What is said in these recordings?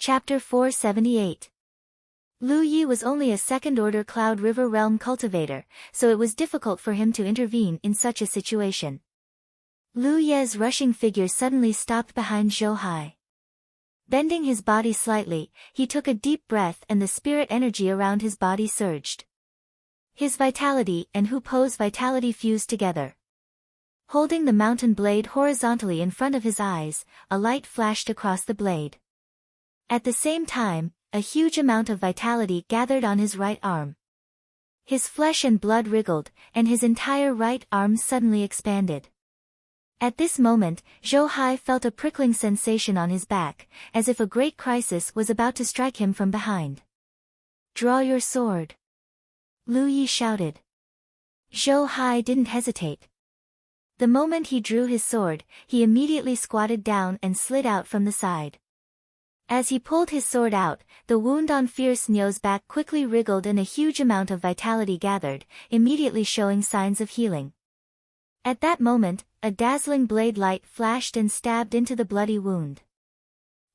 Chapter 478. Lu Yi was only a second-order Cloud River Realm cultivator, so it was difficult for him to intervene in such a situation. Lu Ye's rushing figure suddenly stopped behind Zhou Hai. Bending his body slightly, he took a deep breath and the spirit energy around his body surged. His vitality and Hu Po's vitality fused together. Holding the mountain blade horizontally in front of his eyes, a light flashed across the blade. At the same time, a huge amount of vitality gathered on his right arm. His flesh and blood wriggled, and his entire right arm suddenly expanded. At this moment, Zhou Hai felt a prickling sensation on his back, as if a great crisis was about to strike him from behind. "Draw your sword," Lu Yi shouted. Zhou Hai didn't hesitate. The moment he drew his sword, he immediately squatted down and slid out from the side. As he pulled his sword out, the wound on Fierce Nyo's back quickly wriggled and a huge amount of vitality gathered, immediately showing signs of healing. At that moment, a dazzling blade light flashed and stabbed into the bloody wound.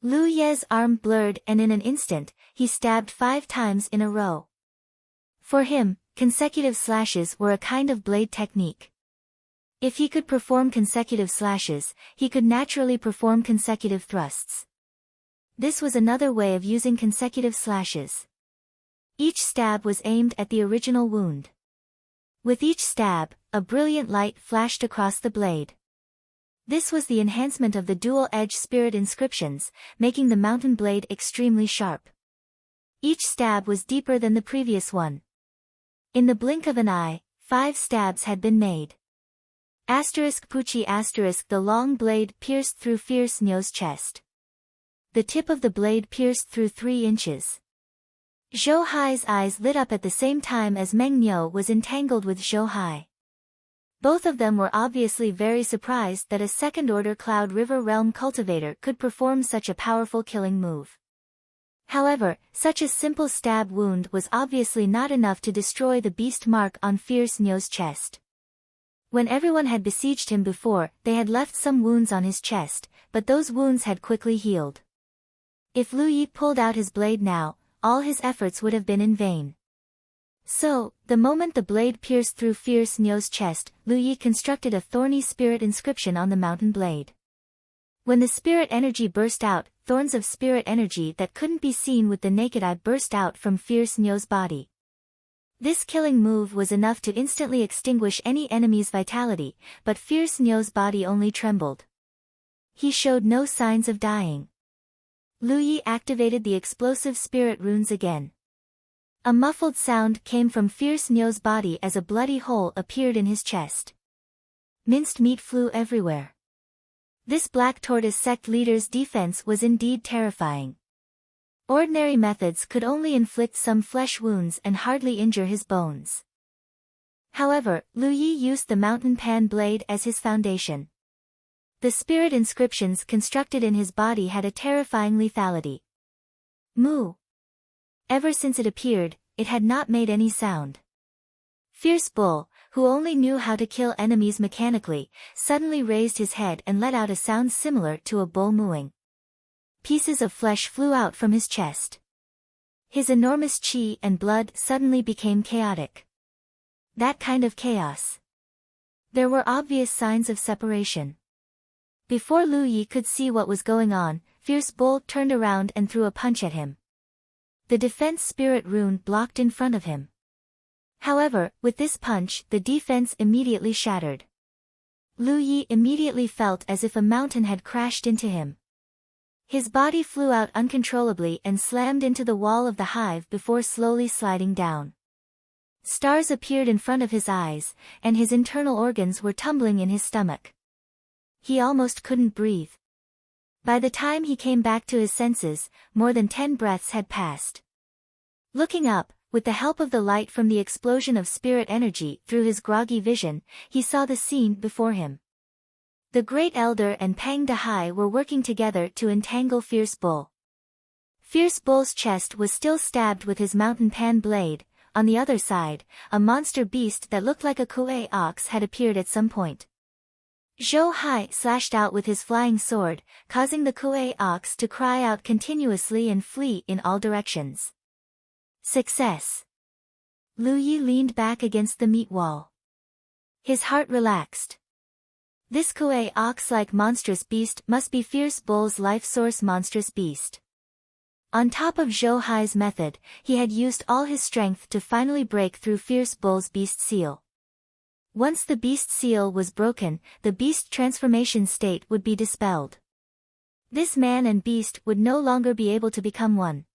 Lu Ye's arm blurred and in an instant, he stabbed 5 times in a row. For him, consecutive slashes were a kind of blade technique. If he could perform consecutive slashes, he could naturally perform consecutive thrusts. This was another way of using consecutive slashes. Each stab was aimed at the original wound. With each stab, a brilliant light flashed across the blade. This was the enhancement of the dual-edge spirit inscriptions, making the mountain blade extremely sharp. Each stab was deeper than the previous one. In the blink of an eye, 5 stabs had been made. Puchi *, the long blade pierced through Fierce Nyo's chest. The tip of the blade pierced through 3 inches. Zhou Hai's eyes lit up at the same time as Meng Nyo was entangled with Zhou Hai. Both of them were obviously very surprised that a second-order Cloud River Realm cultivator could perform such a powerful killing move. However, such a simple stab wound was obviously not enough to destroy the beast mark on Fierce Nyo's chest. When everyone had besieged him before, they had left some wounds on his chest, but those wounds had quickly healed. If Lu Yi pulled out his blade now, all his efforts would have been in vain. So, the moment the blade pierced through Fierce Nyo's chest, Lu Yi constructed a thorny spirit inscription on the mountain blade. When the spirit energy burst out, thorns of spirit energy that couldn't be seen with the naked eye burst out from Fierce Nyo's body. This killing move was enough to instantly extinguish any enemy's vitality, but Fierce Nyo's body only trembled. He showed no signs of dying. Lu Yi activated the explosive spirit runes again. A muffled sound came from Fierce Nyo's body as a bloody hole appeared in his chest. Minced meat flew everywhere. This Black Tortoise sect leader's defense was indeed terrifying. Ordinary methods could only inflict some flesh wounds and hardly injure his bones. However, Lu Yi used the mountain pan blade as his foundation. The spirit inscriptions constructed in his body had a terrifying lethality. Moo. Ever since it appeared, it had not made any sound. Fierce Bull, who only knew how to kill enemies mechanically, suddenly raised his head and let out a sound similar to a bull mooing. Pieces of flesh flew out from his chest. His enormous chi and blood suddenly became chaotic. That kind of chaos. There were obvious signs of separation. Before Lu Yi could see what was going on, Fierce Bull turned around and threw a punch at him. The defense spirit rune blocked in front of him. However, with this punch, the defense immediately shattered. Lu Yi immediately felt as if a mountain had crashed into him. His body flew out uncontrollably and slammed into the wall of the hive before slowly sliding down. Stars appeared in front of his eyes, and his internal organs were tumbling in his stomach. He almost couldn't breathe. By the time he came back to his senses, more than 10 breaths had passed. Looking up, with the help of the light from the explosion of spirit energy through his groggy vision, he saw the scene before him. The Great Elder and Pang Dahai were working together to entangle Fierce Bull. Fierce Bull's chest was still stabbed with his mountain pan blade. On the other side, a monster beast that looked like a Kuei ox had appeared at some point. Zhou Hai slashed out with his flying sword, causing the Kuei ox to cry out continuously and flee in all directions. Success! Lu Yi leaned back against the meat wall. His heart relaxed. This Kuei ox-like monstrous beast must be Fierce Bull's life source monstrous beast. On top of Zhou Hai's method, he had used all his strength to finally break through Fierce Bull's beast seal. Once the beast seal was broken, the beast transformation state would be dispelled. This man and beast would no longer be able to become one.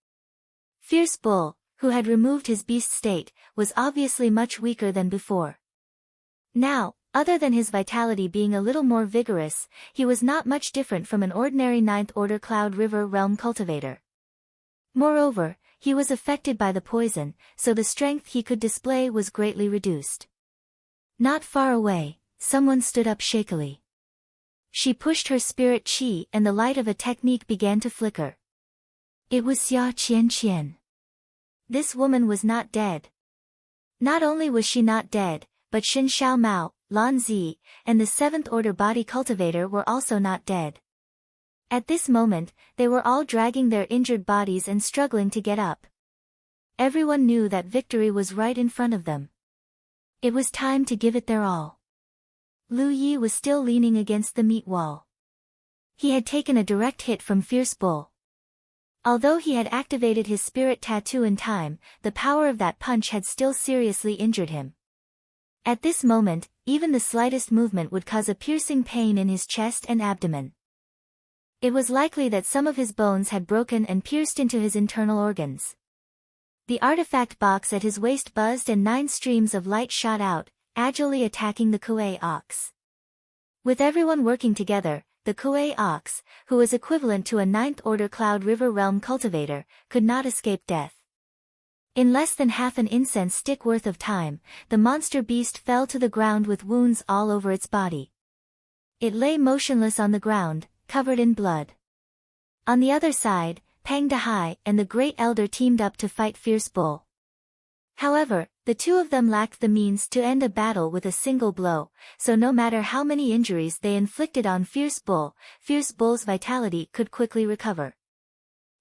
Fierce Bull, who had removed his beast state, was obviously much weaker than before. Now, other than his vitality being a little more vigorous, he was not much different from an ordinary 9th order Cloud River realm cultivator. Moreover, he was affected by the poison, so the strength he could display was greatly reduced. Not far away, someone stood up shakily. She pushed her spirit chi and the light of a technique began to flicker. It was Xia Qianqian. This woman was not dead. Not only was she not dead, but Shin Xiao Mao, Lan Zi, and the 7th order body cultivator were also not dead. At this moment, they were all dragging their injured bodies and struggling to get up. Everyone knew that victory was right in front of them. It was time to give it their all. Lu Yi was still leaning against the meat wall. He had taken a direct hit from Fierce Bull. Although he had activated his spirit tattoo in time, the power of that punch had still seriously injured him. At this moment, even the slightest movement would cause a piercing pain in his chest and abdomen. It was likely that some of his bones had broken and pierced into his internal organs. The artifact box at his waist buzzed and 9 streams of light shot out, agilely attacking the Kuei ox. With everyone working together, the Kuei ox, who was equivalent to a 9th order Cloud River realm cultivator, could not escape death. In less than half an incense stick worth of time, the monster beast fell to the ground with wounds all over its body. It lay motionless on the ground, covered in blood. On the other side, Pang Dehai and the Great Elder teamed up to fight Fierce Bull. However, the two of them lacked the means to end a battle with a single blow, so no matter how many injuries they inflicted on Fierce Bull's vitality could quickly recover.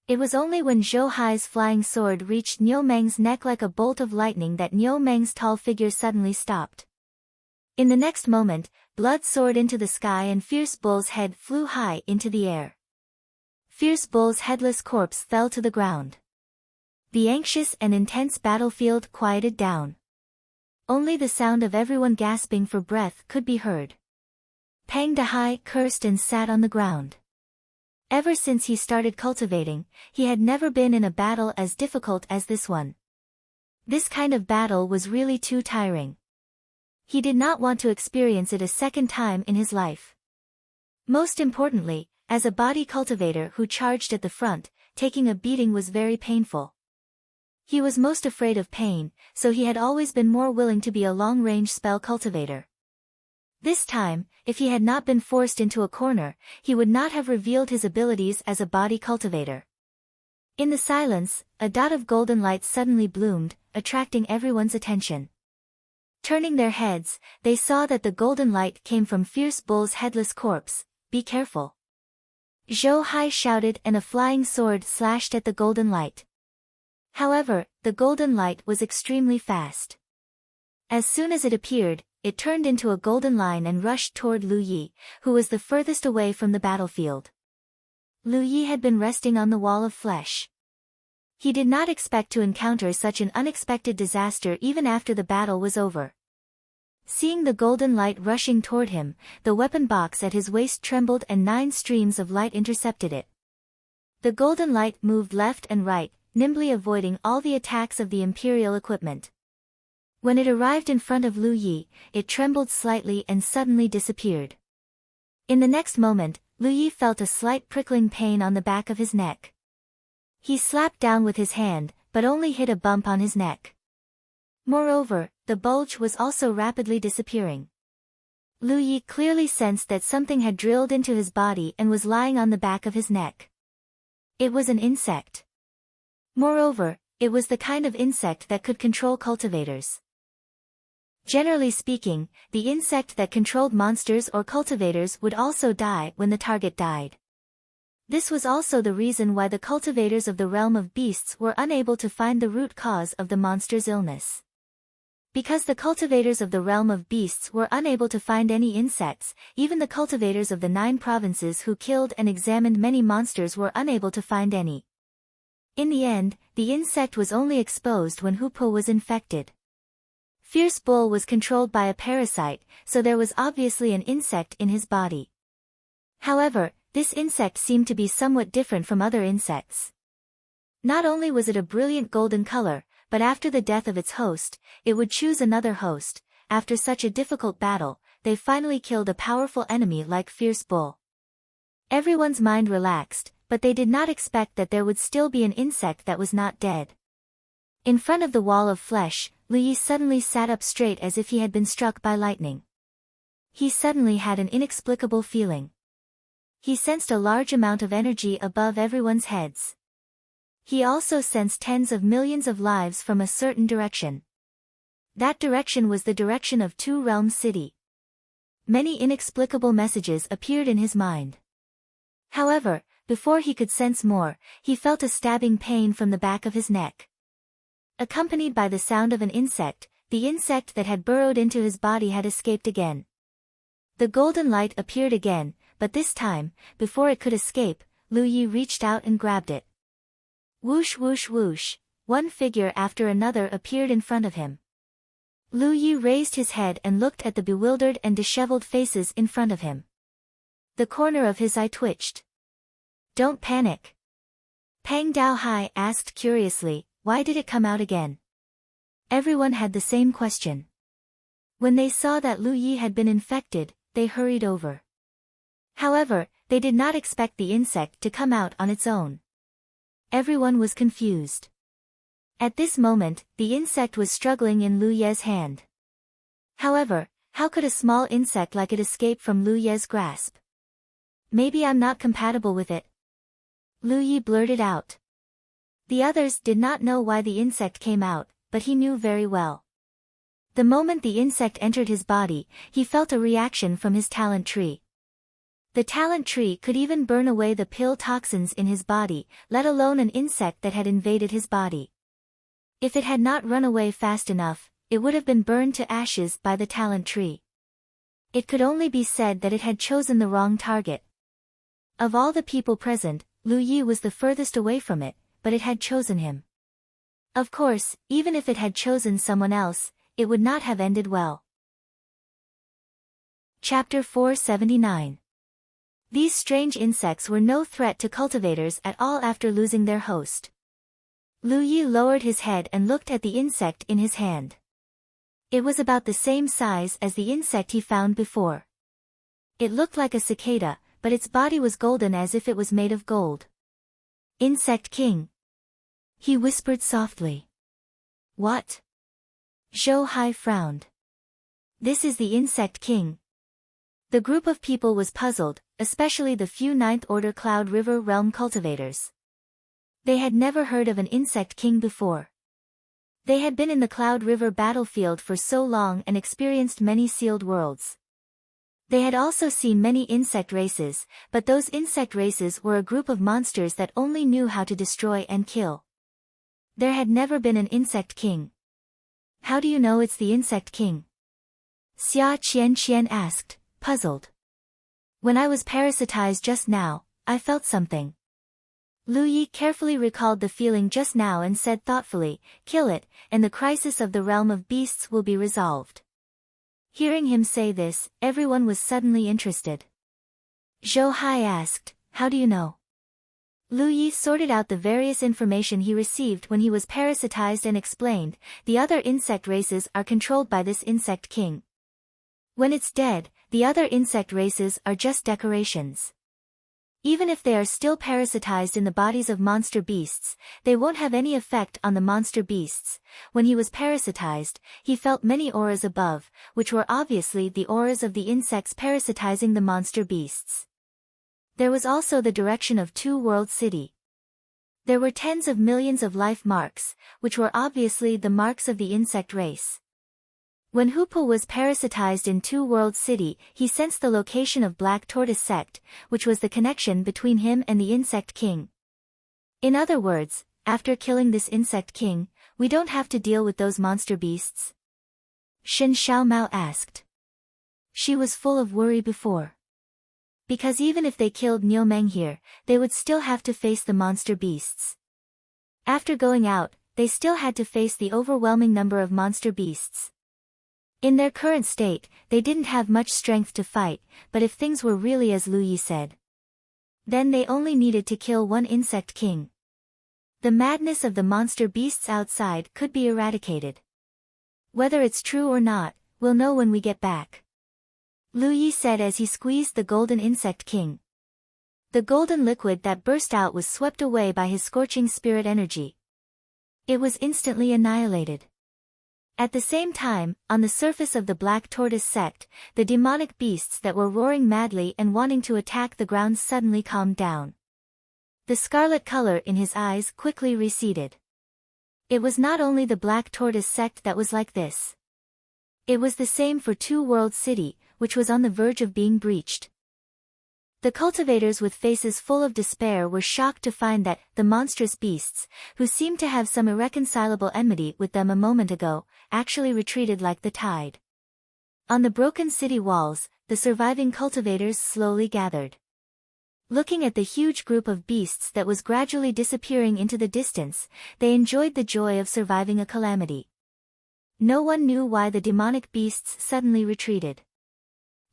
It was only when Zhou Hai's flying sword reached Niu Meng's neck like a bolt of lightning that Niu Meng's tall figure suddenly stopped. In the next moment, blood soared into the sky and Fierce Bull's head flew high into the air. Fierce Bull's headless corpse fell to the ground. The anxious and intense battlefield quieted down. Only the sound of everyone gasping for breath could be heard. Pang Dehai cursed and sat on the ground. Ever since he started cultivating, he had never been in a battle as difficult as this one. This kind of battle was really too tiring. He did not want to experience it a second time in his life. Most importantly, as a body cultivator who charged at the front, taking a beating was very painful. He was most afraid of pain, so he had always been more willing to be a long-range spell cultivator. This time, if he had not been forced into a corner, he would not have revealed his abilities as a body cultivator. In the silence, a dot of golden light suddenly bloomed, attracting everyone's attention. Turning their heads, they saw that the golden light came from Fierce Bull's headless corpse. Be careful! Zhou Hai shouted and a flying sword slashed at the golden light. However, the golden light was extremely fast. As soon as it appeared, it turned into a golden line and rushed toward Lu Yi, who was the furthest away from the battlefield. Lu Yi had been resting on the wall of flesh. He did not expect to encounter such an unexpected disaster even after the battle was over. Seeing the golden light rushing toward him, the weapon box at his waist trembled and 9 streams of light intercepted it. The golden light moved left and right, nimbly avoiding all the attacks of the Imperial equipment. When it arrived in front of Lu Yi, it trembled slightly and suddenly disappeared. In the next moment, Lu Yi felt a slight prickling pain on the back of his neck. He slapped down with his hand, but only hit a bump on his neck. Moreover, the bulge was also rapidly disappearing. Lu Yi clearly sensed that something had drilled into his body and was lying on the back of his neck. It was an insect. Moreover, it was the kind of insect that could control cultivators. Generally speaking, the insect that controlled monsters or cultivators would also die when the target died. This was also the reason why the cultivators of the realm of beasts were unable to find the root cause of the monster's illness. Because the cultivators of the realm of beasts were unable to find any insects, even the cultivators of the 9 provinces who killed and examined many monsters were unable to find any. In the end, the insect was only exposed when Hoopoe was infected. Fierce Bull was controlled by a parasite, so there was obviously an insect in his body. However, this insect seemed to be somewhat different from other insects. Not only was it a brilliant golden color, but after the death of its host, it would choose another host. After such a difficult battle, they finally killed a powerful enemy like Fierce Bull. Everyone's mind relaxed, but they did not expect that there would still be an insect that was not dead. In front of the wall of flesh, Lu Yi suddenly sat up straight as if he had been struck by lightning. He suddenly had an inexplicable feeling. He sensed a large amount of energy above everyone's heads. He also sensed tens of millions of lives from a certain direction. That direction was the direction of Two Realms City. Many inexplicable messages appeared in his mind. However, before he could sense more, he felt a stabbing pain from the back of his neck. Accompanied by the sound of an insect, the insect that had burrowed into his body had escaped again. The golden light appeared again, but this time, before it could escape, Lu Yi reached out and grabbed it. Whoosh whoosh whoosh, one figure after another appeared in front of him. Lu Yi raised his head and looked at the bewildered and disheveled faces in front of him. The corner of his eye twitched. Don't panic. Pang Dao Hai asked curiously, why did it come out again? Everyone had the same question. When they saw that Lu Yi had been infected, they hurried over. However, they did not expect the insect to come out on its own. Everyone was confused. At this moment, the insect was struggling in Lu Ye's hand. However, how could a small insect like it escape from Lu Ye's grasp? Maybe I'm not compatible with it. Lu Yi blurted out. The others did not know why the insect came out, but he knew very well. The moment the insect entered his body, he felt a reaction from his talent tree. The talent tree could even burn away the pill toxins in his body, let alone an insect that had invaded his body. If it had not run away fast enough, it would have been burned to ashes by the talent tree. It could only be said that it had chosen the wrong target. Of all the people present, Lu Yi was the furthest away from it, but it had chosen him. Of course, even if it had chosen someone else, it would not have ended well. Chapter 479. These strange insects were no threat to cultivators at all after losing their host. Lu Yi lowered his head and looked at the insect in his hand. It was about the same size as the insect he found before. It looked like a cicada, but its body was golden as if it was made of gold. Insect King. He whispered softly. What? Zhou Hai frowned. This is the Insect King. The group of people was puzzled, especially the few Ninth-Order Cloud River Realm cultivators. They had never heard of an Insect King before. They had been in the Cloud River battlefield for so long and experienced many sealed worlds. They had also seen many insect races, but those insect races were a group of monsters that only knew how to destroy and kill. There had never been an Insect King. How do you know it's the Insect King? Xia Qian asked, puzzled. When I was parasitized just now, I felt something. Lu Yi carefully recalled the feeling just now and said thoughtfully, kill it, and the crisis of the realm of beasts will be resolved. Hearing him say this, everyone was suddenly interested. Zhou Hai asked, how do you know? Lu Yi sorted out the various information he received when he was parasitized and explained, the other insect races are controlled by this Insect King. When it's dead, the other insect races are just decorations. Even if they are still parasitized in the bodies of monster beasts, they won't have any effect on the monster beasts. When he was parasitized, he felt many auras above, which were obviously the auras of the insects parasitizing the monster beasts. There was also the direction of Two World City. There were tens of millions of life marks, which were obviously the marks of the insect race. When Hoopa was parasitized in Two World City, he sensed the location of Black Tortoise Sect, which was the connection between him and the Insect King. In other words, after killing this Insect King, we don't have to deal with those monster beasts? Shen Xiaomao asked. She was full of worry before. Because even if they killed Niu Meng here, they would still have to face the monster beasts. After going out, they still had to face the overwhelming number of monster beasts. In their current state, they didn't have much strength to fight, but if things were really as Lu Yi said, then they only needed to kill one Insect King. The madness of the monster beasts outside could be eradicated. Whether it's true or not, we'll know when we get back, Lu Yi said as he squeezed the golden Insect King. The golden liquid that burst out was swept away by his scorching spirit energy. It was instantly annihilated. At the same time, on the surface of the Black Tortoise Sect, the demonic beasts that were roaring madly and wanting to attack the ground suddenly calmed down. The scarlet color in his eyes quickly receded. It was not only the Black Tortoise Sect that was like this. It was the same for Two World City, which was on the verge of being breached. The cultivators with faces full of despair were shocked to find that the monstrous beasts, who seemed to have some irreconcilable enmity with them a moment ago, actually retreated like the tide. On the broken city walls, the surviving cultivators slowly gathered. Looking at the huge group of beasts that was gradually disappearing into the distance, they enjoyed the joy of surviving a calamity. No one knew why the demonic beasts suddenly retreated.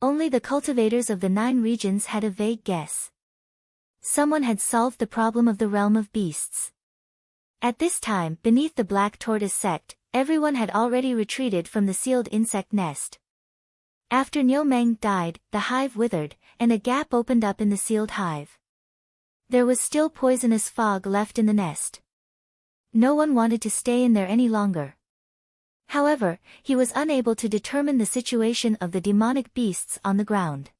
Only the cultivators of the 9 regions had a vague guess. Someone had solved the problem of the realm of beasts. At this time, beneath the Black Tortoise Sect, everyone had already retreated from the sealed insect nest. After Niu Meng died, the hive withered, and a gap opened up in the sealed hive. There was still poisonous fog left in the nest. No one wanted to stay in there any longer. However, he was unable to determine the situation of the demonic beasts on the ground.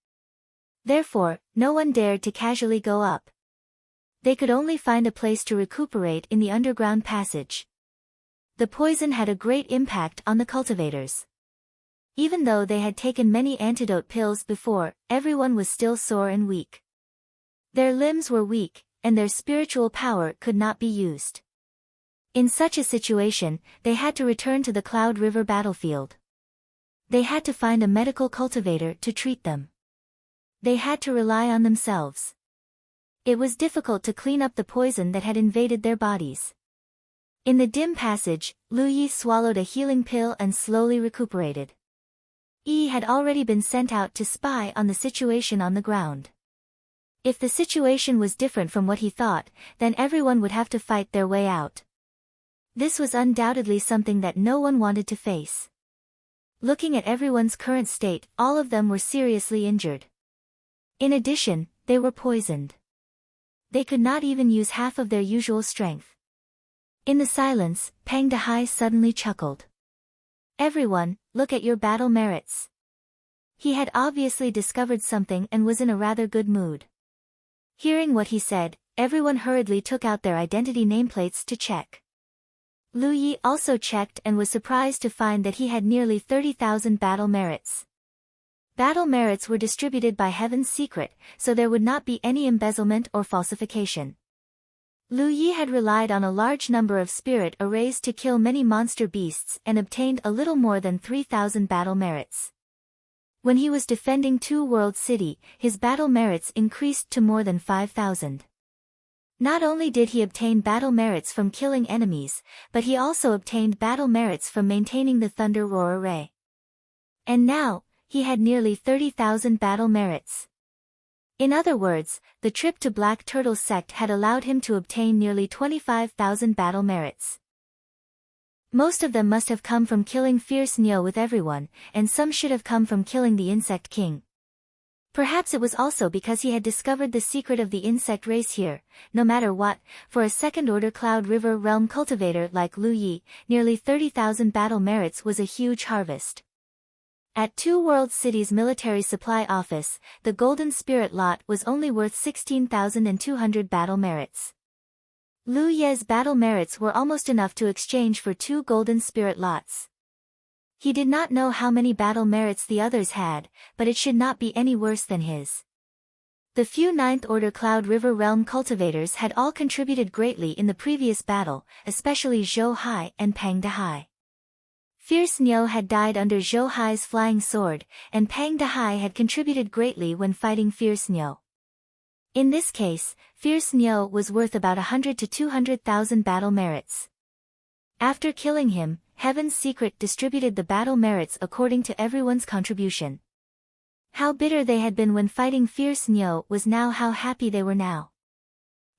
Therefore, no one dared to casually go up. They could only find a place to recuperate in the underground passage. The poison had a great impact on the cultivators. Even though they had taken many antidote pills before, everyone was still sore and weak. Their limbs were weak, and their spiritual power could not be used. In such a situation, they had to return to the Cloud River battlefield. They had to find a medical cultivator to treat them. They had to rely on themselves. It was difficult to clean up the poison that had invaded their bodies. In the dim passage, Lu Yi swallowed a healing pill and slowly recuperated. Yi had already been sent out to spy on the situation on the ground. If the situation was different from what he thought, then everyone would have to fight their way out. This was undoubtedly something that no one wanted to face. Looking at everyone's current state, all of them were seriously injured. In addition, they were poisoned. They could not even use half of their usual strength. In the silence, Peng Dehai suddenly chuckled. "Everyone, look at your battle merits." He had obviously discovered something and was in a rather good mood. Hearing what he said, everyone hurriedly took out their identity nameplates to check. Lu Yi also checked and was surprised to find that he had nearly 30,000 battle merits. Battle merits were distributed by Heaven's Secret, so there would not be any embezzlement or falsification. Lu Yi had relied on a large number of spirit arrays to kill many monster beasts and obtained a little more than 3,000 battle merits. When he was defending Two World City, his battle merits increased to more than 5,000. Not only did he obtain battle merits from killing enemies, but he also obtained battle merits from maintaining the Thunder Roar Array. And now, he had nearly 30,000 battle merits. In other words, the trip to Black Turtle Sect had allowed him to obtain nearly 25,000 battle merits. Most of them must have come from killing Fierce Neo with everyone, and some should have come from killing the Insect King. Perhaps it was also because he had discovered the secret of the insect race here. No matter what, for a second-order Cloud River realm cultivator like Lu Yi, nearly 30,000 battle merits was a huge harvest. At Two World City's military supply office, the Golden Spirit lot was only worth 16,200 battle merits. Lu Ye's battle merits were almost enough to exchange for 2 Golden Spirit lots. He did not know how many battle merits the others had, but it should not be any worse than his. The few Ninth Order Cloud River Realm cultivators had all contributed greatly in the previous battle, especially Zhou Hai and Pang Dehai. Fierce Niu had died under Zhou Hai's flying sword, and Pang Dehai had contributed greatly when fighting Fierce Niu. In this case, Fierce Niu was worth about 100 to 200,000 battle merits. After killing him, Heaven's Secret distributed the battle merits according to everyone's contribution. How bitter they had been when fighting Fierce Niu was now how happy they were now.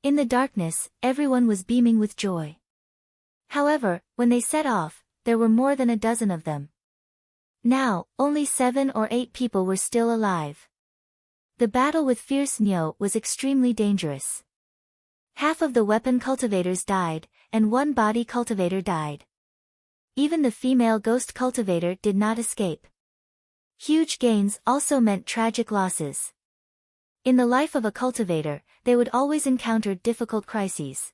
In the darkness, everyone was beaming with joy. However, when they set off, there were more than a dozen of them. Now, only 7 or 8 people were still alive. The battle with Fierce Niu was extremely dangerous. Half of the weapon cultivators died, and 1 body cultivator died. Even the female ghost cultivator did not escape. Huge gains also meant tragic losses. In the life of a cultivator, they would always encounter difficult crises.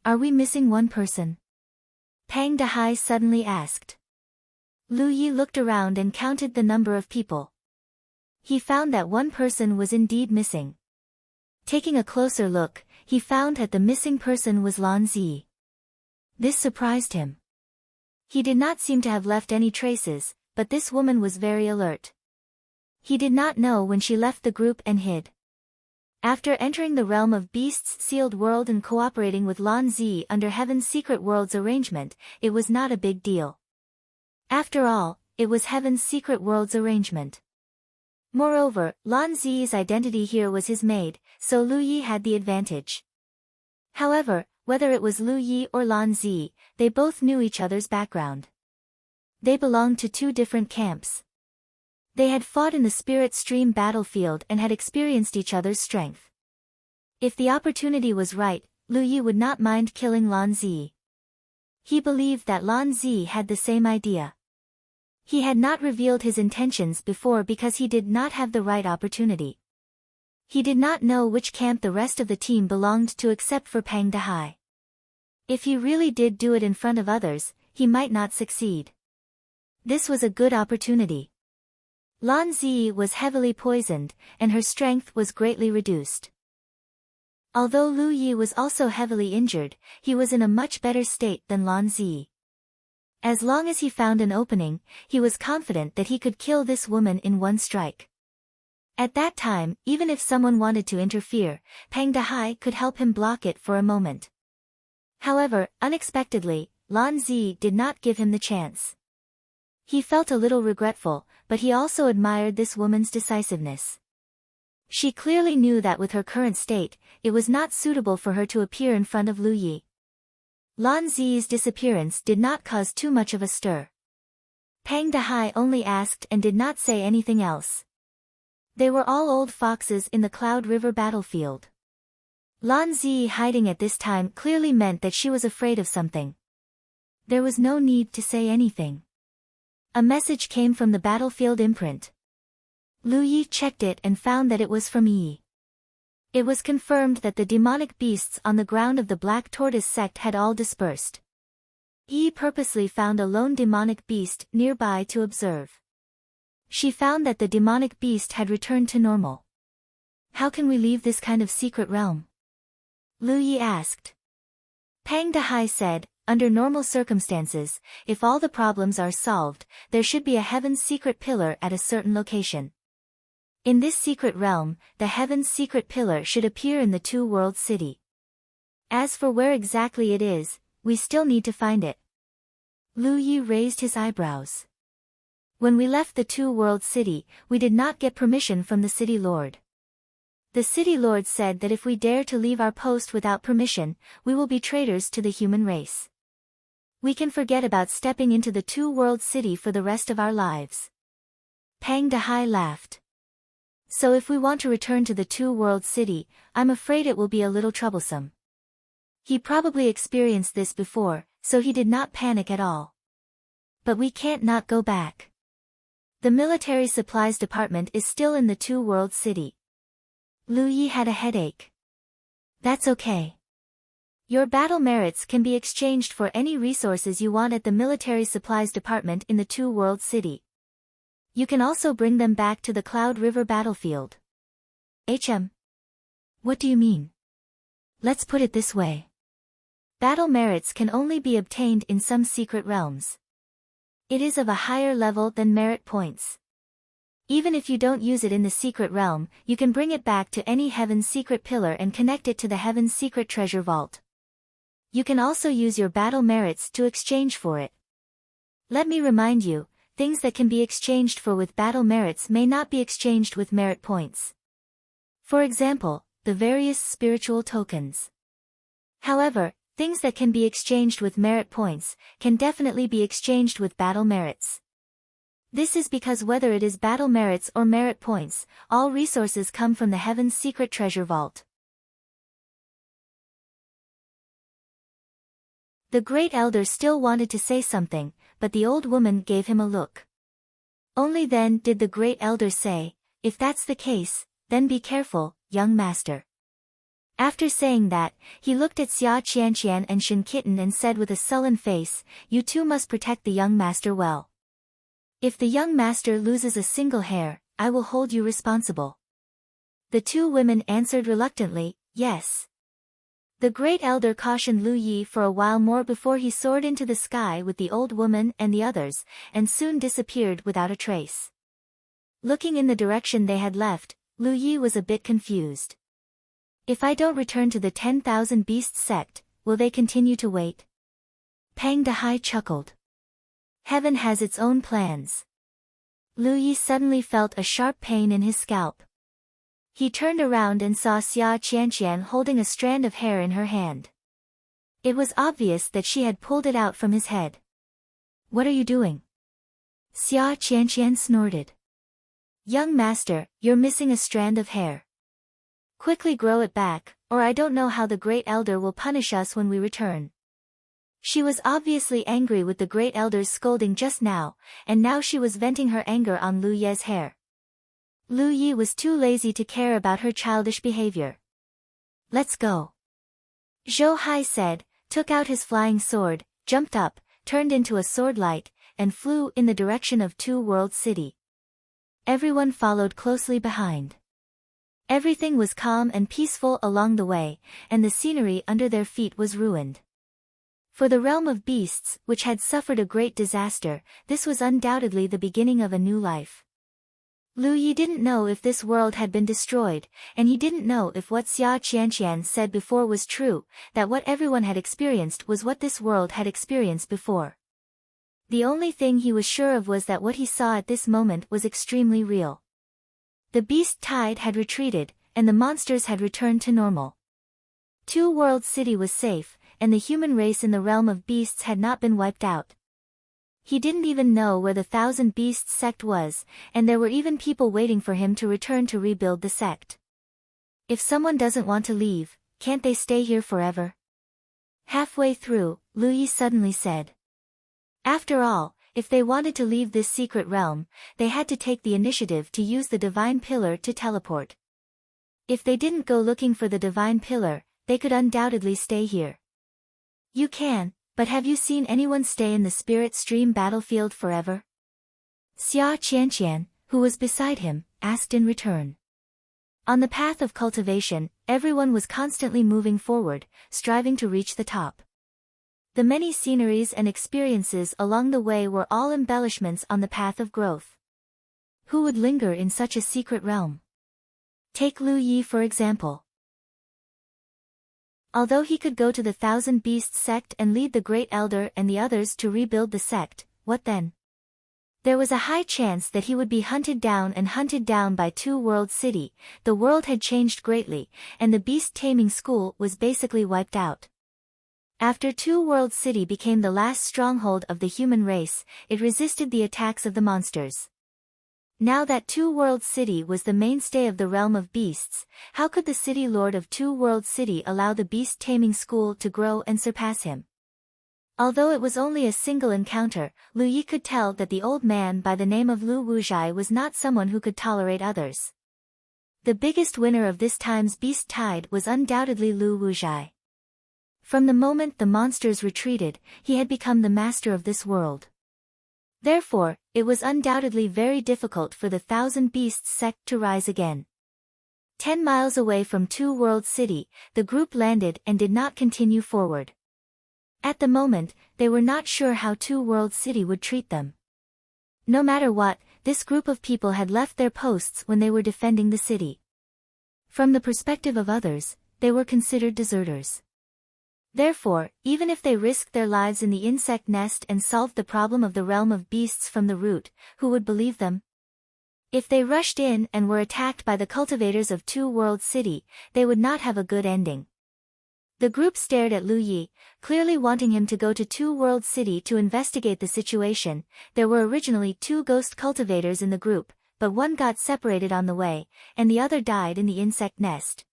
Are we missing one person? Pang Dehai suddenly asked. Lu Yi looked around and counted the number of people. He found that one person was indeed missing. Taking a closer look, he found that the missing person was Lan Zi. This surprised him. He did not seem to have left any traces, but this woman was very alert. He did not know when she left the group and hid. After entering the realm of Beasts' sealed world and cooperating with Lan Zi under Heaven's Secret World's arrangement, it was not a big deal. After all, it was Heaven's Secret World's arrangement. Moreover, Lan Zi's identity here was his maid, so Lu Yi had the advantage. However, whether it was Lu Yi or Lan Zi, they both knew each other's background. They belonged to 2 different camps. They had fought in the Spirit Stream battlefield and had experienced each other's strength. If the opportunity was right, Lu Yi would not mind killing Lan Zi. He believed that Lan Zi had the same idea. He had not revealed his intentions before because he did not have the right opportunity. He did not know which camp the rest of the team belonged to except for Pang Dehai. If he really did do it in front of others, he might not succeed. This was a good opportunity. Lan Zi was heavily poisoned, and her strength was greatly reduced. Although Lu Yi was also heavily injured, he was in a much better state than Lan Zi. As long as he found an opening, he was confident that he could kill this woman in one strike. At that time, even if someone wanted to interfere, Pang Dehai could help him block it for a moment. However, unexpectedly, Lan Zi did not give him the chance. He felt a little regretful, but he also admired this woman's decisiveness. She clearly knew that with her current state, it was not suitable for her to appear in front of Lu Yi. Lan Zi's disappearance did not cause too much of a stir. Pang Dehai only asked and did not say anything else. They were all old foxes in the Cloud River battlefield. Lan Zi hiding at this time clearly meant that she was afraid of something. There was no need to say anything. A message came from the battlefield imprint. Lu Yi checked it and found that it was from Yi. It was confirmed that the demonic beasts on the ground of the Black Tortoise sect had all dispersed. Yi purposely found a lone demonic beast nearby to observe. She found that the demonic beast had returned to normal. How can we leave this kind of secret realm? Lu Yi asked. Pang Dehai said, under normal circumstances, if all the problems are solved, there should be a Heaven's Secret Pillar at a certain location. In this secret realm, the Heaven's Secret Pillar should appear in the Two-World City. As for where exactly it is, we still need to find it. Lu Yi raised his eyebrows. When we left the Two-World City, we did not get permission from the City Lord. The City Lord said that if we dare to leave our post without permission, we will be traitors to the human race. We can forget about stepping into the Two-World City for the rest of our lives. Pang Dehai laughed. So if we want to return to the Two-World City, I'm afraid it will be a little troublesome. He probably experienced this before, so he did not panic at all. But we can't not go back. The military supplies department is still in the Two-World City. Lu Yi had a headache. That's okay. Your battle merits can be exchanged for any resources you want at the military supplies department in the Two World City. You can also bring them back to the Cloud River battlefield. What do you mean? Let's put it this way. Battle merits can only be obtained in some secret realms. It is of a higher level than merit points. Even if you don't use it in the secret realm, you can bring it back to any Heaven's secret pillar and connect it to the Heaven's secret treasure vault. You can also use your battle merits to exchange for it. Let me remind you, things that can be exchanged for with battle merits may not be exchanged with merit points. For example, the various spiritual tokens. However, things that can be exchanged with merit points can definitely be exchanged with battle merits. This is because whether it is battle merits or merit points, all resources come from the Heaven's secret treasure vault. The Great Elder still wanted to say something, but the old woman gave him a look. Only then did the Great Elder say, "If that's the case, then be careful, young master." After saying that, he looked at Xia Qianqian and Shen Kitten and said with a sullen face, "You two must protect the young master well. If the young master loses a single hair, I will hold you responsible." The two women answered reluctantly, "Yes." The Great Elder cautioned Lu Yi for a while more before he soared into the sky with the old woman and the others, and soon disappeared without a trace. Looking in the direction they had left, Lu Yi was a bit confused. If I don't return to the 10,000 Beasts sect, will they continue to wait? Pang Dehai chuckled. Heaven has its own plans. Lu Yi suddenly felt a sharp pain in his scalp. He turned around and saw Xia Qianqian holding a strand of hair in her hand. It was obvious that she had pulled it out from his head. "What are you doing?" Xia Qianqian snorted. "Young master, you're missing a strand of hair. Quickly grow it back, or I don't know how the Great Elder will punish us when we return." She was obviously angry with the Great Elder's scolding just now, and now she was venting her anger on Lu Ye's hair. Lu Yi was too lazy to care about her childish behavior. "Let's go," Zhou Hai said, took out his flying sword, jumped up, turned into a swordlight, and flew in the direction of Two World City. Everyone followed closely behind. Everything was calm and peaceful along the way, and the scenery under their feet was ruined. For the realm of beasts, which had suffered a great disaster, this was undoubtedly the beginning of a new life. Lu Yi didn't know if this world had been destroyed, and he didn't know if what Xia Qianqian said before was true, that what everyone had experienced was what this world had experienced before. The only thing he was sure of was that what he saw at this moment was extremely real. The beast tide had retreated, and the monsters had returned to normal. Two World City was safe, and the human race in the realm of beasts had not been wiped out. He didn't even know where the 1,000 Beasts sect was, and there were even people waiting for him to return to rebuild the sect. If someone doesn't want to leave, can't they stay here forever? Halfway through, Lu Yi suddenly said. After all, if they wanted to leave this secret realm, they had to take the initiative to use the divine pillar to teleport. If they didn't go looking for the divine pillar, they could undoubtedly stay here. You can, but have you seen anyone stay in the Spirit Stream battlefield forever? Xia Qianqian, who was beside him, asked in return. On the path of cultivation, everyone was constantly moving forward, striving to reach the top. The many sceneries and experiences along the way were all embellishments on the path of growth. Who would linger in such a secret realm? Take Lu Yi for example. Although he could go to the 1,000 Beasts sect and lead the Great Elder and the others to rebuild the sect, what then? There was a high chance that he would be hunted down by Two World City. The world had changed greatly, and the beast taming school was basically wiped out. After Two World City became the last stronghold of the human race, it resisted the attacks of the monsters. Now that Two World City was the mainstay of the realm of beasts, how could the city lord of Two World City allow the beast taming school to grow and surpass him? Although it was only a single encounter, Lu Yi could tell that the old man by the name of Lu Wuzhai was not someone who could tolerate others. The biggest winner of this time's beast tide was undoubtedly Lu Wuzhai. From the moment the monsters retreated, he had become the master of this world. Therefore, it was undoubtedly very difficult for the Thousand Beasts sect to rise again. 10 miles away from Two World City, the group landed and did not continue forward. At the moment, they were not sure how Two World City would treat them. No matter what, this group of people had left their posts when they were defending the city. From the perspective of others, they were considered deserters. Therefore, even if they risked their lives in the insect nest and solved the problem of the realm of beasts from the root, who would believe them? If they rushed in and were attacked by the cultivators of Two World City, they would not have a good ending. The group stared at Lu Yi, clearly wanting him to go to Two World City to investigate the situation. There were originally 2 ghost cultivators in the group, but one got separated on the way, and the other died in the insect nest.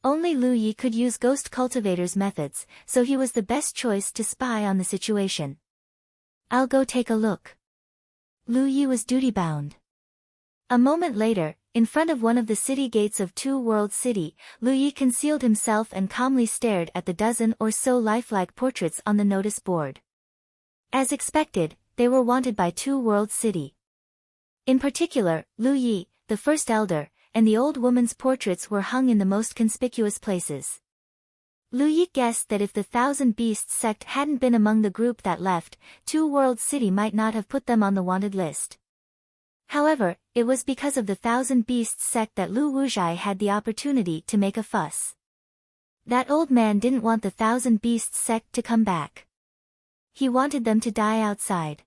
Only Lu Yi could use ghost cultivators' methods, so he was the best choice to spy on the situation. I'll go take a look. Lu Yi was duty-bound. A moment later, in front of one of the city gates of Two World City, Lu Yi concealed himself and calmly stared at the dozen or so lifelike portraits on the notice board. As expected, they were wanted by Two World City. In particular, Lu Yi, the first elder, and the old woman's portraits were hung in the most conspicuous places. Lu Yi guessed that if the Thousand Beasts sect hadn't been among the group that left, Two World City might not have put them on the wanted list. However, it was because of the Thousand Beasts sect that Lu Wuzhai had the opportunity to make a fuss. That old man didn't want the Thousand Beasts sect to come back. He wanted them to die outside.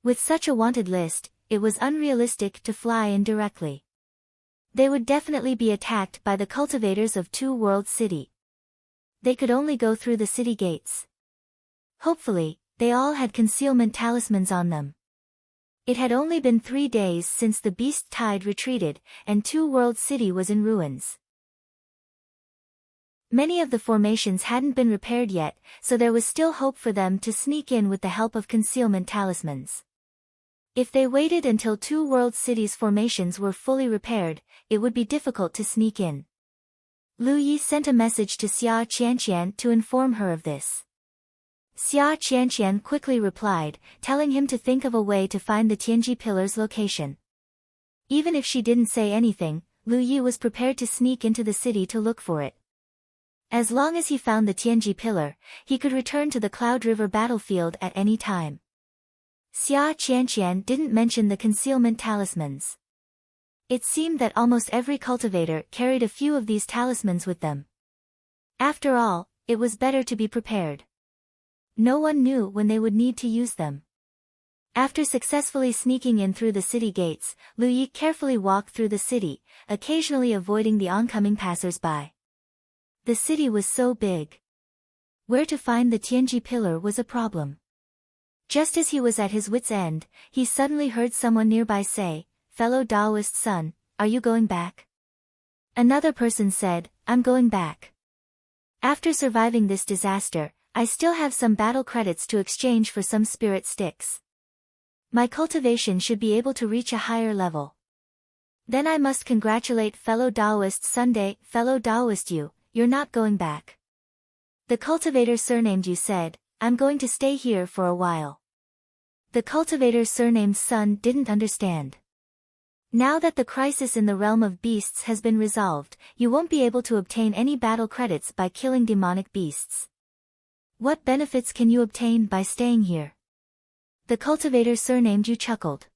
With such a wanted list, it was unrealistic to fly in directly. They would definitely be attacked by the cultivators of Two World City. They could only go through the city gates. Hopefully, they all had concealment talismans on them. It had only been 3 days since the beast tide retreated, and Two World City was in ruins. Many of the formations hadn't been repaired yet, so there was still hope for them to sneak in with the help of concealment talismans. If they waited until Two World City's formations were fully repaired, it would be difficult to sneak in. Lu Yi sent a message to Xia Qianqian to inform her of this. Xia Qianqian quickly replied, telling him to think of a way to find the Tianji Pillar's location. Even if she didn't say anything, Lu Yi was prepared to sneak into the city to look for it. As long as he found the Tianji Pillar, he could return to the Cloud River battlefield at any time. Xia Qianqian didn't mention the concealment talismans. It seemed that almost every cultivator carried a few of these talismans with them. After all, it was better to be prepared. No one knew when they would need to use them. After successfully sneaking in through the city gates, Lu Yi carefully walked through the city, occasionally avoiding the oncoming passers-by. The city was so big. Where to find the Tianji Pillar was a problem. Just as he was at his wit's end, he suddenly heard someone nearby say, "Fellow Taoist son, are you going back?" Another person said, "I'm going back. After surviving this disaster, I still have some battle credits to exchange for some spirit sticks. My cultivation should be able to reach a higher level. Then I must congratulate fellow Taoist Sunday, fellow Taoist you're not going back." The cultivator surnamed Yu said, "I'm going to stay here for a while." The cultivator surnamed Sun didn't understand. Now that the crisis in the realm of beasts has been resolved, you won't be able to obtain any battle credits by killing demonic beasts. What benefits can you obtain by staying here? The cultivator surnamed Yu chuckled.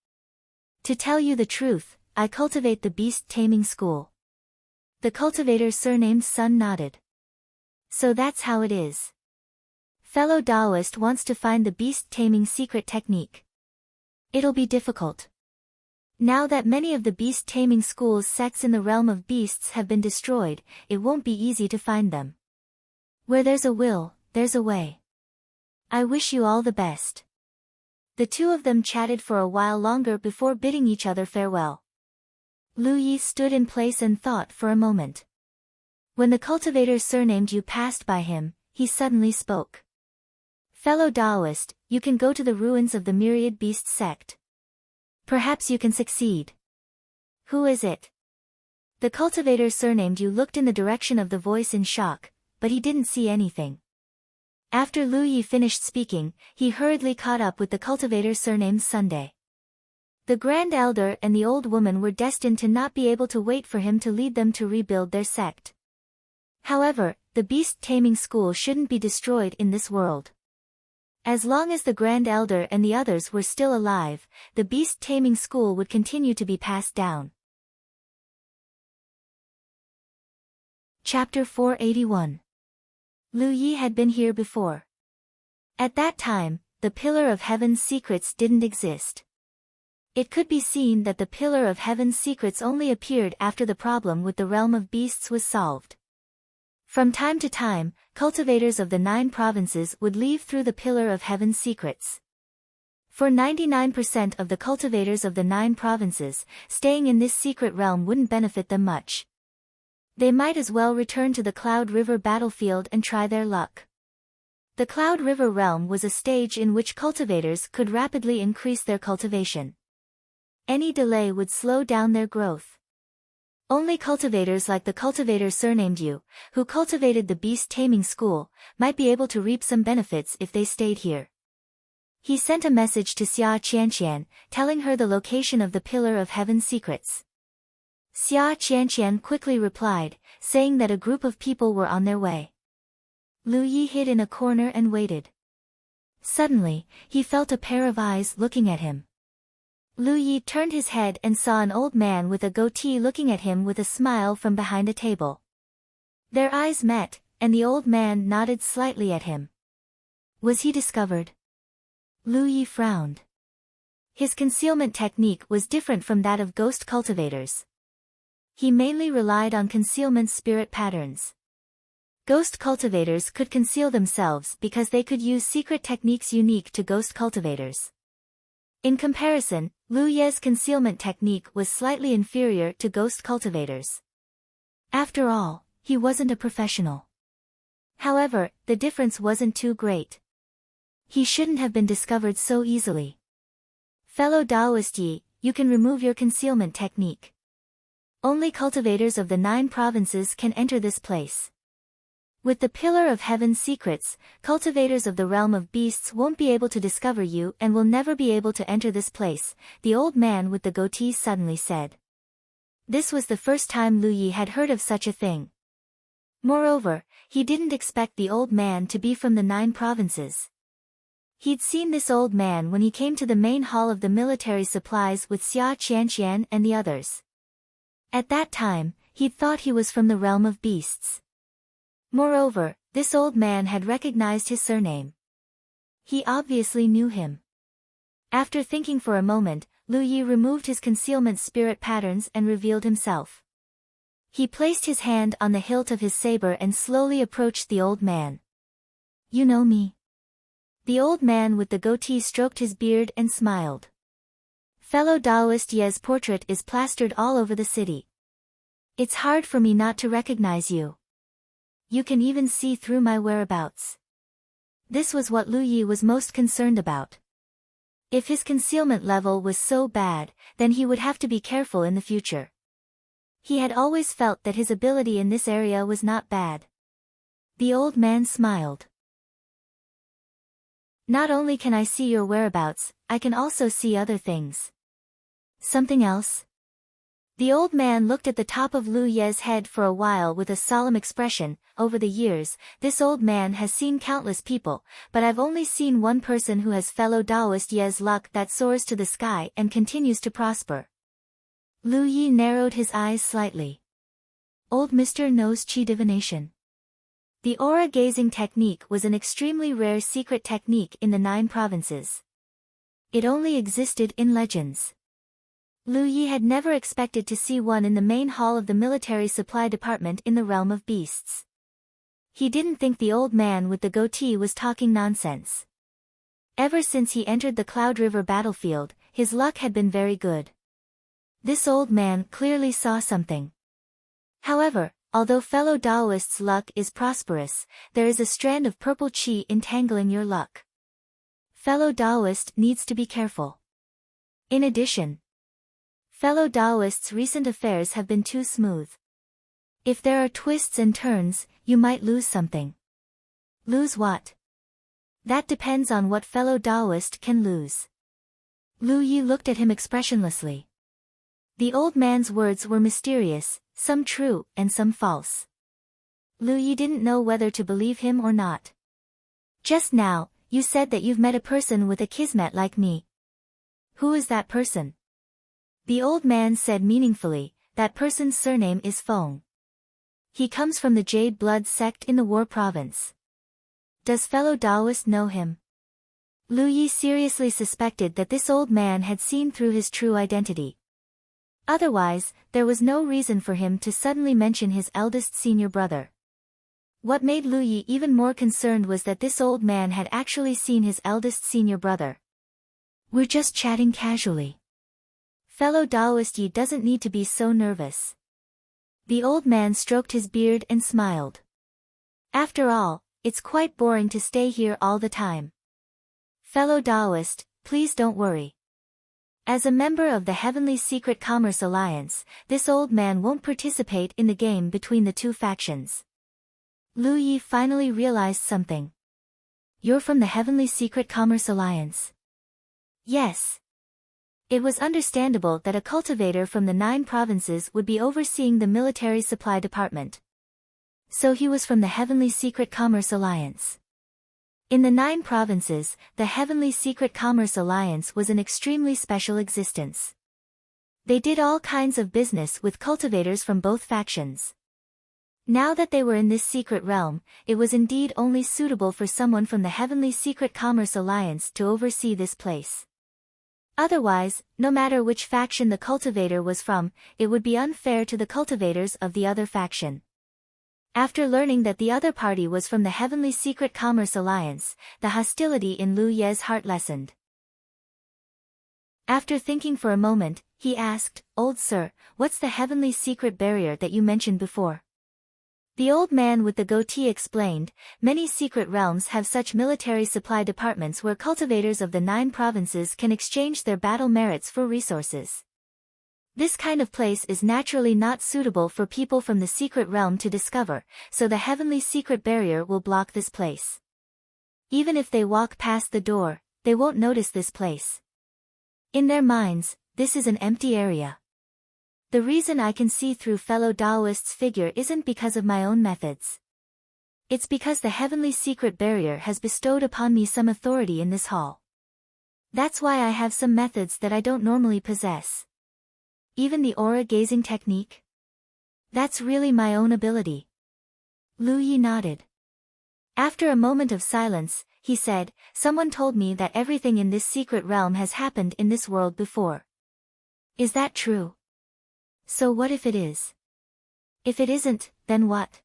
To tell you the truth, I cultivate the beast taming school. The cultivator surnamed Sun nodded. So that's how it is. Fellow Taoist wants to find the beast taming secret technique. It'll be difficult. Now that many of the beast taming school's sects in the realm of beasts have been destroyed, it won't be easy to find them. Where there's a will, there's a way. I wish you all the best. The two of them chatted for a while longer before bidding each other farewell. Lu Yi stood in place and thought for a moment. When the cultivator surnamed Yu passed by him, he suddenly spoke. Fellow Taoist, you can go to the ruins of the Myriad Beast sect. Perhaps you can succeed. Who is it? The cultivator surnamed Yu looked in the direction of the voice in shock. but he didn't see anything. After Lu Yi finished speaking, he hurriedly caught up with the cultivator surnamed Sunday. The Grand Elder and the old woman were destined to not be able to wait for him to lead them to rebuild their sect. However, the beast-taming school shouldn't be destroyed in this world. As long as the Grand Elder and the others were still alive, the beast-taming school would continue to be passed down. Chapter 481. Lu Yi had been here before. At that time, the Pillar of Heaven's secrets didn't exist. It could be seen that the Pillar of Heaven's secrets only appeared after the problem with the realm of beasts was solved. From time to time, cultivators of the 9 provinces would leave through the Pillar of Heaven's secrets. For 99% of the cultivators of the 9 provinces, staying in this secret realm wouldn't benefit them much. They might as well return to the Cloud River battlefield and try their luck. The Cloud River realm was a stage in which cultivators could rapidly increase their cultivation. Any delay would slow down their growth. Only cultivators like the cultivator surnamed Yu, who cultivated the beast-taming school, might be able to reap some benefits if they stayed here. He sent a message to Xia Qianqian, telling her the location of the Pillar of Heaven's secrets. Xia Qianqian quickly replied, saying that a group of people were on their way. Lu Yi hid in a corner and waited. Suddenly, he felt a pair of eyes looking at him. Lu Yi turned his head and saw an old man with a goatee looking at him with a smile from behind a table. Their eyes met, and the old man nodded slightly at him. Was he discovered? Lu Yi frowned. His concealment technique was different from that of ghost cultivators. He mainly relied on concealment spirit patterns. Ghost cultivators could conceal themselves because they could use secret techniques unique to ghost cultivators. In comparison, Lu Ye's concealment technique was slightly inferior to ghost cultivators. After all, he wasn't a professional. However, the difference wasn't too great. He shouldn't have been discovered so easily. Fellow Taoist Yi, you can remove your concealment technique. Only cultivators of the 9 provinces can enter this place. With the Pillar of Heaven's secrets, cultivators of the realm of beasts won't be able to discover you and will never be able to enter this place, the old man with the goatee suddenly said. This was the first time Lu Yi had heard of such a thing. Moreover, he didn't expect the old man to be from the 9 provinces. He'd seen this old man when he came to the main hall of the military supplies with Xia Qianqian and the others. At that time, he'd thought he was from the realm of beasts. Moreover, this old man had recognized his surname. He obviously knew him. After thinking for a moment, Lu Yi removed his concealment spirit patterns and revealed himself. He placed his hand on the hilt of his saber and slowly approached the old man. You know me? The old man with the goatee stroked his beard and smiled. Fellow Taoist Ye's portrait is plastered all over the city. It's hard for me not to recognize you. You can even see through my whereabouts. This was what Lu Yi was most concerned about. If his concealment level was so bad, then he would have to be careful in the future. He had always felt that his ability in this area was not bad. The old man smiled. Not only can I see your whereabouts, I can also see other things. Something else? The old man looked at the top of Lu Ye's head for a while with a solemn expression. Over the years, this old man has seen countless people, but I've only seen one person who has fellow Taoist Ye's luck that soars to the sky and continues to prosper. Lu Yi narrowed his eyes slightly. Old Mr. knows Qi divination. The aura-gazing technique was an extremely rare secret technique in the 9 provinces. It only existed in legends. Lu Yi had never expected to see one in the main hall of the military supply department in the realm of beasts. He didn't think the old man with the goatee was talking nonsense. Ever since he entered the Cloud River battlefield, his luck had been very good. This old man clearly saw something. However, although fellow Taoist's luck is prosperous, there is a strand of purple qi entangling your luck. Fellow Taoist needs to be careful. In addition, fellow Taoist's recent affairs have been too smooth. If there are twists and turns, you might lose something. Lose what? That depends on what fellow Taoist can lose. Lu Yi looked at him expressionlessly. The old man's words were mysterious, some true and some false. Lu Yi didn't know whether to believe him or not. Just now, you said that you've met a person with a kismet like me. Who is that person? The old man said meaningfully, that person's surname is Feng. He comes from the Jade Blood sect in the War Province. Does fellow Taoist know him? Lu Yi seriously suspected that this old man had seen through his true identity. Otherwise, there was no reason for him to suddenly mention his eldest senior brother. What made Lu Yi even more concerned was that this old man had actually seen his eldest senior brother. We're just chatting casually. Fellow Taoist Yi doesn't need to be so nervous. The old man stroked his beard and smiled. After all, it's quite boring to stay here all the time. Fellow Taoist, please don't worry. As a member of the Heavenly Secret Commerce Alliance, this old man won't participate in the game between the two factions. Lu Yi finally realized something. You're from the Heavenly Secret Commerce Alliance? Yes. It was understandable that a cultivator from the 9 provinces would be overseeing the military supply department. So he was from the Heavenly Secret Commerce Alliance. In the 9 provinces, the Heavenly Secret Commerce Alliance was an extremely special existence. They did all kinds of business with cultivators from both factions. Now that they were in this secret realm, it was indeed only suitable for someone from the Heavenly Secret Commerce Alliance to oversee this place. Otherwise, no matter which faction the cultivator was from, it would be unfair to the cultivators of the other faction. After learning that the other party was from the Heavenly Secret Commerce Alliance, the hostility in Lu Ye's heart lessened. After thinking for a moment, he asked, "Old sir, what's the Heavenly Secret Barrier that you mentioned before?" The old man with the goatee explained, many secret realms have such military supply departments where cultivators of the 9 provinces can exchange their battle merits for resources. This kind of place is naturally not suitable for people from the secret realm to discover, so the Heavenly Secret Barrier will block this place. Even if they walk past the door, they won't notice this place. In their minds, this is an empty area. The reason I can see through fellow Taoist's figure isn't because of my own methods. It's because the Heavenly Secret Barrier has bestowed upon me some authority in this hall. That's why I have some methods that I don't normally possess. Even the aura-gazing technique? That's really my own ability. Lu Yi nodded. After a moment of silence, he said, someone told me that everything in this secret realm has happened in this world before. Is that true? So what if it is? If it isn't, then what?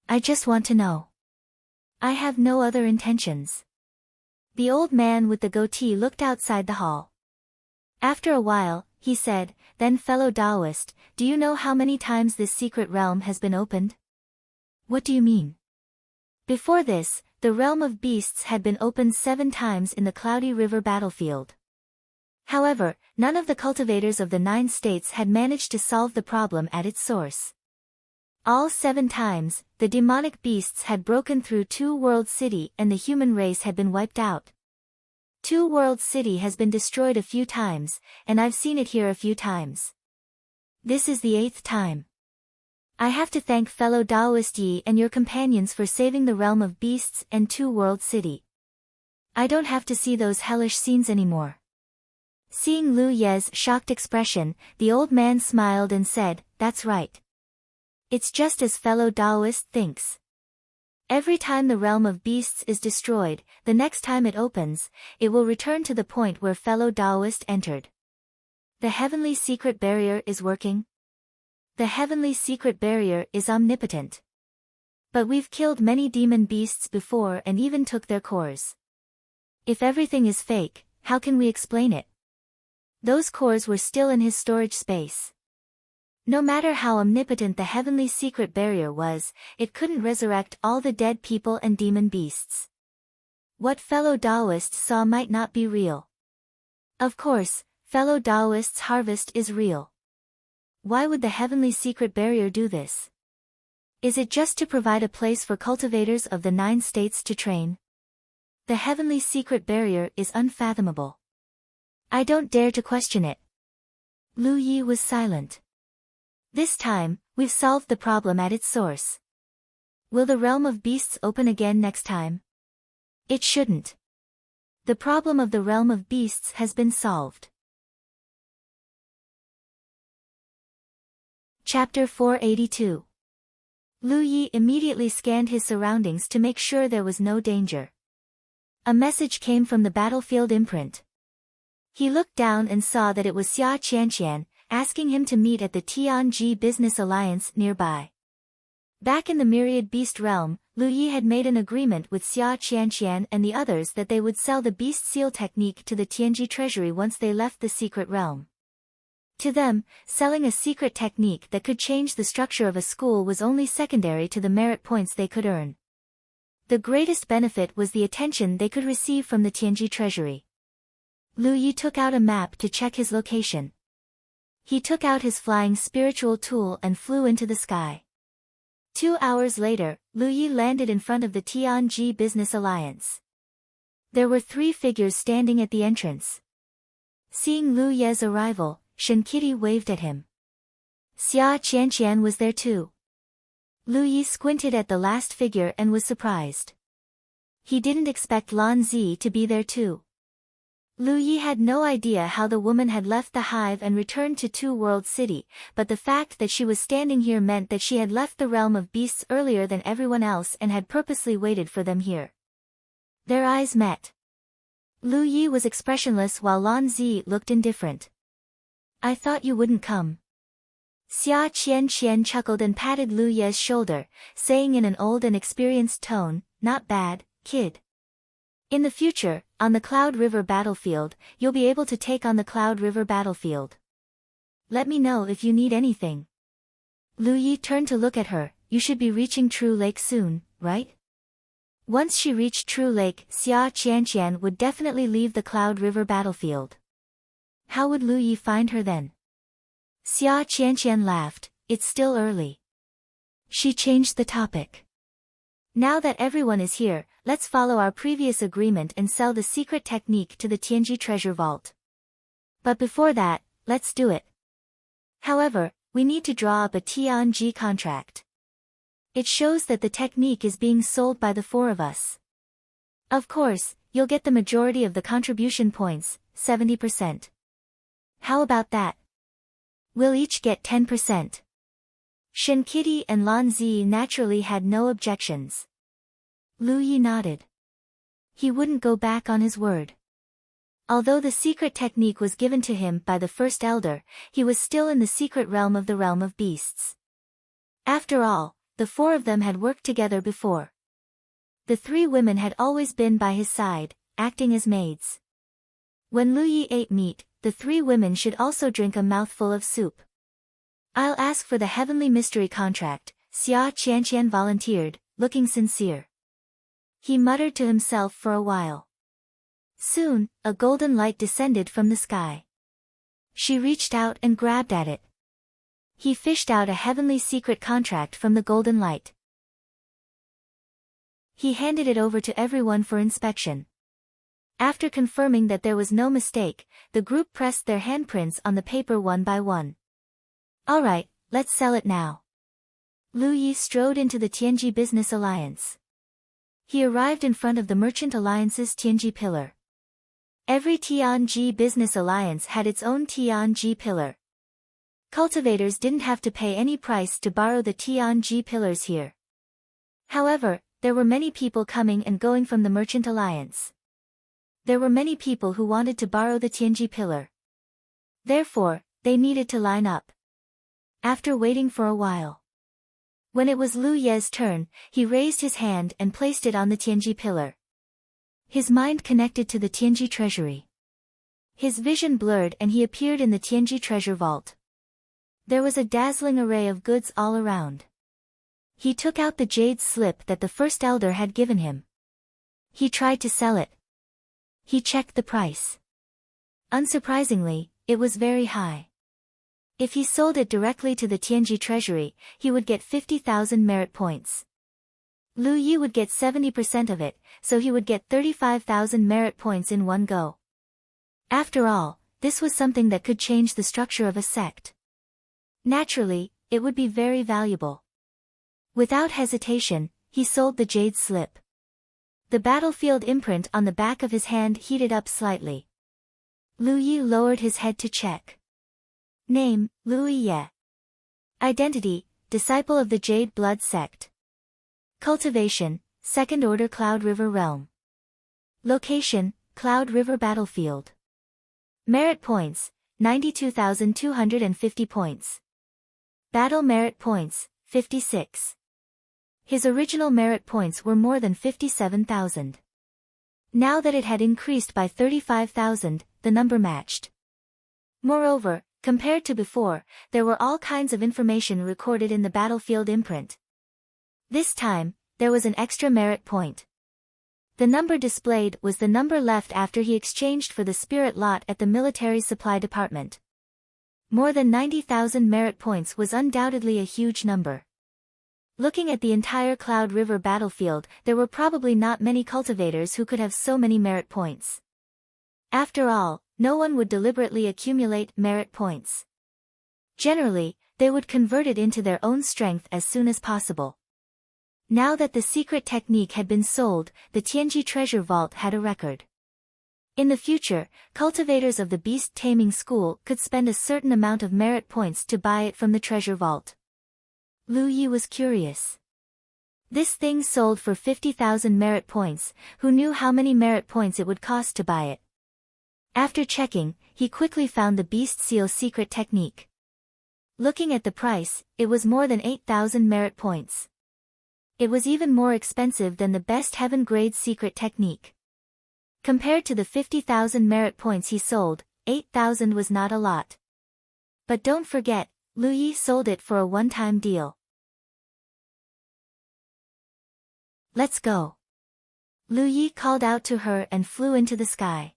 I just want to know. I have no other intentions. The old man with the goatee looked outside the hall. After a while, he said, then fellow Taoist, do you know how many times this secret realm has been opened? What do you mean? Before this, the realm of beasts had been opened 7 times in the Cloudy River battlefield. However, none of the cultivators of the 9 states had managed to solve the problem at its source. All 7 times, the demonic beasts had broken through Two World City and the human race had been wiped out. Two World City has been destroyed a few times, and I've seen it here a few times. This is the 8th time. I have to thank fellow Taoist Yi and your companions for saving the realm of beasts and Two World City. I don't have to see those hellish scenes anymore. Seeing Lu Ye's shocked expression, the old man smiled and said, that's right. It's just as fellow Taoist thinks. Every time the realm of beasts is destroyed, the next time it opens, it will return to the point where fellow Taoist entered. The Heavenly Secret Barrier is working? The Heavenly Secret Barrier is omnipotent. But we've killed many demon beasts before and even took their cores. If everything is fake, how can we explain it? Those cores were still in his storage space. No matter how omnipotent the Heavenly Secret Barrier was, it couldn't resurrect all the dead people and demon beasts. What fellow Taoists saw might not be real. Of course, fellow Taoists' harvest is real. Why would the Heavenly Secret Barrier do this? Is it just to provide a place for cultivators of the 9 states to train? The heavenly secret barrier is unfathomable. I don't dare to question it. Lu Yi was silent. This time, we've solved the problem at its source. Will the realm of beasts open again next time? It shouldn't. The problem of the realm of beasts has been solved. Chapter 482. Lu Yi immediately scanned his surroundings to make sure there was no danger. A message came from the battlefield imprint. He looked down and saw that it was Xia Qianqian, asking him to meet at the Tianji Business Alliance nearby. Back in the Myriad Beast realm, Lu Yi had made an agreement with Xia Qianqian and the others that they would sell the Beast Seal technique to the Tianji treasury once they left the secret realm. To them, selling a secret technique that could change the structure of a school was only secondary to the merit points they could earn. The greatest benefit was the attention they could receive from the Tianji treasury. Lu Yi took out a map to check his location. He took out his flying spiritual tool and flew into the sky. 2 hours later, Lu Yi landed in front of the Tianji Business Alliance. There were 3 figures standing at the entrance. Seeing Lu Ye's arrival, Shen Kitty waved at him. Xia Qianqian was there too. Lu Yi squinted at the last figure and was surprised. He didn't expect Lan Zi to be there too. Lu Yi had no idea how the woman had left the hive and returned to Two World City, but the fact that she was standing here meant that she had left the realm of beasts earlier than everyone else and had purposely waited for them here. Their eyes met. Lu Yi was expressionless while Lan Zi looked indifferent. I thought you wouldn't come. Xia Qianqian chuckled and patted Lu Ye's shoulder, saying in an old and experienced tone, not bad, kid. In the future, on the Cloud River battlefield, you'll be able to take on the Cloud River battlefield. Let me know if you need anything. Lu Yi turned to look at her. You should be reaching True Lake soon, right? Once she reached True Lake, Xia Qianqian would definitely leave the Cloud River battlefield. How would Lu Yi find her then? Xia Qianqian laughed. It's still early. She changed the topic. Now that everyone is here, let's follow our previous agreement and sell the secret technique to the Tianji treasure vault. But before that, let's do it. However, we need to draw up a Tianji contract. It shows that the technique is being sold by the 4 of us. Of course, you'll get the majority of the contribution points, 70%. How about that? We'll each get 10%. Shen Kitty and Lan Zi naturally had no objections. Lu Yi nodded. He wouldn't go back on his word. Although the secret technique was given to him by the first elder, he was still in the secret realm of the realm of beasts. After all, the 4 of them had worked together before. The 3 women had always been by his side, acting as maids. When Lu Yi ate meat, the 3 women should also drink a mouthful of soup. I'll ask for the heavenly mystery contract, Xia Qianqian volunteered, looking sincere. He muttered to himself for a while. Soon, a golden light descended from the sky. She reached out and grabbed at it. He fished out a heavenly secret contract from the golden light. He handed it over to everyone for inspection. After confirming that there was no mistake, the group pressed their handprints on the paper one by one. Alright, let's sell it now. Lu Yi strode into the Tianji Business Alliance. He arrived in front of the Merchant Alliance's Tianji pillar. Every Tianji Business Alliance had its own Tianji pillar. Cultivators didn't have to pay any price to borrow the Tianji pillars here. However, there were many people coming and going from the Merchant Alliance. There were many people who wanted to borrow the Tianji pillar. Therefore, they needed to line up. After waiting for a while. When it was Lu Ye's turn, he raised his hand and placed it on the Tianji pillar. His mind connected to the Tianji treasury. His vision blurred and he appeared in the Tianji treasure vault. There was a dazzling array of goods all around. He took out the jade slip that the first elder had given him. He tried to sell it. He checked the price. Unsurprisingly, it was very high. If he sold it directly to the Tianji treasury, he would get 50,000 merit points. Lu Yi would get 70% of it, so he would get 35,000 merit points in one go. After all, this was something that could change the structure of a sect. Naturally, it would be very valuable. Without hesitation, he sold the jade slip. The battlefield imprint on the back of his hand heated up slightly. Lu Yi lowered his head to check. Name, Lu Yi. Identity, disciple of the Jade Blood Sect. Cultivation, Second Order Cloud River Realm. Location, Cloud River Battlefield. Merit points, 92,250 points. Battle merit points, 56. His original merit points were more than 57,000. Now that it had increased by 35,000, the number matched. Moreover, compared to before, there were all kinds of information recorded in the battlefield imprint. This time, there was an extra merit point. The number displayed was the number left after he exchanged for the spirit lot at the military supply department. More than 90,000 merit points was undoubtedly a huge number. Looking at the entire Cloud River battlefield, there were probably not many cultivators who could have so many merit points. After all, no one would deliberately accumulate merit points. Generally, they would convert it into their own strength as soon as possible. Now that the secret technique had been sold, the Tianji treasure vault had a record. In the future, cultivators of the beast taming school could spend a certain amount of merit points to buy it from the treasure vault. Lu Yi was curious. This thing sold for 50,000 merit points, who knew how many merit points it would cost to buy it? After checking, he quickly found the beast seal secret technique. Looking at the price, it was more than 8,000 merit points. It was even more expensive than the best heaven-grade secret technique. Compared to the 50,000 merit points he sold, 8,000 was not a lot. But don't forget, Lu Yi sold it for a one-time deal. Let's go. Lu Yi called out to her and flew into the sky.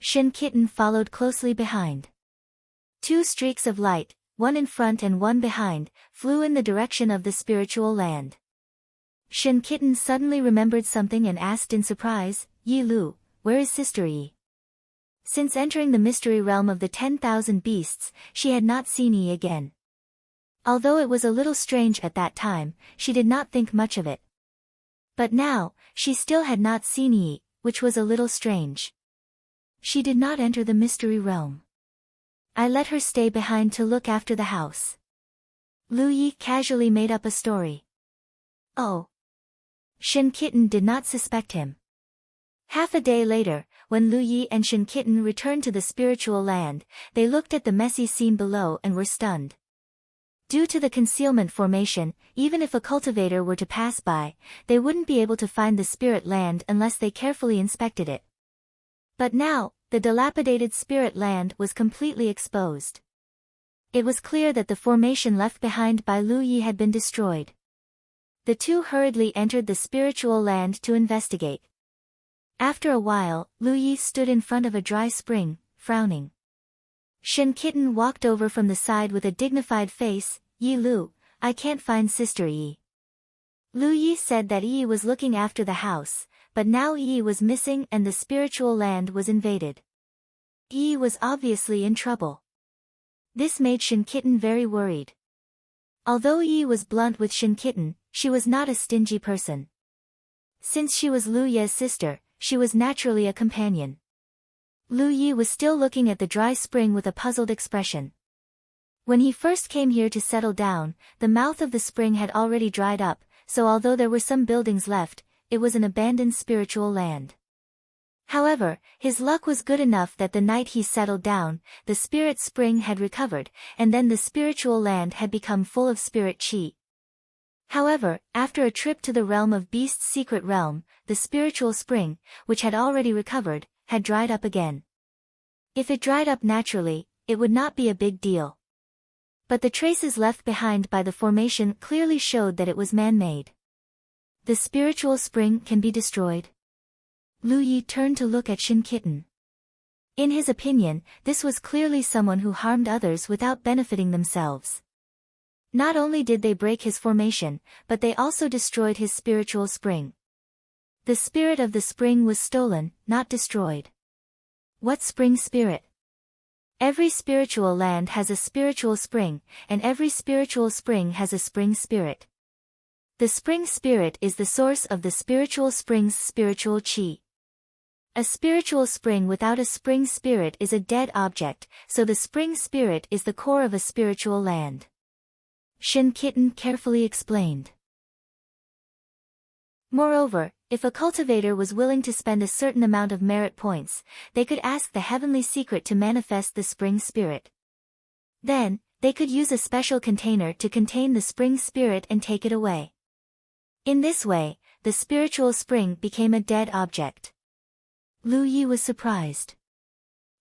Shin Kitten followed closely behind. Two streaks of light, one in front and one behind, flew in the direction of the spiritual land. Shin Kitten suddenly remembered something and asked in surprise, Yi Lu, where is Sister Yi? Since entering the mystery realm of the 10,000 beasts, she had not seen Yi again. Although it was a little strange at that time, she did not think much of it. But now, she still had not seen Yi, which was a little strange. She did not enter the mystery realm. I let her stay behind to look after the house. Lu Yi casually made up a story. Oh. Shin Kitten did not suspect him. Half a day later, when Lu Yi and Shin Kitten returned to the spiritual land, they looked at the messy scene below and were stunned. Due to the concealment formation, even if a cultivator were to pass by, they wouldn't be able to find the spirit land unless they carefully inspected it. But now, the dilapidated spirit land was completely exposed. It was clear that the formation left behind by Lu Yi had been destroyed. The two hurriedly entered the spiritual land to investigate. After a while, Lu Yi stood in front of a dry spring, frowning. Shin Kitten walked over from the side with a dignified face. Yi Lu, I can't find Sister Yi. Lu Yi said that Yi was looking after the house, but now Yi was missing and the spiritual land was invaded. Yi was obviously in trouble. This made Shin Kitten very worried. Although Yi was blunt with Shin Kitten, she was not a stingy person. Since she was Lu Ye's sister, she was naturally a companion. Lu Yi was still looking at the dry spring with a puzzled expression. When he first came here to settle down, the mouth of the spring had already dried up, so although there were some buildings left, it was an abandoned spiritual land. However, his luck was good enough that the night he settled down, the spirit spring had recovered, and then the spiritual land had become full of spirit chi. However, after a trip to the realm of Beast's secret realm, the spiritual spring, which had already recovered, had dried up again. If it dried up naturally, it would not be a big deal. But the traces left behind by the formation clearly showed that it was man-made. The spiritual spring can be destroyed. Lu Yi turned to look at Shin Kitten. In his opinion, this was clearly someone who harmed others without benefiting themselves. Not only did they break his formation, but they also destroyed his spiritual spring. The spirit of the spring was stolen, not destroyed. What spring spirit? Every spiritual land has a spiritual spring, and every spiritual spring has a spring spirit. The spring spirit is the source of the spiritual spring's spiritual chi. A spiritual spring without a spring spirit is a dead object, so the spring spirit is the core of a spiritual land. Shin Kitten carefully explained. Moreover, if a cultivator was willing to spend a certain amount of merit points, they could ask the heavenly secret to manifest the spring spirit. Then, they could use a special container to contain the spring spirit and take it away. In this way, the spiritual spring became a dead object. Lu Yi was surprised.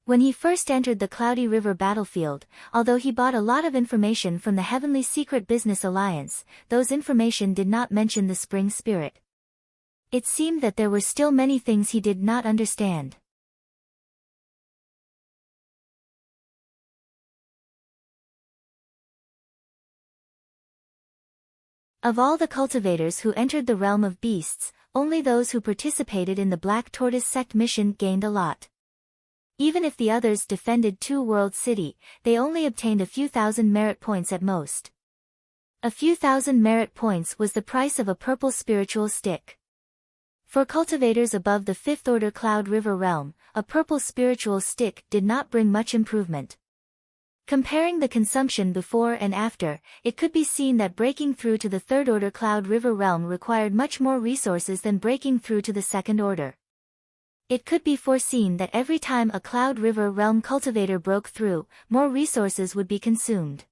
When he first entered the Cloudy River battlefield, although he bought a lot of information from the Heavenly Secret Business Alliance, those information did not mention the spring spirit. It seemed that there were still many things he did not understand. Of all the cultivators who entered the realm of beasts, only those who participated in the Black Tortoise Sect mission gained a lot. Even if the others defended Two World City, they only obtained a few thousand merit points at most. A few thousand merit points was the price of a purple spiritual stick. For cultivators above the 5th order Cloud River realm, a purple spiritual stick did not bring much improvement. Comparing the consumption before and after, it could be seen that breaking through to the 3rd order Cloud River realm required much more resources than breaking through to the 2nd order. It could be foreseen that every time a Cloud River realm cultivator broke through, more resources would be consumed.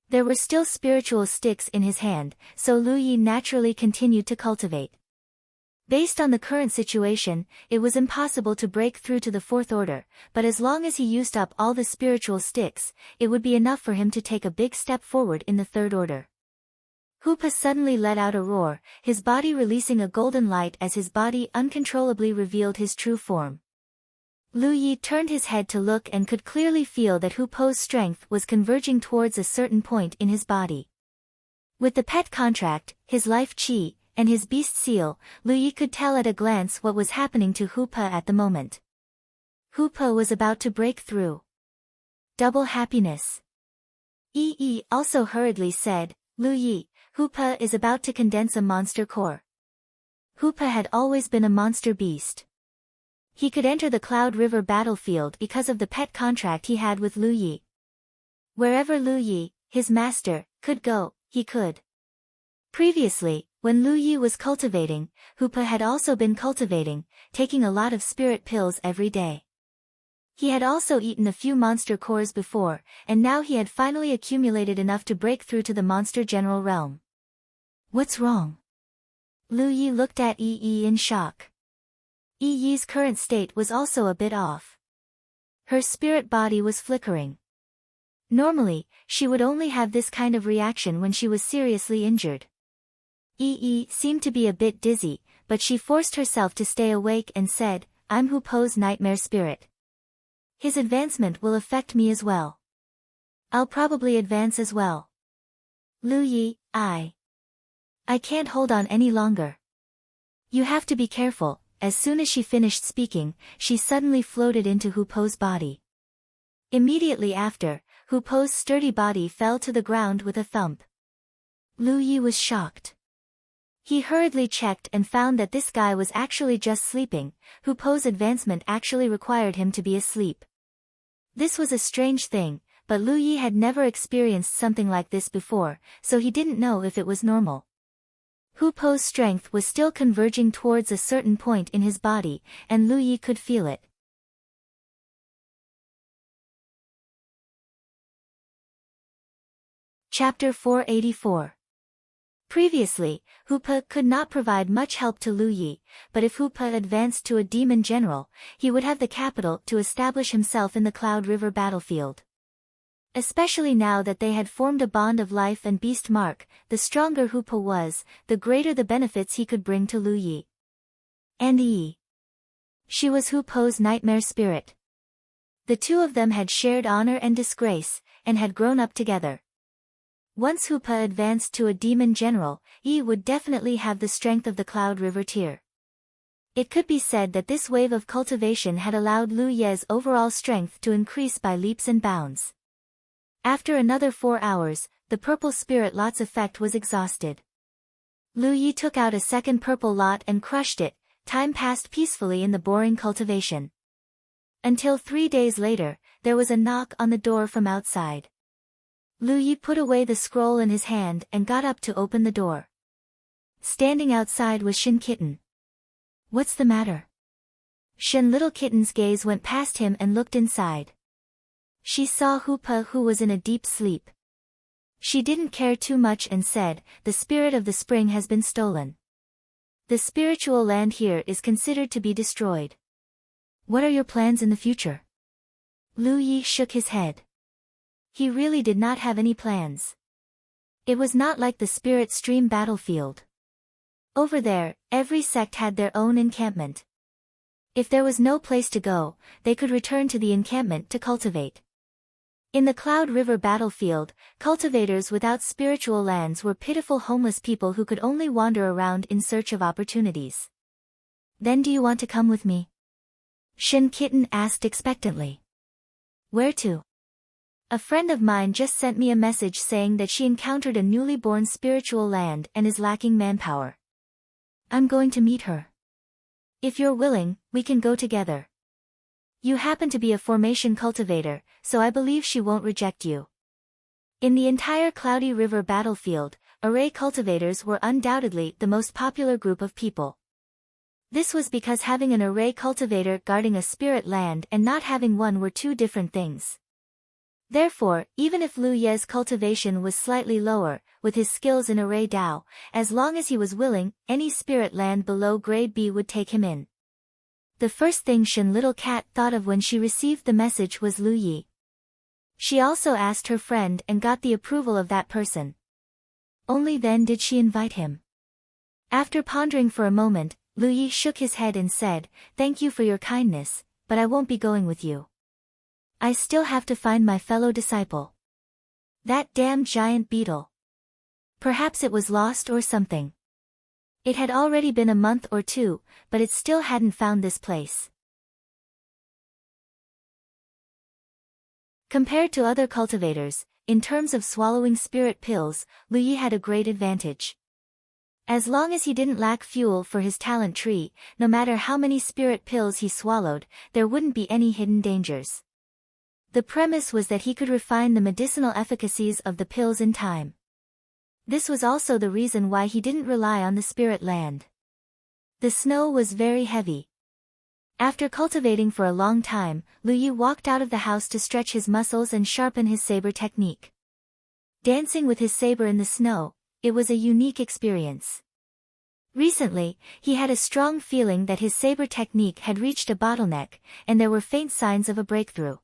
There were still spiritual sticks in his hand, so Lu Yi naturally continued to cultivate. Based on the current situation, it was impossible to break through to the 4th order, but as long as he used up all the spiritual sticks, it would be enough for him to take a big step forward in the 3rd order. Hoopa suddenly let out a roar, his body releasing a golden light as his body uncontrollably revealed his true form. Lu Yi turned his head to look and could clearly feel that Hoopo's strength was converging towards a certain point in his body. With the pet contract, his life chi, and his beast seal, Lu Yi could tell at a glance what was happening to Hoopa at the moment. Hoopa was about to break through. Double happiness. Yi also hurriedly said, Lu Yi, Hoopa is about to condense a monster core. Hoopa had always been a monster beast. He could enter the Cloud River battlefield because of the pet contract he had with Lu Yi. Wherever Lu Yi, his master, could go, he could. Previously, when Lu Yi was cultivating, Hoopa had also been cultivating, taking a lot of spirit pills every day. He had also eaten a few monster cores before, and now he had finally accumulated enough to break through to the monster general realm. What's wrong? Lu Yi looked at Yi in shock. Yi's current state was also a bit off. Her spirit body was flickering. Normally, she would only have this kind of reaction when she was seriously injured. Yi seemed to be a bit dizzy, but she forced herself to stay awake and said, I'm Hoopo's nightmare spirit. His advancement will affect me as well. I'll probably advance as well. Lu Yi, I can't hold on any longer. You have to be careful. As soon as she finished speaking, she suddenly floated into Hoopo's body. Immediately after, Hoopo's sturdy body fell to the ground with a thump. Lu Yi was shocked. He hurriedly checked and found that this guy was actually just sleeping. Hoopo's advancement actually required him to be asleep. This was a strange thing, but Lu Yi had never experienced something like this before, so he didn't know if it was normal. Hoopo's strength was still converging towards a certain point in his body, and Lu Yi could feel it. Chapter 484. Previously, Hoopa could not provide much help to Lu Yi, but if Hoopa advanced to a demon general, he would have the capital to establish himself in the Cloud River battlefield. Especially now that they had formed a bond of life and beast mark, the stronger Hoopa was, the greater the benefits he could bring to Lu Yi. And Yi. She was Hoopo's nightmare spirit. The two of them had shared honor and disgrace, and had grown up together. Once Hoopa advanced to a demon general, he would definitely have the strength of the Cloud River tier. It could be said that this wave of cultivation had allowed Lu Ye's overall strength to increase by leaps and bounds. After another 4 hours, the purple spirit lot's effect was exhausted. Lu Yi took out a second purple lot and crushed it. Time passed peacefully in the boring cultivation. Until 3 days later, there was a knock on the door from outside. Lu Yi put away the scroll in his hand and got up to open the door. Standing outside was Shin Kitten. "What's the matter?" Shin Little Kitten's gaze went past him and looked inside. She saw Hoopa, who was in a deep sleep. She didn't care too much and said, "The spirit of the spring has been stolen. The spiritual land here is considered to be destroyed. What are your plans in the future?" Lu Yi shook his head. He really did not have any plans. It was not like the spirit stream battlefield. Over there, every sect had their own encampment. If there was no place to go, they could return to the encampment to cultivate. In the Cloud River battlefield, cultivators without spiritual lands were pitiful homeless people who could only wander around in search of opportunities. "Then do you want to come with me?" Shin Kitten asked expectantly. "Where to?" "A friend of mine just sent me a message saying that she encountered a newly born spiritual land and is lacking manpower. I'm going to meet her. If you're willing, we can go together. You happen to be a formation cultivator, so I believe she won't reject you." In the entire Cloudy River battlefield, array cultivators were undoubtedly the most popular group of people. This was because having an array cultivator guarding a spirit land and not having one were two different things. Therefore, even if Lu Ye's cultivation was slightly lower, with his skills in array Dao, as long as he was willing, any spirit land below grade B would take him in. The first thing Shin Little Cat thought of when she received the message was Lu Yi. She also asked her friend and got the approval of that person. Only then did she invite him. After pondering for a moment, Lu Yi shook his head and said, "Thank you for your kindness, but I won't be going with you. I still have to find my fellow disciple. That damn giant beetle. Perhaps it was lost or something." It had already been a month or two, but it still hadn't found this place. Compared to other cultivators, in terms of swallowing spirit pills, Lu Yi had a great advantage. As long as he didn't lack fuel for his talent tree, no matter how many spirit pills he swallowed, there wouldn't be any hidden dangers. The premise was that he could refine the medicinal efficacies of the pills in time. This was also the reason why he didn't rely on the spirit land. The snow was very heavy. After cultivating for a long time, Lu Yi walked out of the house to stretch his muscles and sharpen his saber technique. Dancing with his saber in the snow, it was a unique experience. Recently, he had a strong feeling that his saber technique had reached a bottleneck, and there were faint signs of a breakthrough.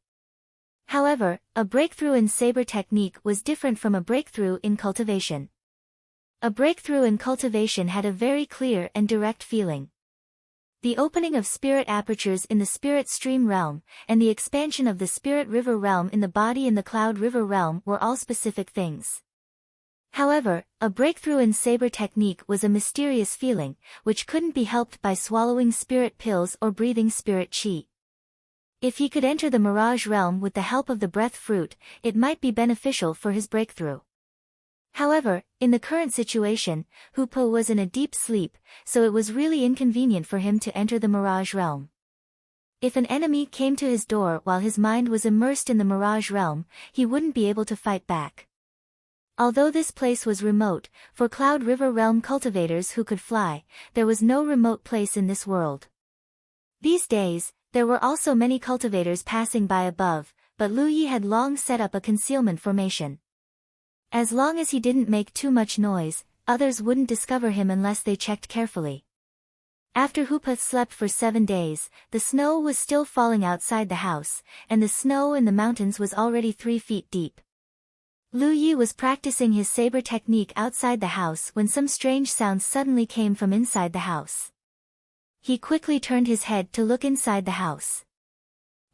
However, a breakthrough in saber technique was different from a breakthrough in cultivation. A breakthrough in cultivation had a very clear and direct feeling. The opening of spirit apertures in the spirit stream realm, and the expansion of the spirit river realm in the body in the cloud river realm were all specific things. However, a breakthrough in saber technique was a mysterious feeling, which couldn't be helped by swallowing spirit pills or breathing spirit chi. If he could enter the mirage realm with the help of the breath fruit, it might be beneficial for his breakthrough. However, in the current situation, Hoopa was in a deep sleep, so it was really inconvenient for him to enter the mirage realm. If an enemy came to his door while his mind was immersed in the mirage realm, he wouldn't be able to fight back. Although this place was remote, for Cloud River realm cultivators who could fly, there was no remote place in this world. These days, there were also many cultivators passing by above, but Lu Yi had long set up a concealment formation. As long as he didn't make too much noise, others wouldn't discover him unless they checked carefully. After Hoopa slept for 7 days, the snow was still falling outside the house, and the snow in the mountains was already 3 feet deep. Lu Yi was practicing his saber technique outside the house when some strange sounds suddenly came from inside the house. He quickly turned his head to look inside the house.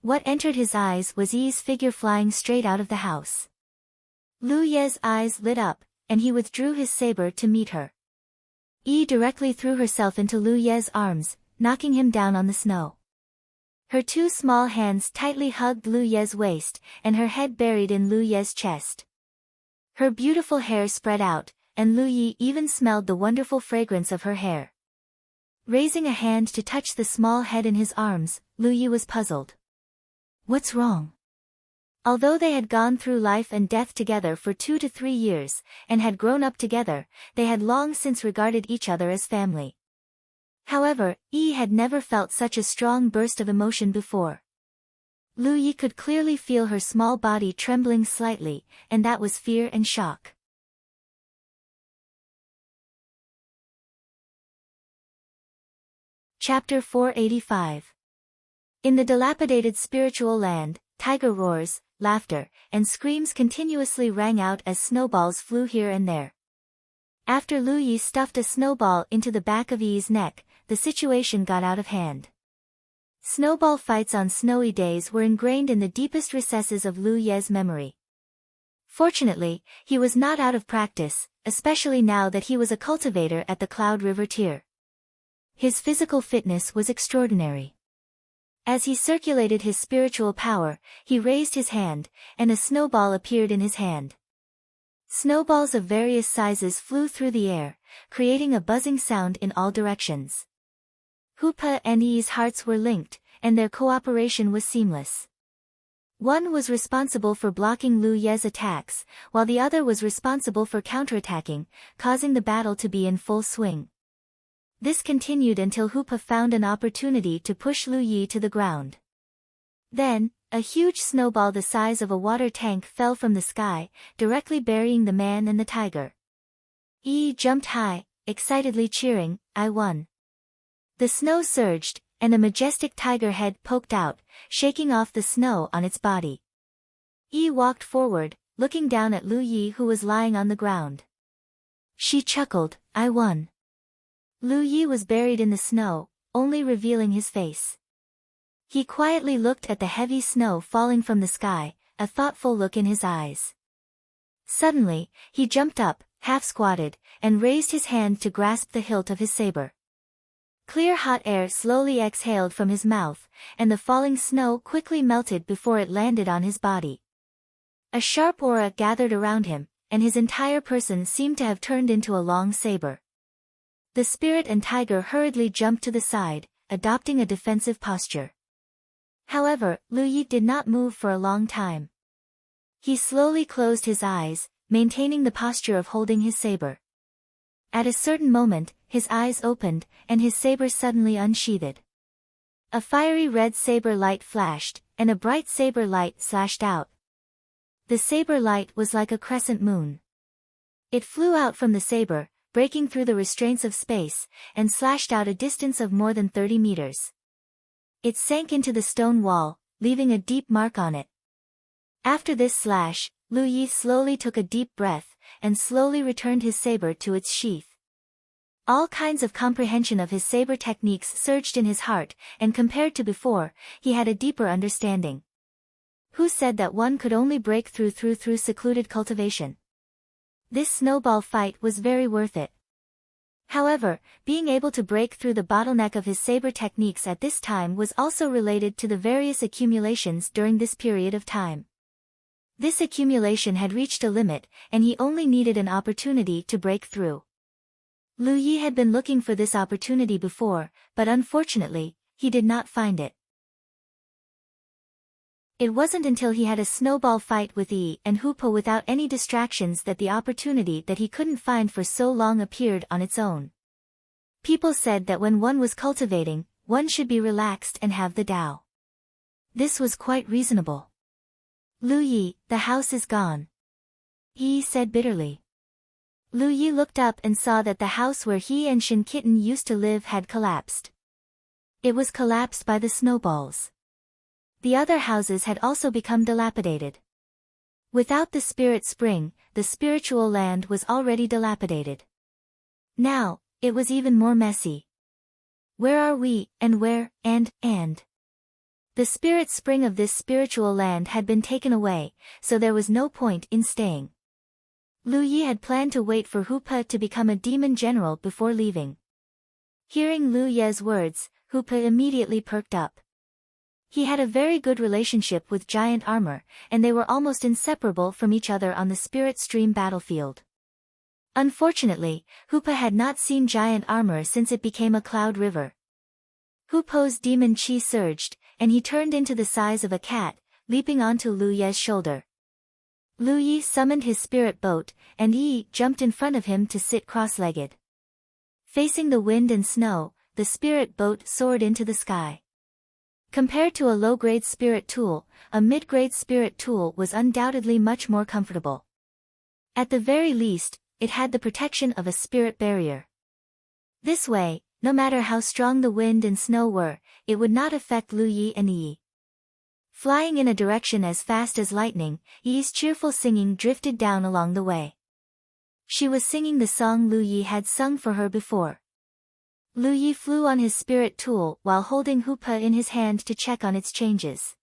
What entered his eyes was Yi's figure flying straight out of the house. Lu Ye's eyes lit up, and he withdrew his saber to meet her. Yi directly threw herself into Lu Ye's arms, knocking him down on the snow. Her two small hands tightly hugged Lu Ye's waist, and her head buried in Lu Ye's chest. Her beautiful hair spread out, and Lu Yi even smelled the wonderful fragrance of her hair. Raising a hand to touch the small head in his arms, Lu Yi was puzzled. What's wrong? Although they had gone through life and death together for 2 to 3 years, and had grown up together, they had long since regarded each other as family. However, Yi had never felt such a strong burst of emotion before. Lu Yi could clearly feel her small body trembling slightly, and that was fear and shock. Chapter 485. In the dilapidated spiritual land, tiger roars, laughter, and screams continuously rang out as snowballs flew here and there. After Lu Yi stuffed a snowball into the back of Yi's neck, the situation got out of hand. Snowball fights on snowy days were ingrained in the deepest recesses of Lu Ye's memory. Fortunately, he was not out of practice, especially now that he was a cultivator at the Cloud River tier. His physical fitness was extraordinary. As he circulated his spiritual power, he raised his hand, and a snowball appeared in his hand. Snowballs of various sizes flew through the air, creating a buzzing sound in all directions. Hoopa and Yi's hearts were linked, and their cooperation was seamless. One was responsible for blocking Lu Ye's attacks, while the other was responsible for counterattacking, causing the battle to be in full swing. This continued until Hoopa found an opportunity to push Lu Yi to the ground. Then, a huge snowball the size of a water tank fell from the sky, directly burying the man and the tiger. Yi jumped high, excitedly cheering, "I won." The snow surged, and a majestic tiger head poked out, shaking off the snow on its body. Yi walked forward, looking down at Lu Yi who was lying on the ground. She chuckled, "I won." Lu Yi was buried in the snow, only revealing his face. He quietly looked at the heavy snow falling from the sky, a thoughtful look in his eyes. Suddenly, he jumped up, half-squatted, and raised his hand to grasp the hilt of his saber. Clear hot air slowly exhaled from his mouth, and the falling snow quickly melted before it landed on his body. A sharp aura gathered around him, and his entire person seemed to have turned into a long saber. The spirit and tiger hurriedly jumped to the side, adopting a defensive posture. However, Lu Yi did not move for a long time. He slowly closed his eyes, maintaining the posture of holding his saber. At a certain moment, his eyes opened, and his saber suddenly unsheathed. A fiery red saber light flashed, and a bright saber light slashed out. The saber light was like a crescent moon. It flew out from the saber, breaking through the restraints of space, and slashed out a distance of more than 30 meters. It sank into the stone wall, leaving a deep mark on it. After this slash, Lu Yi slowly took a deep breath, and slowly returned his saber to its sheath. All kinds of comprehension of his saber techniques surged in his heart, and compared to before, he had a deeper understanding. Who said that one could only break through secluded cultivation? This snowball fight was very worth it. However, being able to break through the bottleneck of his saber techniques at this time was also related to the various accumulations during this period of time. This accumulation had reached a limit, and he only needed an opportunity to break through. Lu Yi had been looking for this opportunity before, but unfortunately, he did not find it. It wasn't until he had a snowball fight with Yi and Hoopa without any distractions that the opportunity that he couldn't find for so long appeared on its own. People said that when one was cultivating, one should be relaxed and have the Tao. This was quite reasonable. Lu Yi, the house is gone. Yi said bitterly. Lu Yi looked up and saw that the house where he and Shin Kitten used to live had collapsed. It was collapsed by the snowballs. The other houses had also become dilapidated. Without the spirit spring, the spiritual land was already dilapidated. Now, it was even more messy. Where are we, and where, and? The spirit spring of this spiritual land had been taken away, so there was no point in staying. Lu Yi had planned to wait for Hoopa to become a demon general before leaving. Hearing Lu Ye's words, Hoopa immediately perked up. He had a very good relationship with Giant Armor, and they were almost inseparable from each other on the Spirit Stream battlefield. Unfortunately, Hoopa had not seen Giant Armor since it became a cloud river. Hoopa's demon chi surged, and he turned into the size of a cat, leaping onto Lu Ye's shoulder. Lu Yi summoned his spirit boat, and Yi jumped in front of him to sit cross-legged. Facing the wind and snow, the spirit boat soared into the sky. Compared to a low-grade spirit tool, a mid-grade spirit tool was undoubtedly much more comfortable. At the very least, it had the protection of a spirit barrier. This way, no matter how strong the wind and snow were, it would not affect Lu Yi and Yi. Flying in a direction as fast as lightning, Yi's cheerful singing drifted down along the way. She was singing the song Lu Yi had sung for her before. Lu Yi flew on his spirit tool while holding Hoopa in his hand to check on its changes.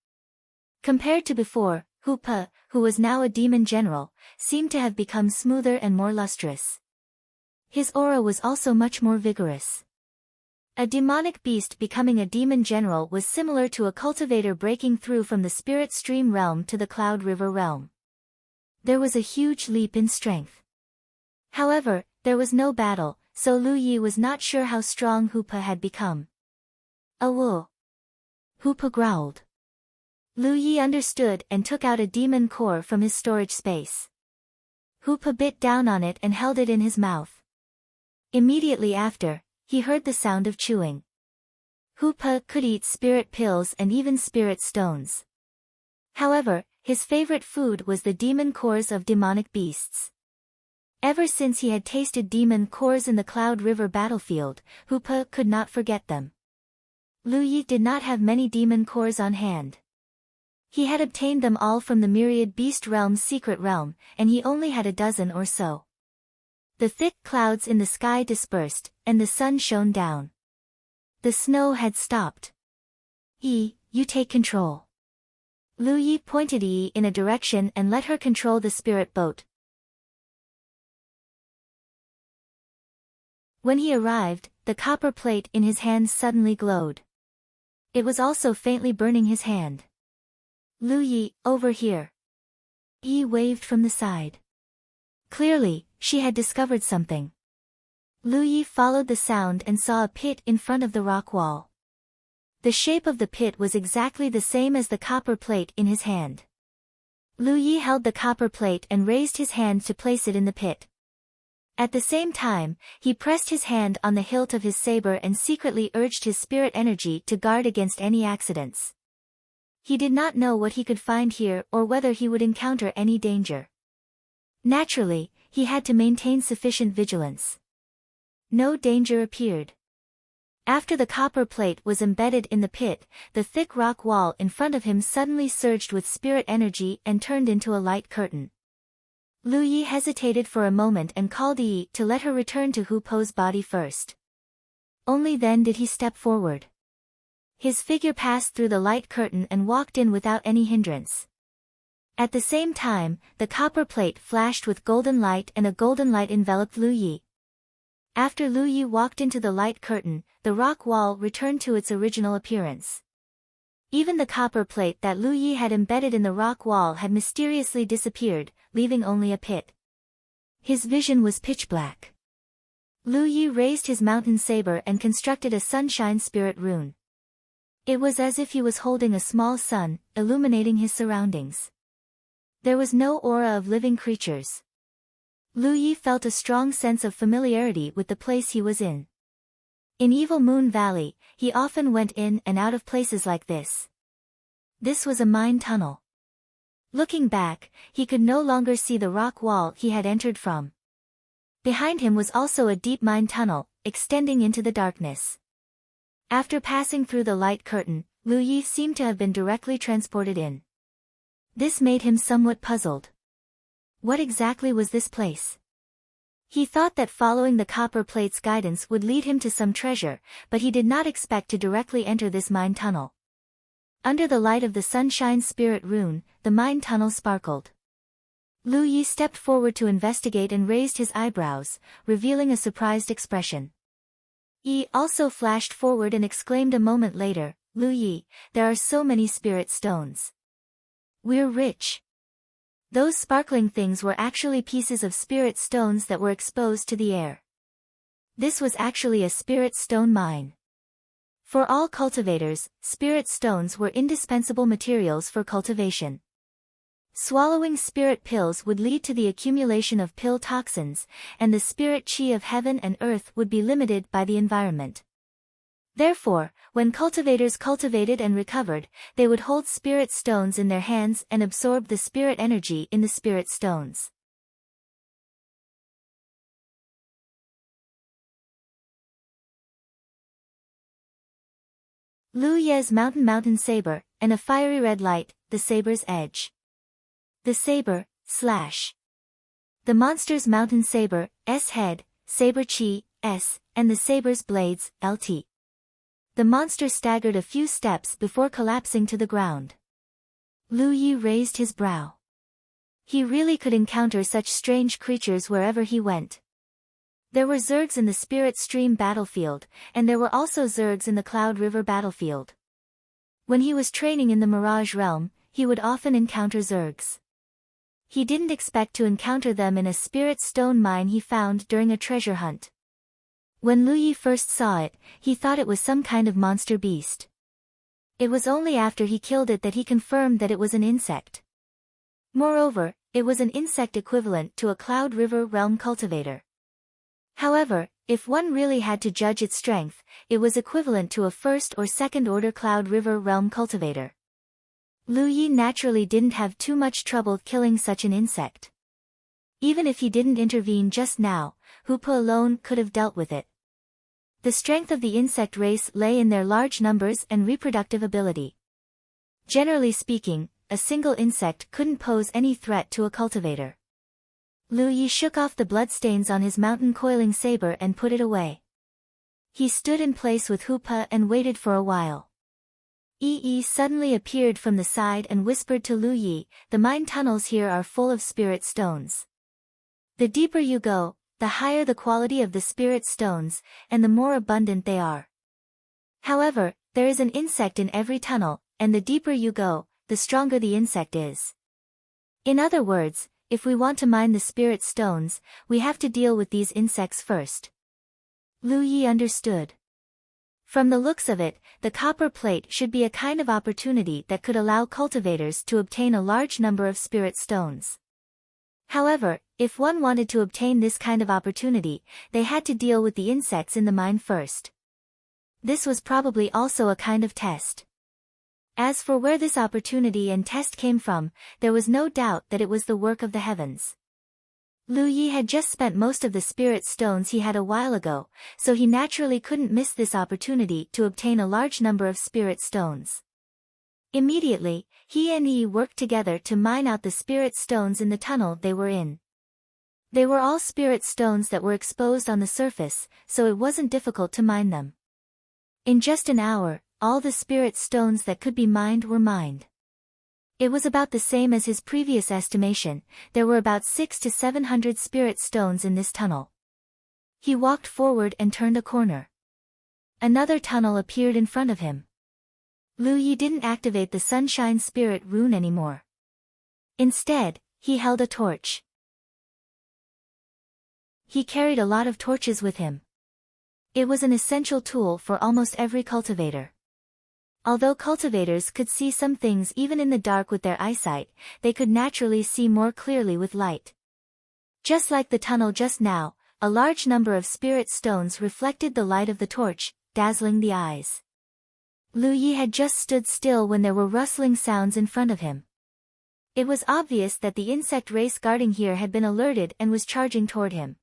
Compared to before, Hoopa, who was now a demon general, seemed to have become smoother and more lustrous. His aura was also much more vigorous. A demonic beast becoming a demon general was similar to a cultivator breaking through from the spirit stream realm to the cloud river realm. There was a huge leap in strength. However, there was no battle, so Lu Yi was not sure how strong Hoopa had become. "Awoo!" Hoopa growled. Lu Yi understood and took out a demon core from his storage space. Hoopa bit down on it and held it in his mouth. Immediately after, he heard the sound of chewing. Hoopa could eat spirit pills and even spirit stones. However, his favorite food was the demon cores of demonic beasts. Ever since he had tasted demon cores in the Cloud River battlefield, Hoopa could not forget them. Lu Yi did not have many demon cores on hand. He had obtained them all from the Myriad Beast Realm's secret realm, and he only had a dozen or so. The thick clouds in the sky dispersed, and the sun shone down. The snow had stopped. "Yi, you take control." Lu Yi pointed Yi in a direction and let her control the spirit boat. When he arrived, the copper plate in his hand suddenly glowed. It was also faintly burning his hand. "Lu Yi, over here." Yi waved from the side. Clearly, she had discovered something. Lu Yi followed the sound and saw a pit in front of the rock wall. The shape of the pit was exactly the same as the copper plate in his hand. Lu Yi held the copper plate and raised his hand to place it in the pit. At the same time, he pressed his hand on the hilt of his saber and secretly urged his spirit energy to guard against any accidents. He did not know what he could find here or whether he would encounter any danger. Naturally, he had to maintain sufficient vigilance. No danger appeared. After the copper plate was embedded in the pit, the thick rock wall in front of him suddenly surged with spirit energy and turned into a light curtain. Lu Yi hesitated for a moment and called Yi to let her return to Hoopa's body first. Only then did he step forward. His figure passed through the light curtain and walked in without any hindrance. At the same time, the copper plate flashed with golden light and a golden light enveloped Lu Yi. After Lu Yi walked into the light curtain, the rock wall returned to its original appearance. Even the copper plate that Lu Yi had embedded in the rock wall had mysteriously disappeared, leaving only a pit. His vision was pitch black. Lu Yi raised his mountain saber and constructed a sunshine spirit rune. It was as if he was holding a small sun, illuminating his surroundings. There was no aura of living creatures. Lu Yi felt a strong sense of familiarity with the place he was in. In Evil Moon Valley, he often went in and out of places like this. This was a mine tunnel. Looking back, he could no longer see the rock wall he had entered from. Behind him was also a deep mine tunnel, extending into the darkness. After passing through the light curtain, Lu Yi seemed to have been directly transported in. This made him somewhat puzzled. What exactly was this place? He thought that following the copper plate's guidance would lead him to some treasure, but he did not expect to directly enter this mine tunnel. Under the light of the Sunshine Spirit rune, the mine tunnel sparkled. Lu Yi stepped forward to investigate and raised his eyebrows, revealing a surprised expression. Yi also flashed forward and exclaimed a moment later, "Lu Yi, there are so many spirit stones. We're rich." Those sparkling things were actually pieces of spirit stones that were exposed to the air. This was actually a spirit stone mine. For all cultivators, spirit stones were indispensable materials for cultivation. Swallowing spirit pills would lead to the accumulation of pill toxins, and the spirit chi of heaven and earth would be limited by the environment. Therefore, when cultivators cultivated and recovered, they would hold spirit stones in their hands and absorb the spirit energy in the spirit stones. Lu Ye's mountain saber, and a fiery red light, the saber's edge. The saber, slash. The monster's mountain saber, S head, saber chi, S, and the saber's blades, LT. The monster staggered a few steps before collapsing to the ground. Lu Yi raised his brow. He really could encounter such strange creatures wherever he went. There were zergs in the Spirit Stream battlefield, and there were also zergs in the Cloud River battlefield. When he was training in the Mirage Realm, he would often encounter zergs. He didn't expect to encounter them in a spirit stone mine he found during a treasure hunt. When Lu Yi first saw it, he thought it was some kind of monster beast. It was only after he killed it that he confirmed that it was an insect. Moreover, it was an insect equivalent to a Cloud River Realm cultivator. However, if one really had to judge its strength, it was equivalent to a first or second order Cloud River Realm cultivator. Lu Yi naturally didn't have too much trouble killing such an insect. Even if he didn't intervene just now, Hoopa alone could have dealt with it. The strength of the insect race lay in their large numbers and reproductive ability. Generally speaking, a single insect couldn't pose any threat to a cultivator. Lu Yi shook off the bloodstains on his mountain coiling saber and put it away. He stood in place with Hoopa and waited for a while. Yi suddenly appeared from the side and whispered to Lu Yi, "The mine tunnels here are full of spirit stones. The deeper you go, the higher the quality of the spirit stones, and the more abundant they are. However, there is an insect in every tunnel, and the deeper you go, the stronger the insect is. In other words, if we want to mine the spirit stones, we have to deal with these insects first." Lu Yi understood. From the looks of it, the copper plate should be a kind of opportunity that could allow cultivators to obtain a large number of spirit stones. However, if one wanted to obtain this kind of opportunity, they had to deal with the insects in the mine first. This was probably also a kind of test. As for where this opportunity and test came from, there was no doubt that it was the work of the heavens. Lu Yi had just spent most of the spirit stones he had a while ago, so he naturally couldn't miss this opportunity to obtain a large number of spirit stones. Immediately, he and Yi worked together to mine out the spirit stones in the tunnel they were in. They were all spirit stones that were exposed on the surface, so it wasn't difficult to mine them. In just an hour, all the spirit stones that could be mined were mined. It was about the same as his previous estimation. There were about 600 to 700 spirit stones in this tunnel. He walked forward and turned a corner. Another tunnel appeared in front of him. Lu Yi didn't activate the Sunshine Spirit rune anymore. Instead, he held a torch. He carried a lot of torches with him. It was an essential tool for almost every cultivator. Although cultivators could see some things even in the dark with their eyesight, they could naturally see more clearly with light. Just like the tunnel just now, a large number of spirit stones reflected the light of the torch, dazzling the eyes. Lu Yi had just stood still when there were rustling sounds in front of him. It was obvious that the insect race guarding here had been alerted and was charging toward him.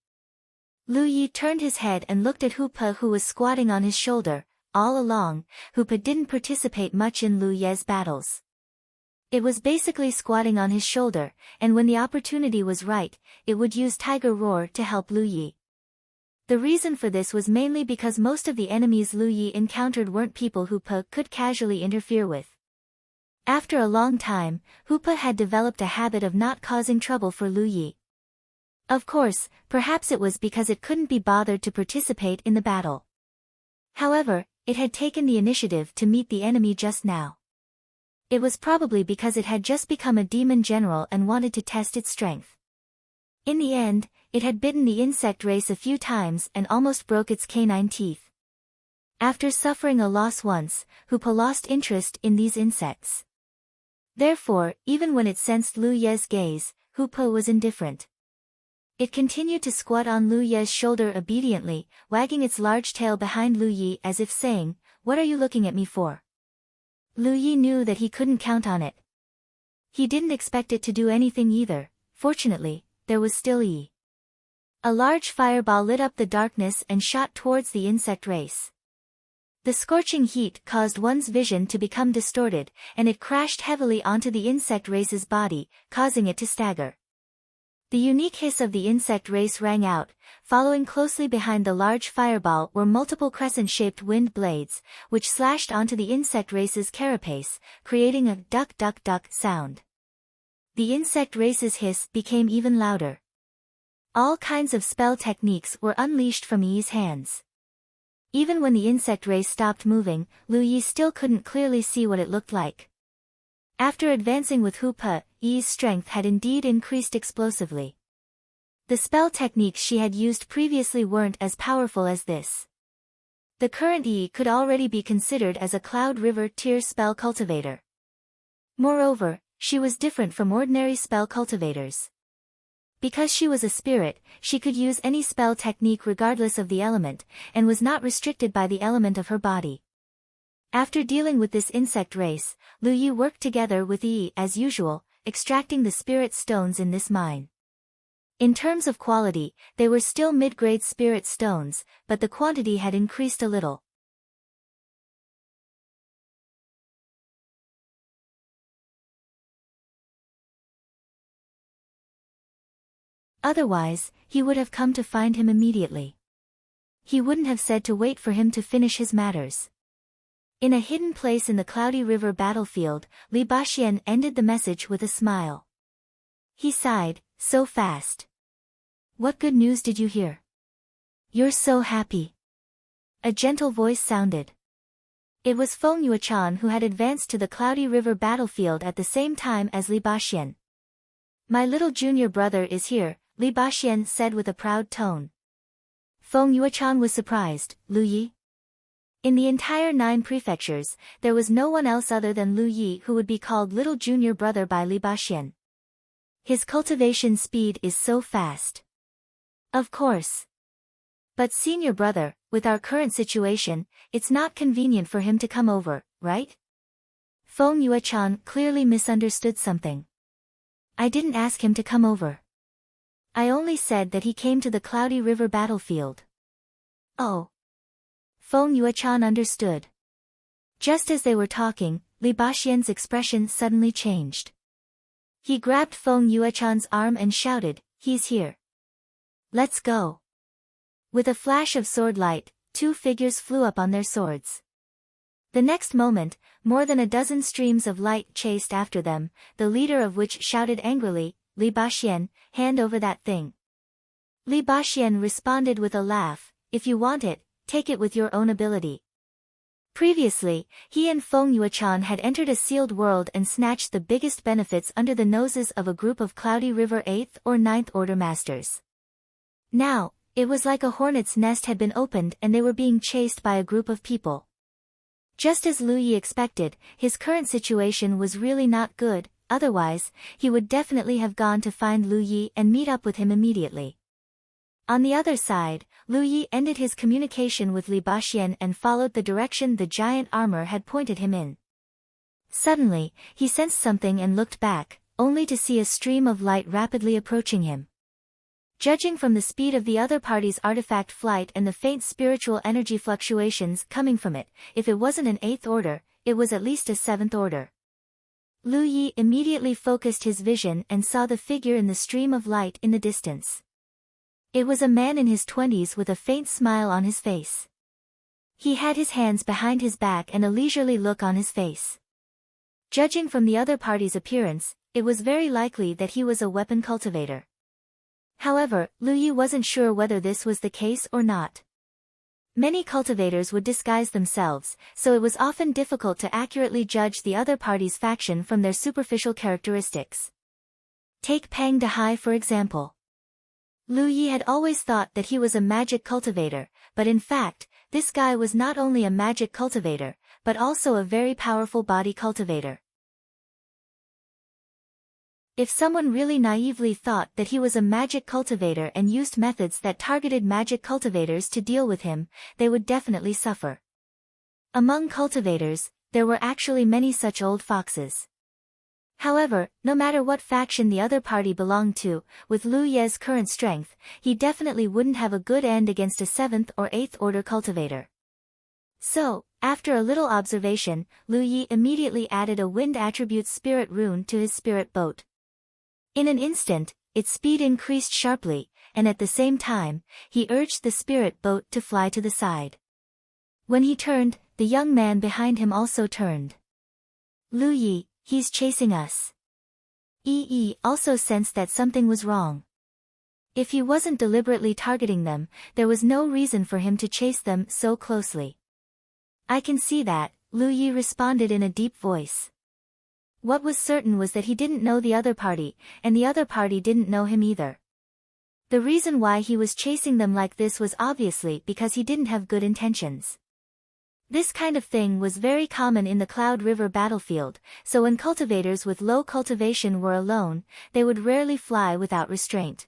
Lu Yi turned his head and looked at Hoopa, who was squatting on his shoulder. All along, Hoopa didn't participate much in Lu Ye's battles. It was basically squatting on his shoulder, and when the opportunity was right, it would use Tiger Roar to help Lu Yi. The reason for this was mainly because most of the enemies Lu Yi encountered weren't people Hoopa could casually interfere with. After a long time, Hoopa had developed a habit of not causing trouble for Lu Yi. Of course, perhaps it was because it couldn't be bothered to participate in the battle. However, it had taken the initiative to meet the enemy just now. It was probably because it had just become a demon general and wanted to test its strength. In the end, it had bitten the insect race a few times and almost broke its canine teeth. After suffering a loss once, Hoopa lost interest in these insects. Therefore, even when it sensed Lu Ye's gaze, Hoopa was indifferent. It continued to squat on Lu Ye's shoulder obediently, wagging its large tail behind Lu Yi as if saying, "What are you looking at me for?" Lu Yi knew that he couldn't count on it. He didn't expect it to do anything either. Fortunately, there was still Yi. A large fireball lit up the darkness and shot towards the insect race. The scorching heat caused one's vision to become distorted, and it crashed heavily onto the insect race's body, causing it to stagger. The unique hiss of the insect race rang out. Following closely behind the large fireball were multiple crescent-shaped wind blades, which slashed onto the insect race's carapace, creating a duck-duck-duck sound. The insect race's hiss became even louder. All kinds of spell techniques were unleashed from Yi's hands. Even when the insect race stopped moving, Lu Yi still couldn't clearly see what it looked like. After advancing with Hoopa, Yi's strength had indeed increased explosively. The spell techniques she had used previously weren't as powerful as this. The current Yi could already be considered as a Cloud River tier spell cultivator. Moreover, she was different from ordinary spell cultivators. Because she was a spirit, she could use any spell technique regardless of the element, and was not restricted by the element of her body. After dealing with this insect race, Lu Yi worked together with Yi as usual, extracting the spirit stones in this mine. In terms of quality, they were still mid-grade spirit stones, but the quantity had increased a little. Otherwise, he would have come to find him immediately. He wouldn't have said to wait for him to finish his matters. In a hidden place in the Cloudy River battlefield, Li Baxuan ended the message with a smile. He sighed, "So fast. What good news did you hear? You're so happy." A gentle voice sounded. It was Feng Yuechan who had advanced to the Cloudy River battlefield at the same time as Li Baxuan. "My little junior brother is here," Li Baxuan said with a proud tone. Feng Yuechan was surprised. "Lu Yi?" In the entire 9 prefectures, there was no one else other than Lu Yi who would be called little junior brother by Li Baxuan. His cultivation speed is so fast. Of course. But senior brother, with our current situation, it's not convenient for him to come over, right? Feng Yuechan clearly misunderstood something. "I didn't ask him to come over. I only said that he came to the Cloudy River battlefield." "Oh." Feng Yuechan understood. Just as they were talking, Li Baxuan's expression suddenly changed. He grabbed Feng Yuechan's arm and shouted, "He's here. Let's go." With a flash of sword light, 2 figures flew up on their swords. The next moment, more than a dozen streams of light chased after them, the leader of which shouted angrily, "Li Baxuan, hand over that thing." Li Baxuan responded with a laugh, "If you want it, take it with your own ability." Previously, he and Feng Yuechan had entered a sealed world and snatched the biggest benefits under the noses of a group of Cloudy River 8th or 9th Order masters. Now, it was like a hornet's nest had been opened and they were being chased by a group of people. Just as Lu Yi expected, his current situation was really not good, otherwise, he would definitely have gone to find Lu Yi and meet up with him immediately. On the other side, Lu Yi ended his communication with Li Baxuan and followed the direction the giant armor had pointed him in. Suddenly, he sensed something and looked back, only to see a stream of light rapidly approaching him. Judging from the speed of the other party's artifact flight and the faint spiritual energy fluctuations coming from it, if it wasn't an 8th order, it was at least a 7th order. Lu Yi immediately focused his vision and saw the figure in the stream of light in the distance. It was a man in his 20s with a faint smile on his face. He had his hands behind his back and a leisurely look on his face. Judging from the other party's appearance, it was very likely that he was a weapon cultivator. However, Lu Yi wasn't sure whether this was the case or not. Many cultivators would disguise themselves, so it was often difficult to accurately judge the other party's faction from their superficial characteristics. Take Pang Dehai for example. Lu Yi had always thought that he was a magic cultivator, but in fact, this guy was not only a magic cultivator, but also a very powerful body cultivator. If someone really naively thought that he was a magic cultivator and used methods that targeted magic cultivators to deal with him, they would definitely suffer. Among cultivators, there were actually many such old foxes. However, no matter what faction the other party belonged to, with Lu Ye's current strength, he definitely wouldn't have a good end against a 7th or 8th order cultivator. So, after a little observation, Lu Yi immediately added a wind attribute spirit rune to his spirit boat. In an instant, its speed increased sharply, and at the same time, he urged the spirit boat to fly to the side. When he turned, the young man behind him also turned. Lu Yi, he's chasing us. Yi also sensed that something was wrong. If he wasn't deliberately targeting them, there was no reason for him to chase them so closely. I can see that, Lu Yi responded in a deep voice. What was certain was that he didn't know the other party, and the other party didn't know him either. The reason why he was chasing them like this was obviously because he didn't have good intentions. This kind of thing was very common in the Cloud River battlefield, so when cultivators with low cultivation were alone, they would rarely fly without restraint.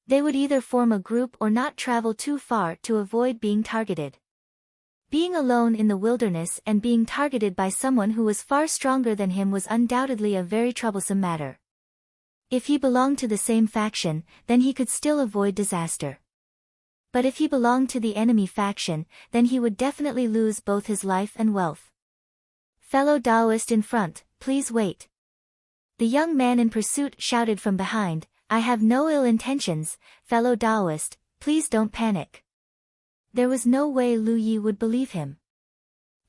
They would either form a group or not travel too far to avoid being targeted. Being alone in the wilderness and being targeted by someone who was far stronger than him was undoubtedly a very troublesome matter. If he belonged to the same faction, then he could still avoid disaster. But if he belonged to the enemy faction, then he would definitely lose both his life and wealth. Fellow Taoist in front, please wait. The young man in pursuit shouted from behind, I have no ill intentions, fellow Taoist, please don't panic. There was no way Lu Yi would believe him.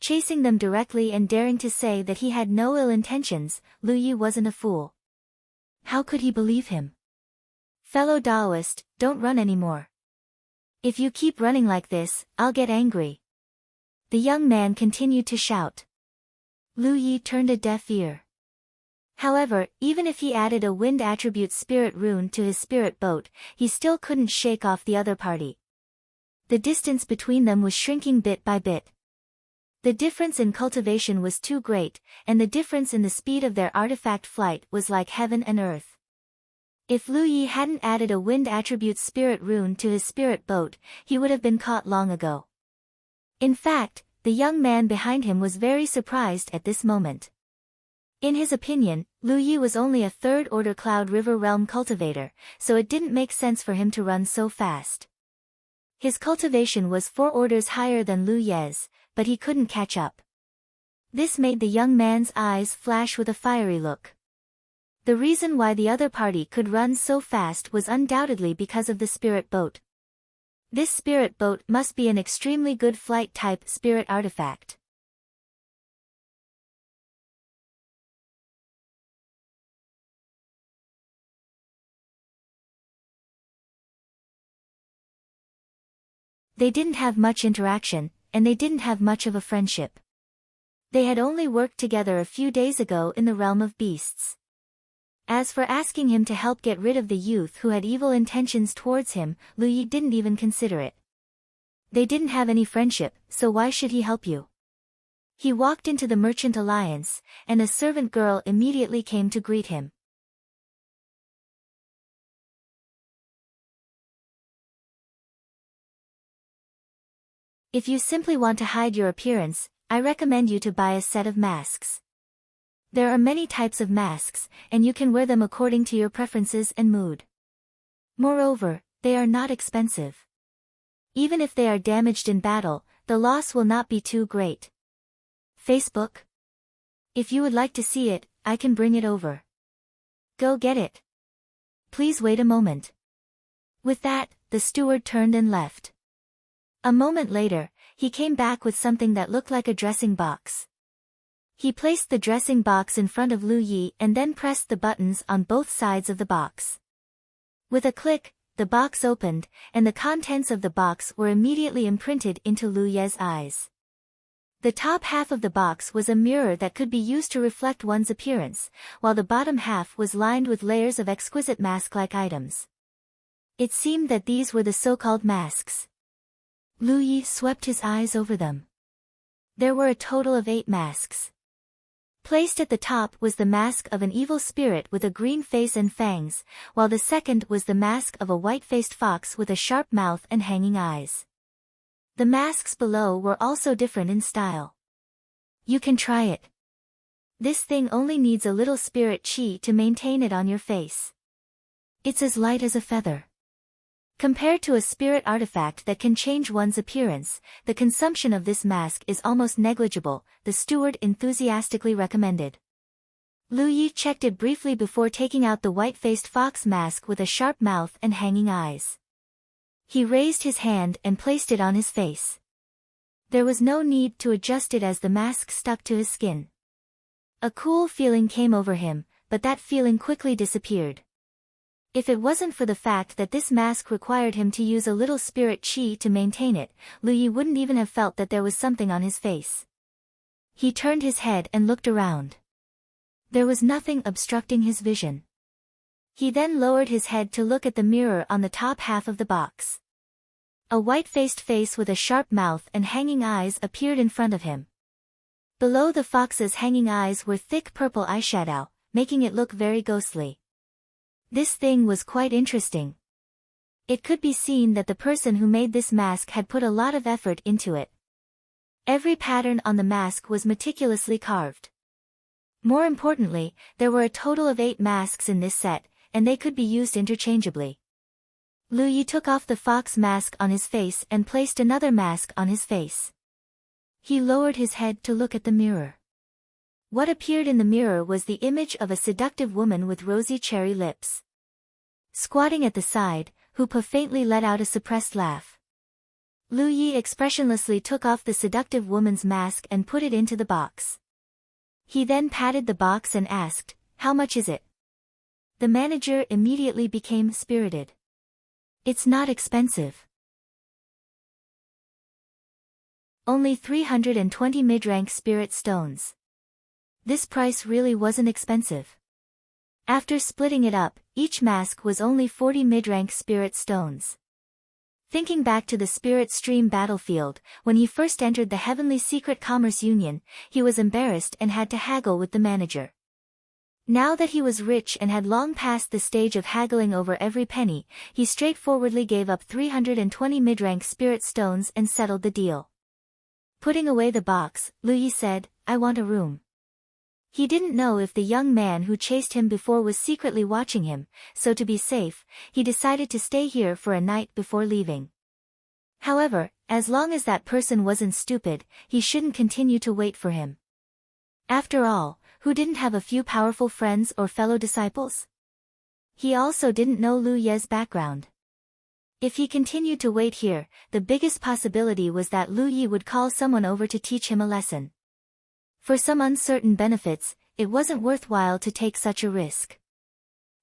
Chasing them directly and daring to say that he had no ill intentions, Lu Yi wasn't a fool. How could he believe him? Fellow Taoist, don't run anymore. If you keep running like this, I'll get angry. The young man continued to shout. Lu Yi turned a deaf ear. However, even if he added a wind attribute spirit rune to his spirit boat, he still couldn't shake off the other party. The distance between them was shrinking bit by bit. The difference in cultivation was too great, and the difference in the speed of their artifact flight was like heaven and earth. If Lu Yi hadn't added a wind attribute spirit rune to his spirit boat, he would have been caught long ago. In fact, the young man behind him was very surprised at this moment. In his opinion, Lu Yi was only a 3rd order Cloud River realm cultivator, so it didn't make sense for him to run so fast. His cultivation was 4 orders higher than Lu Ye's, but he couldn't catch up. This made the young man's eyes flash with a fiery look. The reason why the other party could run so fast was undoubtedly because of the spirit boat. This spirit boat must be an extremely good flight-type spirit artifact. They didn't have much interaction, and they didn't have much of a friendship. They had only worked together a few days ago in the realm of beasts. As for asking him to help get rid of the youth who had evil intentions towards him, Lu Yi didn't even consider it. They didn't have any friendship, so why should he help you? He walked into the Merchant Alliance, and a servant girl immediately came to greet him. If you simply want to hide your appearance, I recommend you to buy a set of masks. There are many types of masks, and you can wear them according to your preferences and mood. Moreover, they are not expensive. Even if they are damaged in battle, the loss will not be too great. Facebook? If you would like to see it, I can bring it over. Go get it. Please wait a moment. With that, the steward turned and left. A moment later, he came back with something that looked like a dressing box. He placed the dressing box in front of Lu Yi and then pressed the buttons on both sides of the box. With a click, the box opened, and the contents of the box were immediately imprinted into Lu Yi's eyes. The top half of the box was a mirror that could be used to reflect one's appearance, while the bottom half was lined with layers of exquisite mask-like items. It seemed that these were the so-called masks. Lu Yi swept his eyes over them. There were a total of 8 masks. Placed at the top was the mask of an evil spirit with a green face and fangs, while the second was the mask of a white-faced fox with a sharp mouth and hanging eyes. The masks below were also different in style. You can try it. This thing only needs a little spirit chi to maintain it on your face. It's as light as a feather. Compared to a spirit artifact that can change one's appearance, the consumption of this mask is almost negligible, the steward enthusiastically recommended. Lu Yi checked it briefly before taking out the white-faced fox mask with a sharp mouth and hanging eyes. He raised his hand and placed it on his face. There was no need to adjust it as the mask stuck to his skin. A cool feeling came over him, but that feeling quickly disappeared. If it wasn't for the fact that this mask required him to use a little spirit chi to maintain it, Lu Yi wouldn't even have felt that there was something on his face. He turned his head and looked around. There was nothing obstructing his vision. He then lowered his head to look at the mirror on the top half of the box. A white-faced face with a sharp mouth and hanging eyes appeared in front of him. Below the fox's hanging eyes were thick purple eyeshadow, making it look very ghostly. This thing was quite interesting. It could be seen that the person who made this mask had put a lot of effort into it. Every pattern on the mask was meticulously carved. More importantly, there were a total of 8 masks in this set, and they could be used interchangeably. Lu Yi took off the fox mask on his face and placed another mask on his face. He lowered his head to look at the mirror. What appeared in the mirror was the image of a seductive woman with rosy cherry lips. Squatting at the side, Hoopa faintly let out a suppressed laugh. Lu Yi expressionlessly took off the seductive woman's mask and put it into the box. He then patted the box and asked, "How much is it?" The manager immediately became spirited. "It's not expensive. Only 320 mid-rank spirit stones. This price really wasn't expensive." After splitting it up, each mask was only 40 mid-rank spirit stones. Thinking back to the Spirit Stream battlefield, when he first entered the Heavenly Secret Commerce Union, he was embarrassed and had to haggle with the manager. Now that he was rich and had long passed the stage of haggling over every penny, he straightforwardly gave up 320 mid-rank spirit stones and settled the deal. Putting away the box, Lu Yi said, "I want a room." He didn't know if the young man who chased him before was secretly watching him, so to be safe, he decided to stay here for a night before leaving. However, as long as that person wasn't stupid, he shouldn't continue to wait for him. After all, who didn't have a few powerful friends or fellow disciples? He also didn't know Lu Ye's background. If he continued to wait here, the biggest possibility was that Lu Yi would call someone over to teach him a lesson. For some uncertain benefits, it wasn't worthwhile to take such a risk.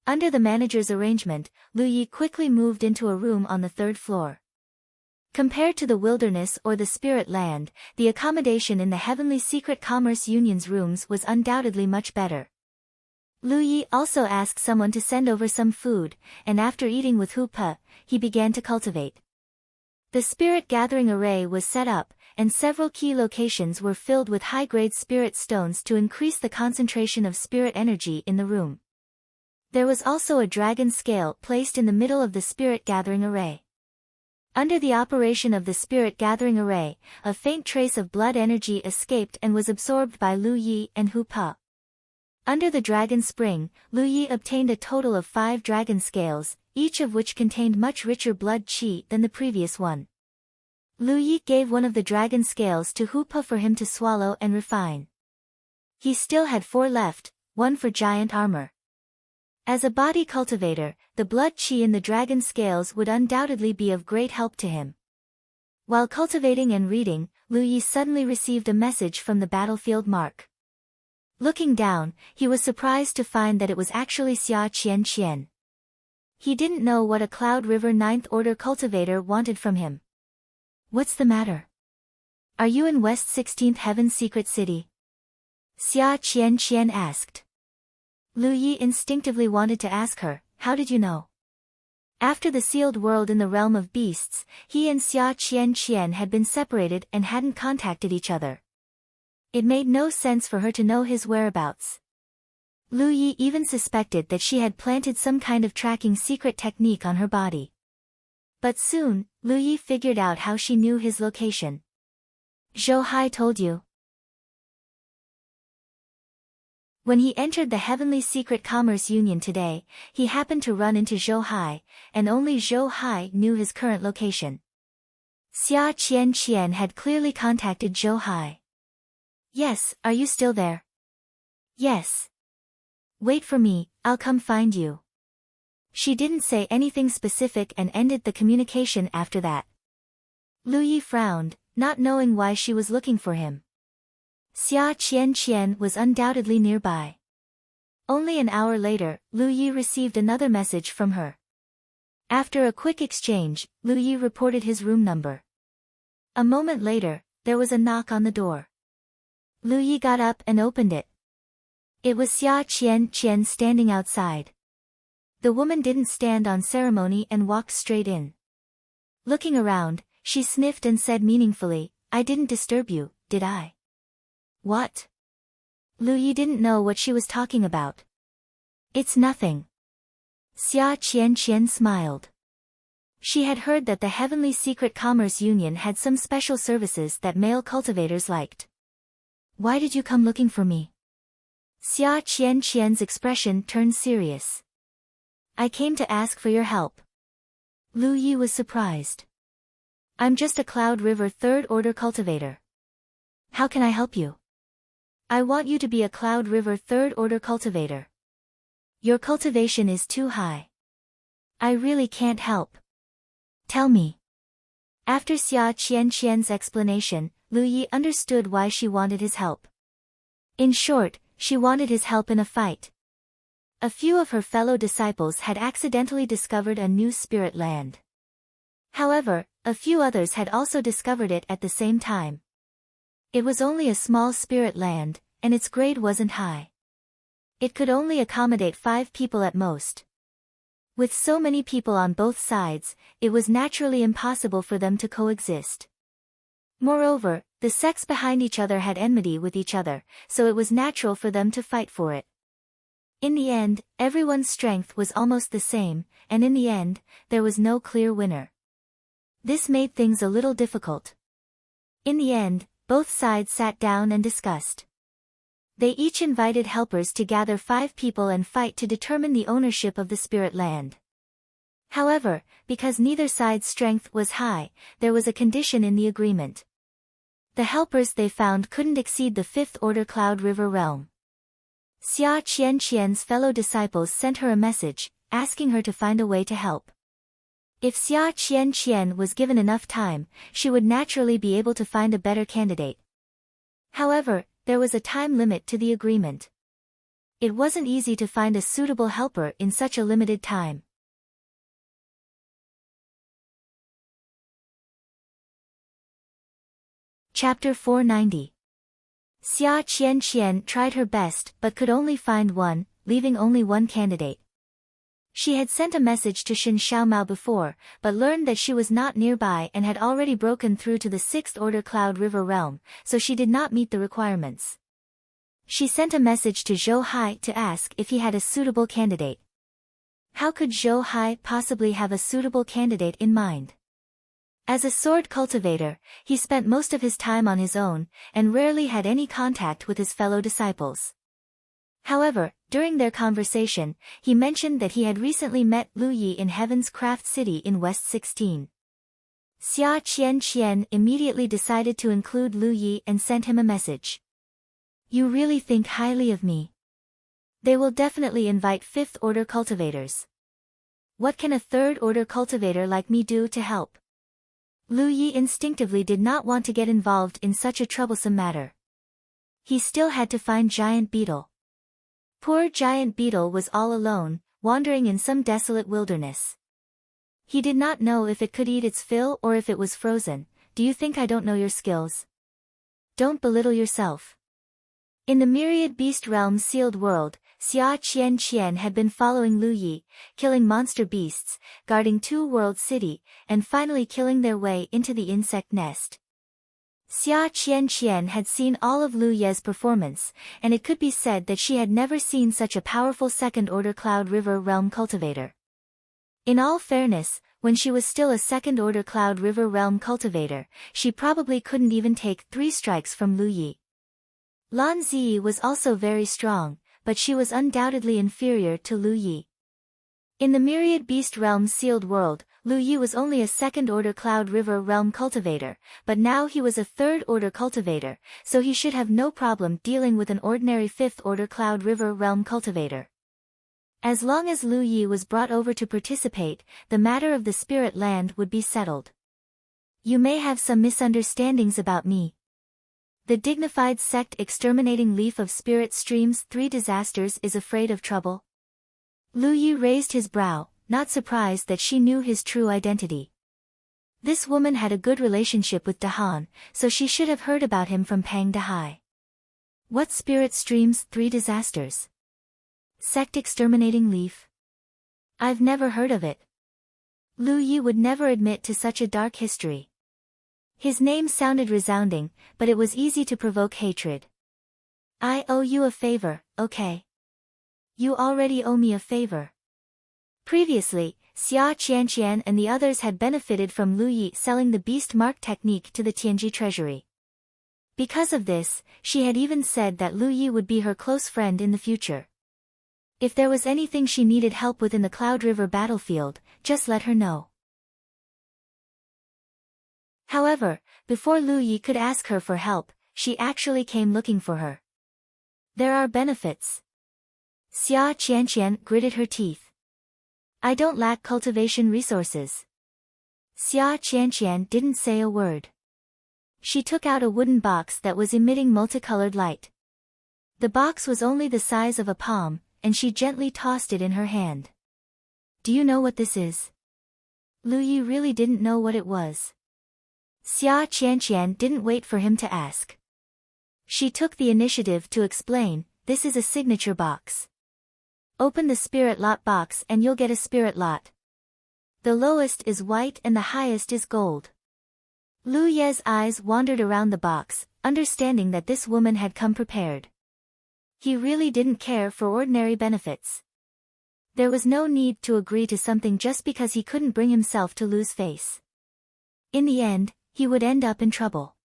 Under the manager's arrangement, Lu Yi quickly moved into a room on the 3rd floor. Compared to the wilderness or the spirit land, the accommodation in the Heavenly Secret Commerce Union's rooms was undoubtedly much better. Lu Yi also asked someone to send over some food, and after eating with Hoopa, he began to cultivate. The spirit gathering array was set up, and several key locations were filled with high-grade spirit stones to increase the concentration of spirit energy in the room. There was also a dragon scale placed in the middle of the spirit gathering array. Under the operation of the spirit gathering array, a faint trace of blood energy escaped and was absorbed by Lu Yi and Hoopa. Under the dragon spring, Lu Yi obtained a total of 5 dragon scales, each of which contained much richer blood chi than the previous one. Lu Yi gave one of the dragon scales to Hoopa for him to swallow and refine. He still had 4 left, one for giant armor. As a body cultivator, the blood chi in the dragon scales would undoubtedly be of great help to him. While cultivating and reading, Lu Yi suddenly received a message from the battlefield mark. Looking down, he was surprised to find that it was actually Xia Qian. He didn't know what a Cloud River Ninth Order cultivator wanted from him. What's the matter? Are you in West 16th Heaven's secret city? Xia Qian asked. Lu Yi instinctively wanted to ask her, how did you know? After the sealed world in the realm of beasts, he and Xia Qian had been separated and hadn't contacted each other. It made no sense for her to know his whereabouts. Lu Yi even suspected that she had planted some kind of tracking secret technique on her body. But soon, Lu Yi figured out how she knew his location. Zhou Hai told you. When he entered the Heavenly Secret Commerce Union today, he happened to run into Zhou Hai, and only Zhou Hai knew his current location. Xia Qian had clearly contacted Zhou Hai. Yes, are you still there? Yes. Wait for me, I'll come find you. She didn't say anything specific and ended the communication after that. Lu Yi frowned, not knowing why she was looking for him. Xia Qian was undoubtedly nearby. Only an hour later, Lu Yi received another message from her. After a quick exchange, Lu Yi reported his room number. A moment later, there was a knock on the door. Lu Yi got up and opened it. It was Xia Qian standing outside. The woman didn't stand on ceremony and walked straight in. Looking around, she sniffed and said meaningfully, I didn't disturb you, did I? What? Lu Yi didn't know what she was talking about. It's nothing. Xia Qian smiled. She had heard that the Heavenly Secret Commerce Union had some special services that male cultivators liked. Why did you come looking for me? Xia Qian's expression turned serious. I came to ask for your help. Lu Yi was surprised. I'm just a Cloud River Third Order cultivator. How can I help you? I want you to be a Cloud River Third Order cultivator. Your cultivation is too high. I really can't help. Tell me. After Xia Qian's explanation, Lu Yi understood why she wanted his help. In short, she wanted his help in a fight. A few of her fellow disciples had accidentally discovered a new spirit land. However, a few others had also discovered it at the same time. It was only a small spirit land, and its grade wasn't high. It could only accommodate 5 people at most. With so many people on both sides, it was naturally impossible for them to coexist. Moreover, the sects behind each other had enmity with each other, so it was natural for them to fight for it. In the end, everyone's strength was almost the same, and in the end, there was no clear winner. This made things a little difficult. In the end, both sides sat down and discussed. They each invited helpers to gather 5 people and fight to determine the ownership of the spirit land. However, because neither side's strength was high, there was a condition in the agreement. The helpers they found couldn't exceed the 5th Order Cloud River realm. Xia Qian's fellow disciples sent her a message, asking her to find a way to help. If Xia Qian was given enough time, she would naturally be able to find a better candidate. However, there was a time limit to the agreement. It wasn't easy to find a suitable helper in such a limited time. Chapter 490. Xia Qian tried her best but could only find one, leaving only one candidate. She had sent a message to Shen Xiaomao before, but learned that she was not nearby and had already broken through to the 6th Order Cloud River realm, so she did not meet the requirements. She sent a message to Zhou Hai to ask if he had a suitable candidate. How could Zhou Hai possibly have a suitable candidate in mind? As a sword cultivator, he spent most of his time on his own, and rarely had any contact with his fellow disciples. However, during their conversation, he mentioned that he had recently met Lu Yi in Heaven's Craft City in West 16. Xia Qian immediately decided to include Lu Yi and sent him a message. You really think highly of me? They will definitely invite 5th Order cultivators. What can a 3rd Order cultivator like me do to help? Lu Yi instinctively did not want to get involved in such a troublesome matter. he still had to find Giant Beetle. Poor Giant Beetle was all alone, wandering in some desolate wilderness. He did not know if it could eat its fill or if it was frozen. Do you think I don't know your skills? Don't belittle yourself. In the myriad beast realm's sealed world, Xia Qian had been following Lu Yi, killing monster beasts, guarding Two World City, and finally killing their way into the insect nest. Xia Qian had seen all of Lu Ye's performance, and it could be said that she had never seen such a powerful second-order Cloud River Realm cultivator. In all fairness, when she was still a second-order Cloud River Realm cultivator, she probably couldn't even take 3 strikes from Lu Yi. Lan Ziyi was also very strong, but she was undoubtedly inferior to Lu Yi. In the myriad beast realm's sealed world, Lu Yi was only a second-order Cloud River Realm cultivator, but now he was a third-order cultivator, so he should have no problem dealing with an ordinary fifth-order Cloud River Realm cultivator. As long as Lu Yi was brought over to participate, the matter of the spirit land would be settled. You may have some misunderstandings about me. The dignified sect exterminating leaf of spirit stream's 3 disasters is afraid of trouble. Lu Yi raised his brow, not surprised that she knew his true identity. This woman had a good relationship with Dahan, so she should have heard about him from Pang Dahai. What spirit stream's 3 disasters? Sect exterminating leaf? I've never heard of it. Lu Yi would never admit to such a dark history. His name sounded resounding, but it was easy to provoke hatred. I owe you a favor, okay? You already owe me a favor. Previously, Xia Qian and the others had benefited from Lu Yi selling the beast mark technique to the Tianji treasury. Because of this, she had even said that Lu Yi would be her close friend in the future. If there was anything she needed help with in the Cloud River battlefield, just let her know. However, before Lu Yi could ask her for help, she actually came looking for her. There are benefits. Xia Qian gritted her teeth. I don't lack cultivation resources. Xia Qian didn't say a word. She took out a wooden box that was emitting multicolored light. The box was only the size of a palm, and she gently tossed it in her hand. Do you know what this is? Lu Yi really didn't know what it was. Xia Qian didn't wait for him to ask. She took the initiative to explain, this is a signature box. Open the spirit lot box and you'll get a spirit lot. The lowest is white and the highest is gold. Lu Ye's eyes wandered around the box, understanding that this woman had come prepared. He really didn't care for ordinary benefits. There was no need to agree to something just because he couldn't bring himself to lose face. In the end, he would end up in trouble.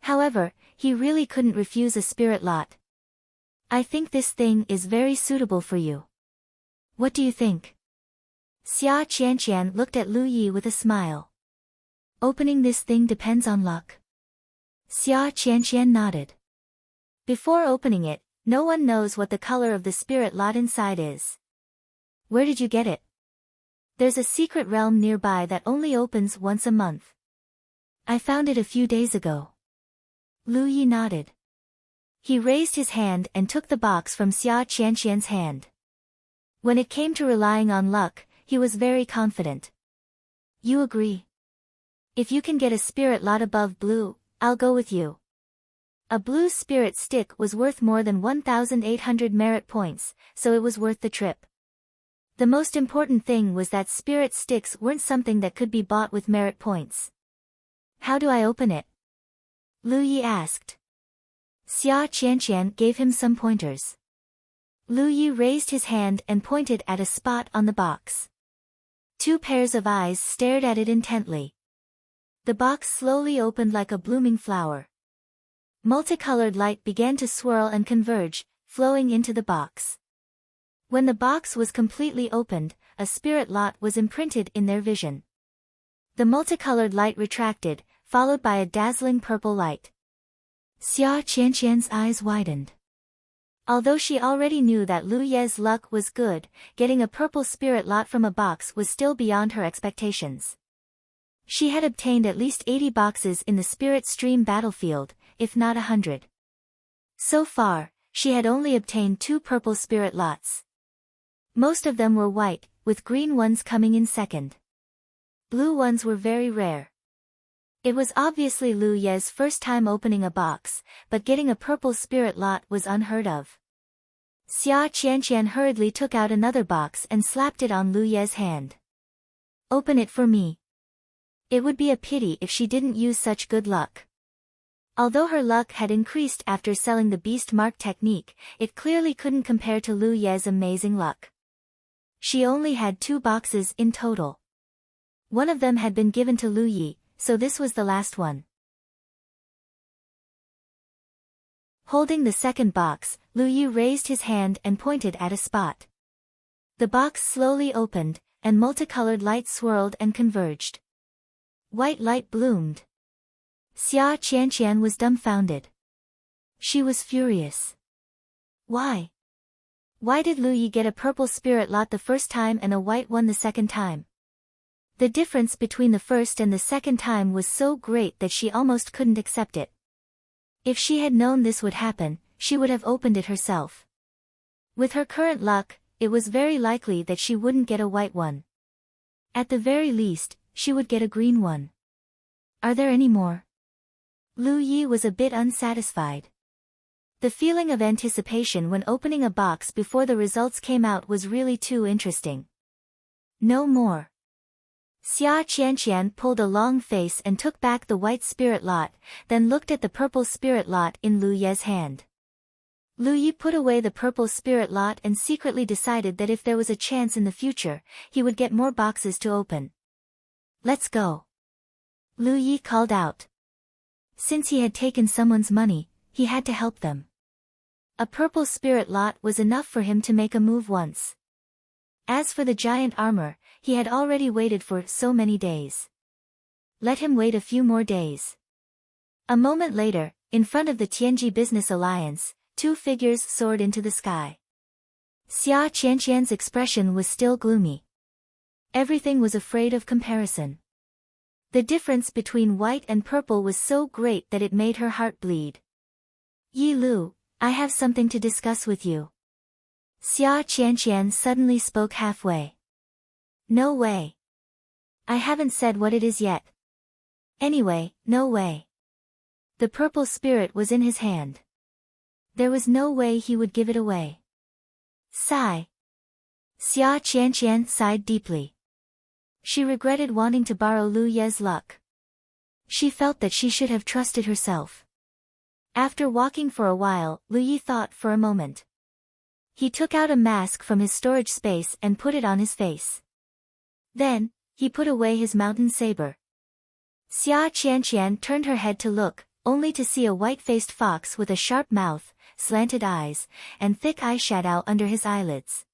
However, he really couldn't refuse a spirit lot. I think this thing is very suitable for you. What do you think? Xia Qian looked at Lu Yi with a smile. Opening this thing depends on luck. Xia Qian nodded. Before opening it, no one knows what the color of the spirit lot inside is. Where did you get it? There's a secret realm nearby that only opens once a month. I found it a few days ago. Lu Yi nodded. He raised his hand and took the box from Xia Qian's hand. When it came to relying on luck, he was very confident. You agree? If you can get a spirit lot above blue, I'll go with you. A blue spirit stick was worth more than 1,800 merit points, so it was worth the trip. The most important thing was that spirit sticks weren't something that could be bought with merit points. How do I open it? Lu Yi asked. Xia Qian gave him some pointers. Lu Yi raised his hand and pointed at a spot on the box. 2 pairs of eyes stared at it intently. The box slowly opened like a blooming flower. Multicolored light began to swirl and converge, flowing into the box. When the box was completely opened, a spirit lot was imprinted in their vision. The multicolored light retracted, followed by a dazzling purple light. Xia Qian's eyes widened. Although she already knew that Lu Ye's luck was good, getting a purple spirit lot from a box was still beyond her expectations. She had obtained at least 80 boxes in the spirit stream battlefield, if not 100. So far, she had only obtained 2 purple spirit lots. Most of them were white, with green ones coming in second. Blue ones were very rare. It was obviously Lu Ye's first time opening a box, but getting a purple spirit lot was unheard of. Xia Qianqian hurriedly took out another box and slapped it on Lu Ye's hand. "Open it for me. It would be a pity if she didn't use such good luck." Although her luck had increased after selling the beast mark technique, it clearly couldn't compare to Lu Ye's amazing luck. She only had 2 boxes in total. One of them had been given to Lu Yi, so this was the last one. Holding the second box, Lu Yi raised his hand and pointed at a spot. The box slowly opened, and multicolored light swirled and converged. White light bloomed. Xia Qianqian was dumbfounded. She was furious. Why? Why did Lu Yi get a purple spirit lot the first time and a white one the second time? The difference between the first and the second time was so great that she almost couldn't accept it. If she had known this would happen, she would have opened it herself. With her current luck, it was very likely that she wouldn't get a white one. At the very least, she would get a green one. Are there any more? Lu Yi was a bit unsatisfied. The feeling of anticipation when opening a box before the results came out was really too interesting. No more. Xia Qianqian pulled a long face and took back the white spirit lot, then looked at the purple spirit lot in Lu Ye's hand. Lu Yi put away the purple spirit lot and secretly decided that if there was a chance in the future, he would get more boxes to open. "Let's go," Lu Yi called out. Since he had taken someone's money, he had to help them. A purple spirit lot was enough for him to make a move once. As for the giant armor, he had already waited for so many days. Let him wait a few more days. A moment later, in front of the Tianji Business Alliance, 2 figures soared into the sky. Xia Qianqian's expression was still gloomy. Everything was afraid of comparison. The difference between white and purple was so great that it made her heart bleed. "Yi Lu, I have something to discuss with you." Xia Qianqian suddenly spoke halfway. "No way. I haven't said what it is yet." "Anyway, no way." The purple spirit was in his hand. There was no way he would give it away. Sigh. Xia Qianqian sighed deeply. She regretted wanting to borrow Lu Ye's luck. She felt that she should have trusted herself. After walking for a while, Lu Yi thought for a moment. He took out a mask from his storage space and put it on his face. Then, he put away his mountain saber. Xia Qianqian turned her head to look, only to see a white-faced fox with a sharp mouth, slanted eyes, and thick eyeshadow under his eyelids.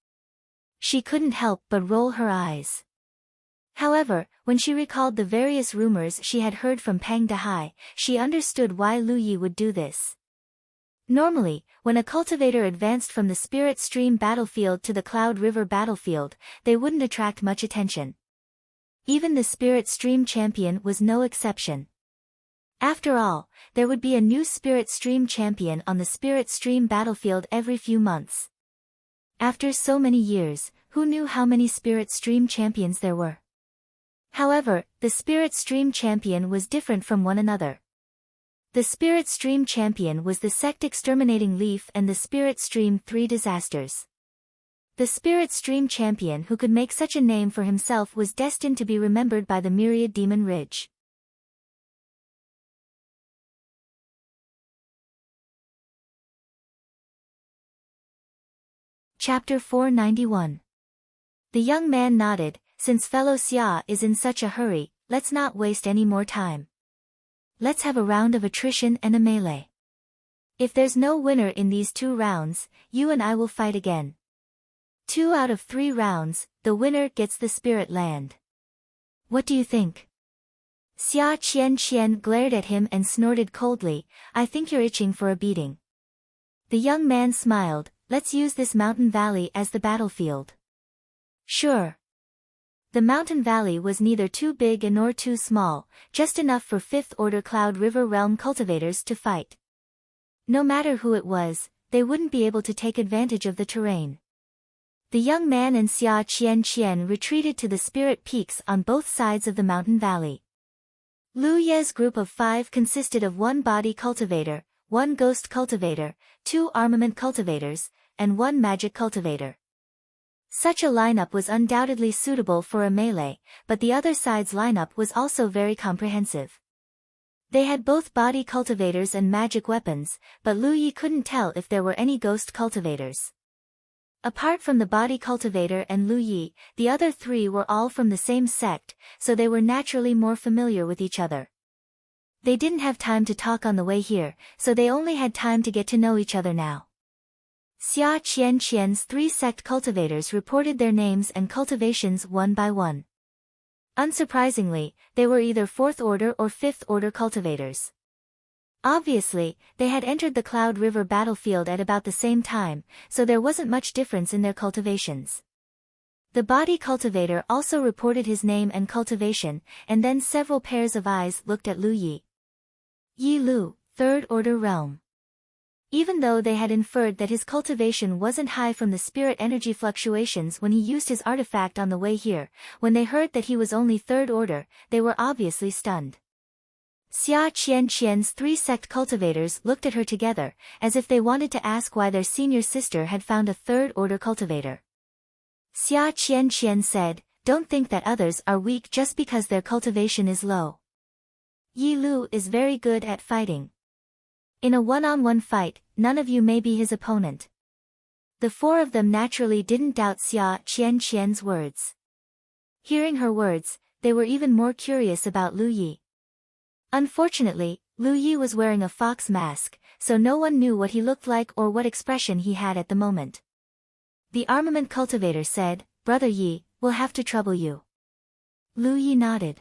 She couldn't help but roll her eyes. However, when she recalled the various rumors she had heard from Pang Dehai, she understood why Lu Yi would do this. Normally, when a cultivator advanced from the Spirit Stream battlefield to the Cloud River battlefield, they wouldn't attract much attention. Even the Spirit Stream champion was no exception. After all, there would be a new Spirit Stream champion on the Spirit Stream battlefield every few months. After so many years, who knew how many Spirit Stream champions there were? However, the Spirit Stream champion was different from one another. The Spirit Stream champion was the Sect Exterminating Leaf and the Spirit Stream 3 Disasters. The Spirit Stream champion who could make such a name for himself was destined to be remembered by the myriad Demon Ridge. Chapter 491. The young man nodded. Since fellow Xia is in such a hurry, let's not waste any more time. Let's have a round of attrition and a melee. If there's no winner in these 2 rounds, you and I will fight again. 2 out of 3 rounds, the winner gets the spirit land. What do you think? Xia Qianqian glared at him and snorted coldly, I think you're itching for a beating. The young man smiled, let's use this mountain valley as the battlefield. Sure. The mountain valley was neither too big nor too small, just enough for 5th Order Cloud River Realm cultivators to fight. No matter who it was, they wouldn't be able to take advantage of the terrain. The young man and Xia Qian retreated to the spirit peaks on both sides of the mountain valley. Lu Ye's group of 5 consisted of 1 body cultivator, 1 ghost cultivator, 2 armament cultivators, and 1 magic cultivator. Such a lineup was undoubtedly suitable for a melee, but the other side's lineup was also very comprehensive. They had both body cultivators and magic weapons, but Lu Yi couldn't tell if there were any ghost cultivators. Apart from the body cultivator and Lu Yi, the other 3 were all from the same sect, so they were naturally more familiar with each other. They didn't have time to talk on the way here, so they only had time to get to know each other now. Xia Qian's 3 sect cultivators reported their names and cultivations one by one. Unsurprisingly, they were either 4th order or 5th order cultivators. Obviously, they had entered the Cloud River battlefield at about the same time, so there wasn't much difference in their cultivations. The body cultivator also reported his name and cultivation, and then several pairs of eyes looked at Lu Yi. Yi Lu, 3rd Order Realm. Even though they had inferred that his cultivation wasn't high from the spirit energy fluctuations when he used his artifact on the way here, when they heard that he was only 3rd Order, they were obviously stunned. Xia Qian's 3 sect cultivators looked at her together, as if they wanted to ask why their senior sister had found a 3rd order cultivator. Xia Qian said, "Don't think that others are weak just because their cultivation is low. Yi Lu is very good at fighting. In a one-on-one fight, none of you may be his opponent." The 4 of them naturally didn't doubt Xia Qian's words. Hearing her words, they were even more curious about Lu Yi. Unfortunately, Lu Yi was wearing a fox mask, so no one knew what he looked like or what expression he had at the moment. The armament cultivator said, "Brother Yi, we'll have to trouble you." Lu Yi nodded.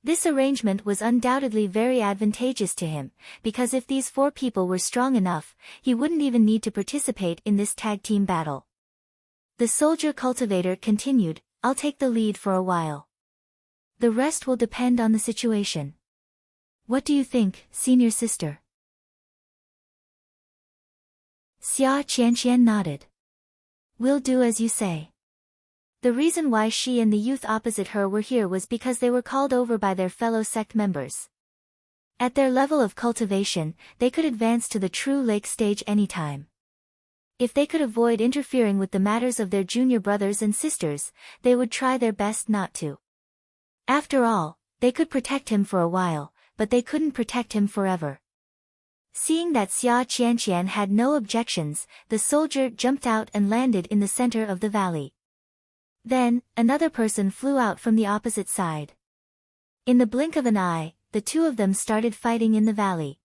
This arrangement was undoubtedly very advantageous to him, because if these 4 people were strong enough, he wouldn't even need to participate in this tag team battle. The soldier cultivator continued, "I'll take the lead for a while. The rest will depend on the situation. What do you think, senior sister?" Xia Qian nodded. "We'll do as you say." The reason why she and the youth opposite her were here was because they were called over by their fellow sect members. At their level of cultivation, they could advance to the true lake stage anytime. If they could avoid interfering with the matters of their junior brothers and sisters, they would try their best not to. After all, they could protect him for a while, but they couldn't protect him forever. Seeing that Xia Qian had no objections, the soldier jumped out and landed in the center of the valley. Then, another person flew out from the opposite side. In the blink of an eye, the 2 of them started fighting in the valley.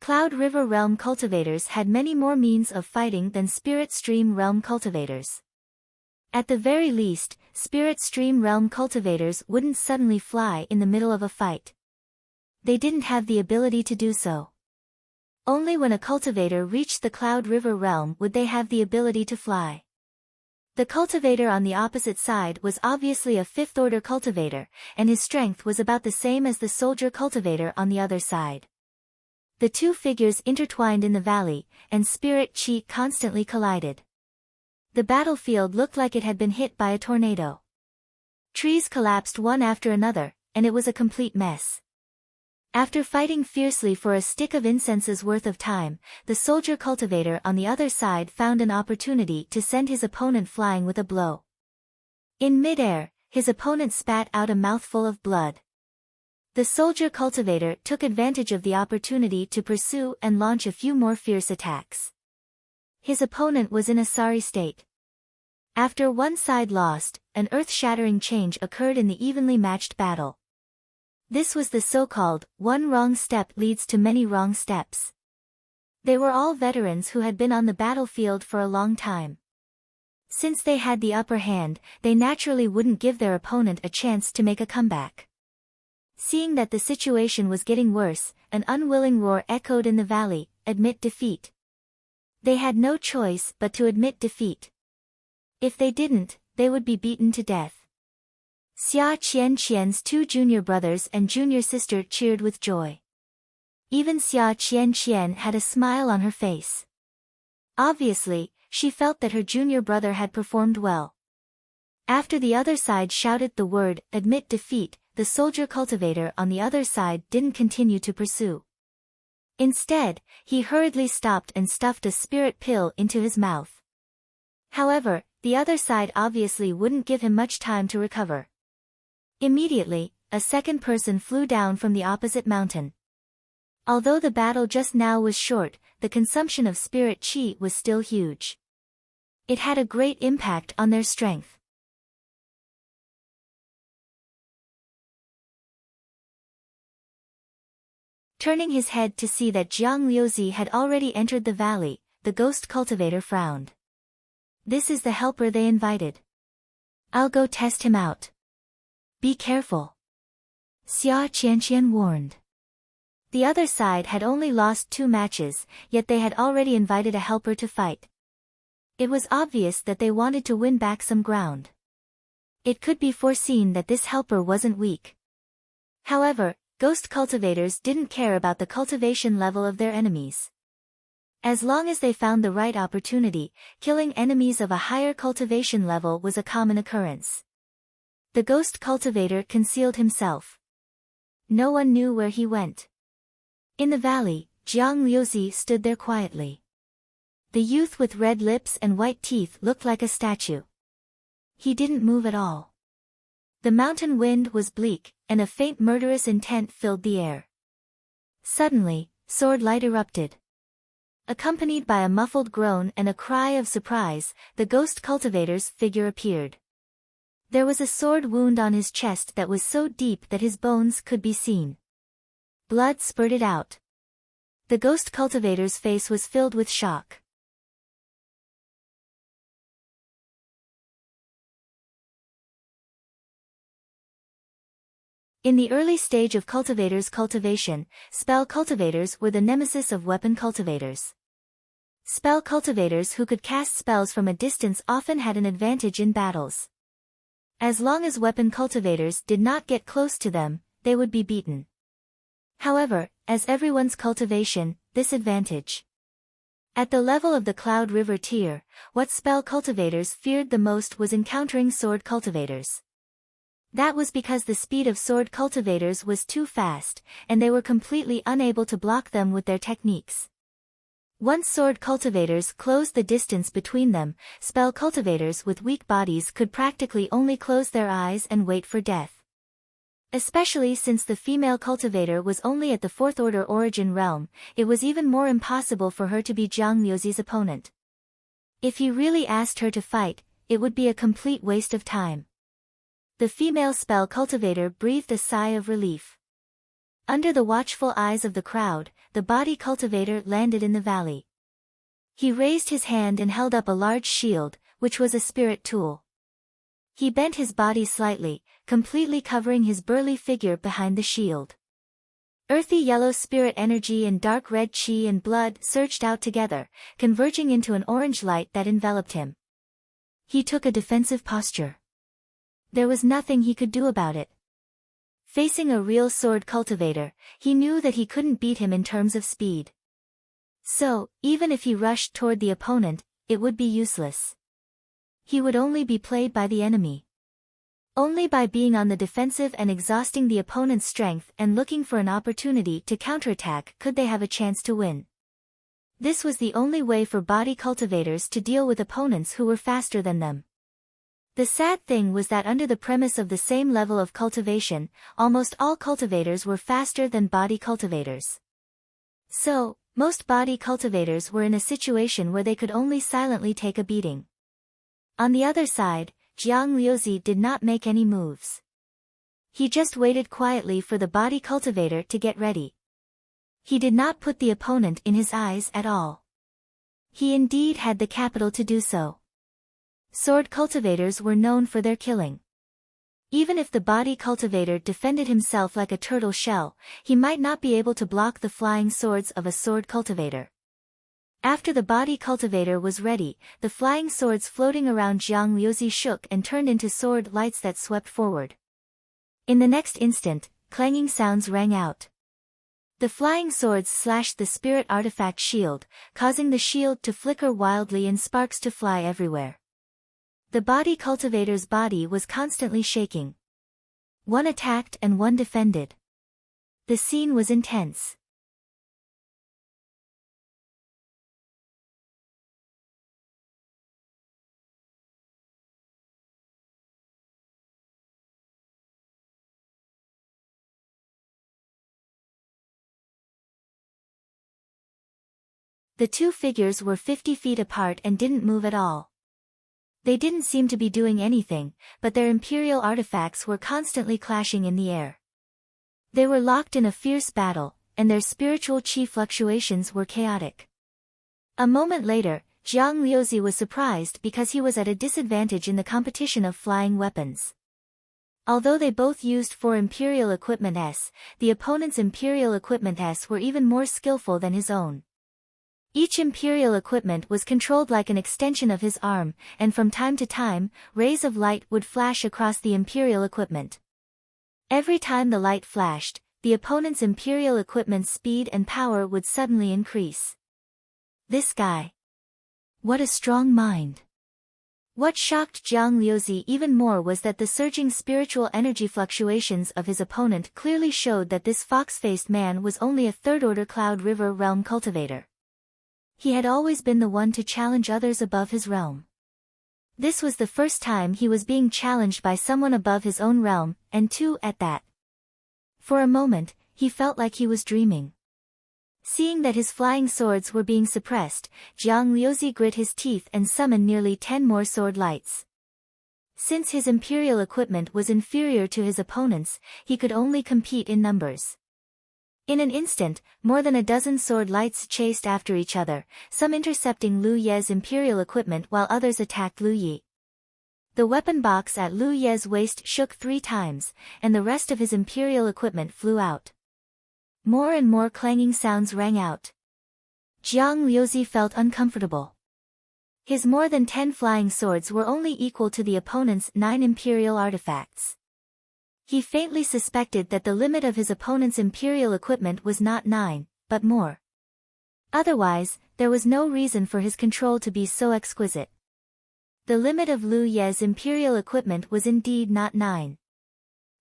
Cloud River Realm cultivators had many more means of fighting than Spirit Stream Realm cultivators. At the very least, Spirit Stream Realm cultivators wouldn't suddenly fly in the middle of a fight. They didn't have the ability to do so. Only when a cultivator reached the Cloud River Realm would they have the ability to fly. The cultivator on the opposite side was obviously a 5th order cultivator, and his strength was about the same as the soldier cultivator on the other side. The 2 figures intertwined in the valley, and spirit chi constantly collided. The battlefield looked like it had been hit by a tornado. Trees collapsed one after another, and it was a complete mess. After fighting fiercely for a stick of incense's worth of time, the soldier cultivator on the other side found an opportunity to send his opponent flying with a blow. In midair, his opponent spat out a mouthful of blood. The soldier cultivator took advantage of the opportunity to pursue and launch a few more fierce attacks. His opponent was in a sorry state. After one side lost, an earth-shattering change occurred in the evenly matched battle. This was the so-called, one wrong step leads to many wrong steps. They were all veterans who had been on the battlefield for a long time. Since they had the upper hand, they naturally wouldn't give their opponent a chance to make a comeback. Seeing that the situation was getting worse, an unwilling roar echoed in the valley, "Admit defeat." They had no choice but to admit defeat. If they didn't, they would be beaten to death. Xia Qian's 2 junior brothers and junior sister cheered with joy. Even Xia Qian had a smile on her face. Obviously, she felt that her junior brother had performed well. After the other side shouted the word, "Admit defeat," the soldier cultivator on the other side didn't continue to pursue. Instead, he hurriedly stopped and stuffed a spirit pill into his mouth. However, the other side obviously wouldn't give him much time to recover. Immediately, a second person flew down from the opposite mountain. Although the battle just now was short, the consumption of spirit chi was still huge. It had a great impact on their strength. Turning his head to see that Jiang Liuzi had already entered the valley, the ghost cultivator frowned. This is the helper they invited. I'll go test him out. Be careful. Xia Qian warned. The other side had only lost 2 matches, yet they had already invited a helper to fight. It was obvious that they wanted to win back some ground. It could be foreseen that this helper wasn't weak. However, ghost cultivators didn't care about the cultivation level of their enemies. As long as they found the right opportunity, killing enemies of a higher cultivation level was a common occurrence. The ghost cultivator concealed himself. No one knew where he went. In the valley, Jiang Liuzi stood there quietly. The youth with red lips and white teeth looked like a statue. He didn't move at all. The mountain wind was bleak, and a faint murderous intent filled the air. Suddenly, sword light erupted. Accompanied by a muffled groan and a cry of surprise, the ghost cultivator's figure appeared. There was a sword wound on his chest that was so deep that his bones could be seen. Blood spurted out. The ghost cultivator's face was filled with shock. In the early stage of cultivators' cultivation, spell cultivators were the nemesis of weapon cultivators. Spell cultivators who could cast spells from a distance often had an advantage in battles. As long as weapon cultivators did not get close to them, they would be beaten. However, as everyone's cultivation, this advantage. At the level of the Cloud River tier, what spell cultivators feared the most was encountering sword cultivators. That was because the speed of sword cultivators was too fast, and they were completely unable to block them with their techniques. Once sword cultivators closed the distance between them, spell cultivators with weak bodies could practically only close their eyes and wait for death. Especially since the female cultivator was only at the 4th order origin realm, it was even more impossible for her to be Jiang Liuzi's opponent. If he really asked her to fight, it would be a complete waste of time. The female spell cultivator breathed a sigh of relief. Under the watchful eyes of the crowd, the body cultivator landed in the valley. He raised his hand and held up a large shield, which was a spirit tool. He bent his body slightly, completely covering his burly figure behind the shield. Earthy yellow spirit energy and dark red chi and blood surged out together, converging into an orange light that enveloped him. He took a defensive posture. There was nothing he could do about it. Facing a real sword cultivator, he knew that he couldn't beat him in terms of speed. So, even if he rushed toward the opponent, it would be useless. He would only be played by the enemy. Only by being on the defensive and exhausting the opponent's strength and looking for an opportunity to counterattack could they have a chance to win. This was the only way for body cultivators to deal with opponents who were faster than them. The sad thing was that under the premise of the same level of cultivation, almost all cultivators were faster than body cultivators. So, most body cultivators were in a situation where they could only silently take a beating. On the other side, Jiang Liuzi did not make any moves. He just waited quietly for the body cultivator to get ready. He did not put the opponent in his eyes at all. He indeed had the capital to do so. Sword cultivators were known for their killing. Even if the body cultivator defended himself like a turtle shell, he might not be able to block the flying swords of a sword cultivator. After the body cultivator was ready, the flying swords floating around Jiang Liuzi shook and turned into sword lights that swept forward. In the next instant, clanging sounds rang out. The flying swords slashed the spirit artifact shield, causing the shield to flicker wildly and sparks to fly everywhere. The body cultivator's body was constantly shaking. One attacked and one defended. The scene was intense. The two figures were 50 feet apart and didn't move at all. They didn't seem to be doing anything, but their imperial artifacts were constantly clashing in the air. They were locked in a fierce battle, and their spiritual chi fluctuations were chaotic. A moment later, Jiang Liuzi was surprised because he was at a disadvantage in the competition of flying weapons. Although they both used 4 imperial equipment S, the opponent's imperial equipment S were even more skillful than his own. Each imperial equipment was controlled like an extension of his arm, and from time to time, rays of light would flash across the imperial equipment. Every time the light flashed, the opponent's imperial equipment's speed and power would suddenly increase. This guy. What a strong mind. What shocked Jiang Liuzi even more was that the surging spiritual energy fluctuations of his opponent clearly showed that this fox-faced man was only a third-order Cloud River realm cultivator. He had always been the one to challenge others above his realm. This was the first time he was being challenged by someone above his own realm, and two at that. For a moment, he felt like he was dreaming. Seeing that his flying swords were being suppressed, Jiang Liuzi grit his teeth and summoned nearly 10 more sword lights. Since his imperial equipment was inferior to his opponent's, he could only compete in numbers. In an instant, more than a dozen sword lights chased after each other, some intercepting Lu Ye's imperial equipment while others attacked Lu Yi. The weapon box at Lu Ye's waist shook 3 times, and the rest of his imperial equipment flew out. More and more clanging sounds rang out. Jiang Liuzi felt uncomfortable. His more than 10 flying swords were only equal to the opponent's 9 imperial artifacts. He faintly suspected that the limit of his opponent's imperial equipment was not 9, but more. Otherwise, there was no reason for his control to be so exquisite. The limit of Lu Ye's imperial equipment was indeed not 9.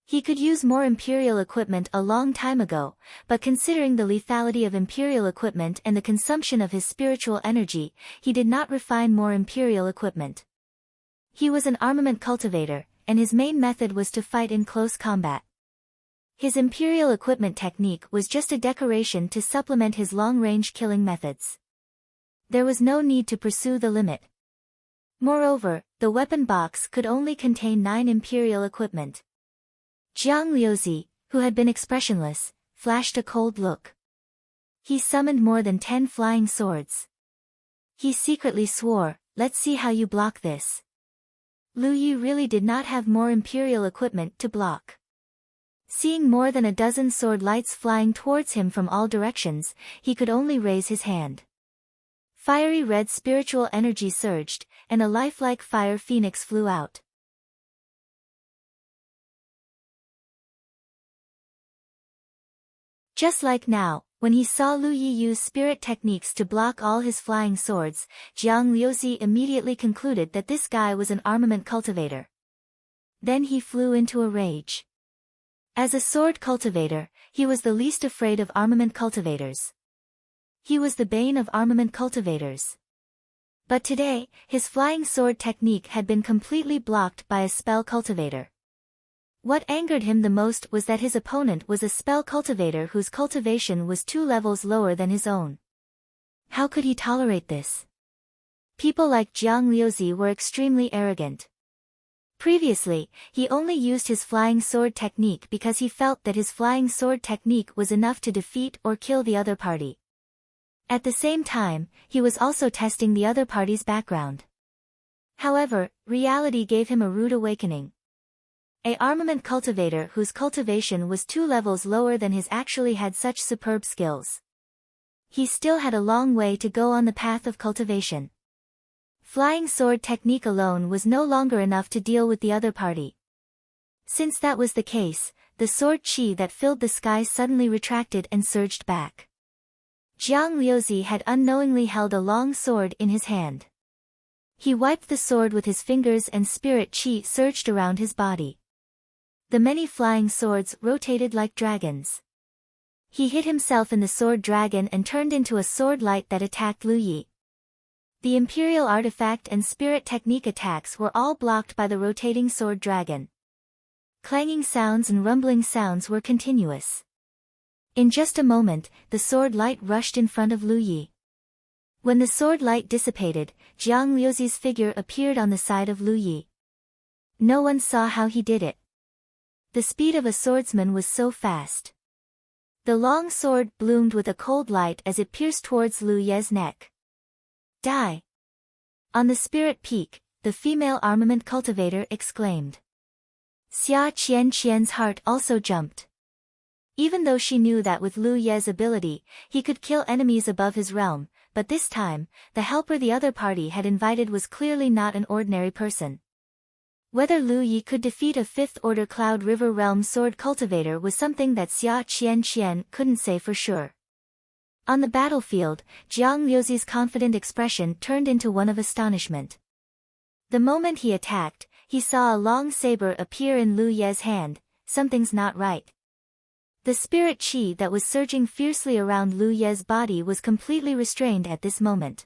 He could use more imperial equipment a long time ago, but considering the lethality of imperial equipment and the consumption of his spiritual energy, he did not refine more imperial equipment. He was an armament cultivator, and his main method was to fight in close combat. His imperial equipment technique was just a decoration to supplement his long-range killing methods. There was no need to pursue the limit. Moreover, the weapon box could only contain 9 imperial equipment. Jiang Liuzi, who had been expressionless, flashed a cold look. He summoned more than 10 flying swords. He secretly swore, "Let's see how you block this." Lu Yi really did not have more imperial equipment to block. Seeing more than a dozen sword lights flying towards him from all directions, he could only raise his hand. Fiery red spiritual energy surged, and a lifelike fire phoenix flew out. Just like now, when he saw Lu Yi use spirit techniques to block all his flying swords, Jiang Liuzi immediately concluded that this guy was an armament cultivator. Then he flew into a rage. As a sword cultivator, he was the least afraid of armament cultivators. He was the bane of armament cultivators. But today, his flying sword technique had been completely blocked by a spell cultivator. What angered him the most was that his opponent was a spell cultivator whose cultivation was 2 levels lower than his own. How could he tolerate this? People like Jiang Liuzi were extremely arrogant. Previously, he only used his flying sword technique because he felt that his flying sword technique was enough to defeat or kill the other party. At the same time, he was also testing the other party's background. However, reality gave him a rude awakening. An armament cultivator whose cultivation was 2 levels lower than his actually had such superb skills. He still had a long way to go on the path of cultivation. Flying sword technique alone was no longer enough to deal with the other party. Since that was the case, the sword qi that filled the sky suddenly retracted and surged back. Jiang Liuzi had unknowingly held a long sword in his hand. He wiped the sword with his fingers and spirit qi surged around his body. The many flying swords rotated like dragons. He hid himself in the sword dragon and turned into a sword light that attacked Lu Yi. The imperial artifact and spirit technique attacks were all blocked by the rotating sword dragon. Clanging sounds and rumbling sounds were continuous. In just a moment, the sword light rushed in front of Lu Yi. When the sword light dissipated, Jiang Liuzi's figure appeared on the side of Lu Yi. No one saw how he did it. The speed of a swordsman was so fast. The long sword bloomed with a cold light as it pierced towards Lu Ye's neck. Die! On the spirit peak, the female armament cultivator exclaimed. Xia Qian's heart also jumped. Even though she knew that with Lu Ye's ability, he could kill enemies above his realm, but this time, the helper the other party had invited was clearly not an ordinary person. Whether Lu Yi could defeat a 5th-order Cloud River Realm sword cultivator was something that Xia Qian couldn't say for sure. On the battlefield, Jiang Liuzi's confident expression turned into one of astonishment. The moment he attacked, he saw a long saber appear in Lu Ye's hand. Something's not right. The spirit qi that was surging fiercely around Lu Ye's body was completely restrained at this moment.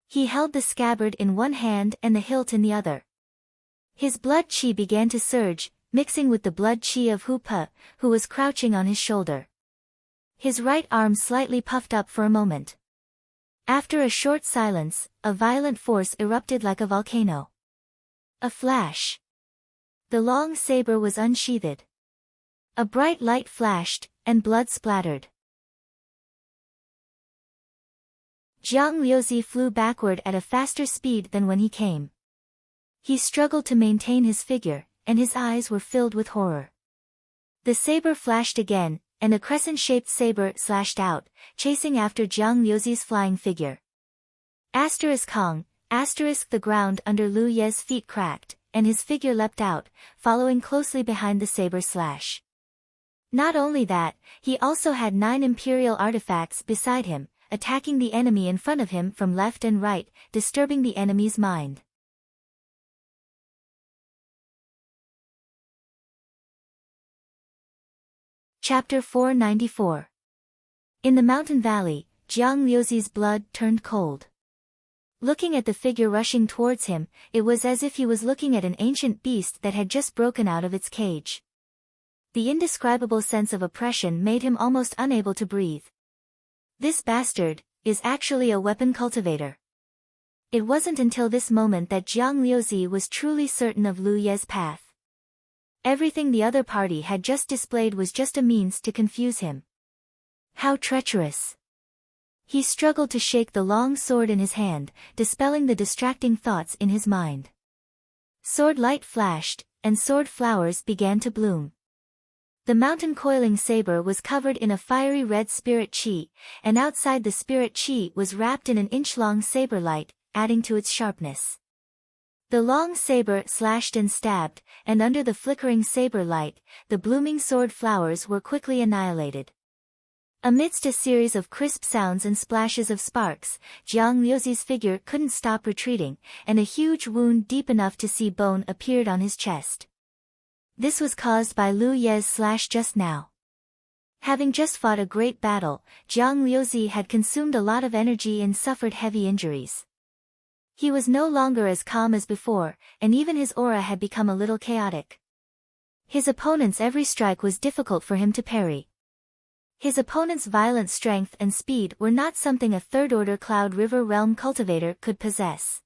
He held the scabbard in one hand and the hilt in the other. His blood qi began to surge, mixing with the blood qi of Hu Pe, who was crouching on his shoulder. His right arm slightly puffed up for a moment. After a short silence, a violent force erupted like a volcano. A flash. The long saber was unsheathed. A bright light flashed, and blood splattered. Jiang Liuzi flew backward at a faster speed than when he came. He struggled to maintain his figure, and his eyes were filled with horror. The saber flashed again, and a crescent-shaped saber slashed out, chasing after Jiang Liuzi's flying figure. Kong, the ground under Lu Ye's feet cracked, and his figure leapt out, following closely behind the saber slash. Not only that, he also had 9 imperial artifacts beside him, attacking the enemy in front of him from left and right, disturbing the enemy's mind. Chapter 494. In the mountain valley, Jiang Liuzi's blood turned cold. Looking at the figure rushing towards him, it was as if he was looking at an ancient beast that had just broken out of its cage. The indescribable sense of oppression made him almost unable to breathe. This bastard is actually a weapon cultivator. It wasn't until this moment that Jiang Liuzi was truly certain of Lu Ye's path. Everything the other party had just displayed was just a means to confuse him. How treacherous! He struggled to shake the long sword in his hand, dispelling the distracting thoughts in his mind. Sword light flashed, and sword flowers began to bloom. The mountain coiling saber was covered in a fiery red spirit qi, and outside the spirit qi was wrapped in an inch-long saber light, adding to its sharpness. The long saber slashed and stabbed, and under the flickering saber light, the blooming sword flowers were quickly annihilated. Amidst a series of crisp sounds and splashes of sparks, Jiang Liuzi's figure couldn't stop retreating, and a huge wound deep enough to see bone appeared on his chest. This was caused by Lu Ye's slash just now. Having just fought a great battle, Jiang Liuzi had consumed a lot of energy and suffered heavy injuries. He was no longer as calm as before, and even his aura had become a little chaotic. His opponent's every strike was difficult for him to parry. His opponent's violent strength and speed were not something a 3rd-order Cloud River Realm cultivator could possess.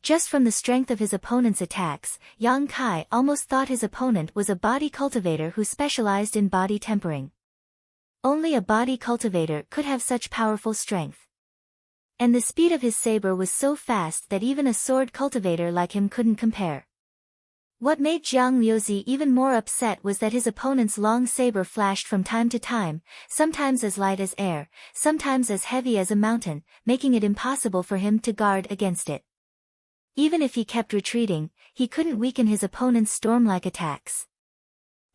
Just from the strength of his opponent's attacks, Yang Kai almost thought his opponent was a body cultivator who specialized in body tempering. Only a body cultivator could have such powerful strength. And the speed of his saber was so fast that even a sword cultivator like him couldn't compare. What made Jiang Liuzi even more upset was that his opponent's long saber flashed from time to time, sometimes as light as air, sometimes as heavy as a mountain, making it impossible for him to guard against it. Even if he kept retreating, he couldn't weaken his opponent's storm-like attacks.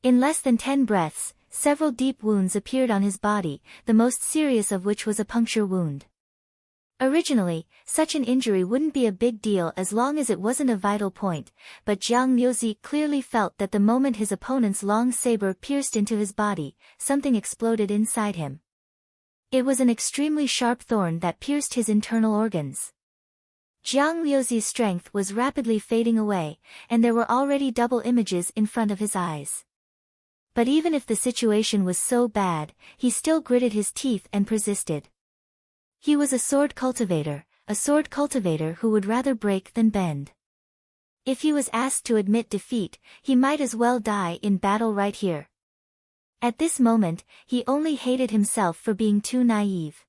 In less than 10 breaths, several deep wounds appeared on his body, the most serious of which was a puncture wound. Originally, such an injury wouldn't be a big deal as long as it wasn't a vital point, but Jiang Liuzi clearly felt that the moment his opponent's long saber pierced into his body, something exploded inside him. It was an extremely sharp thorn that pierced his internal organs. Jiang Liuzi's strength was rapidly fading away, and there were already double images in front of his eyes. But even if the situation was so bad, he still gritted his teeth and persisted. He was a sword cultivator who would rather break than bend. If he was asked to admit defeat, he might as well die in battle right here. At this moment, he only hated himself for being too naive.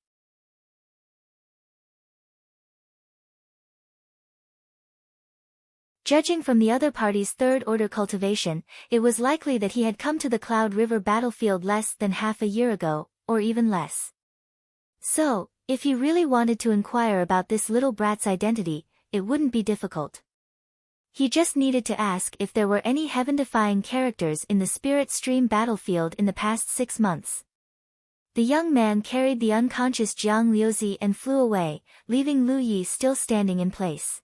Judging from the other party's third-order cultivation, it was likely that he had come to the Cloud River battlefield less than half a year ago, or even less. So, if he really wanted to inquire about this little brat's identity, it wouldn't be difficult. He just needed to ask if there were any heaven-defying characters in the Spirit Stream battlefield in the past 6 months. The young man carried the unconscious Jiang Liuzi and flew away, leaving Lu Yi still standing in place.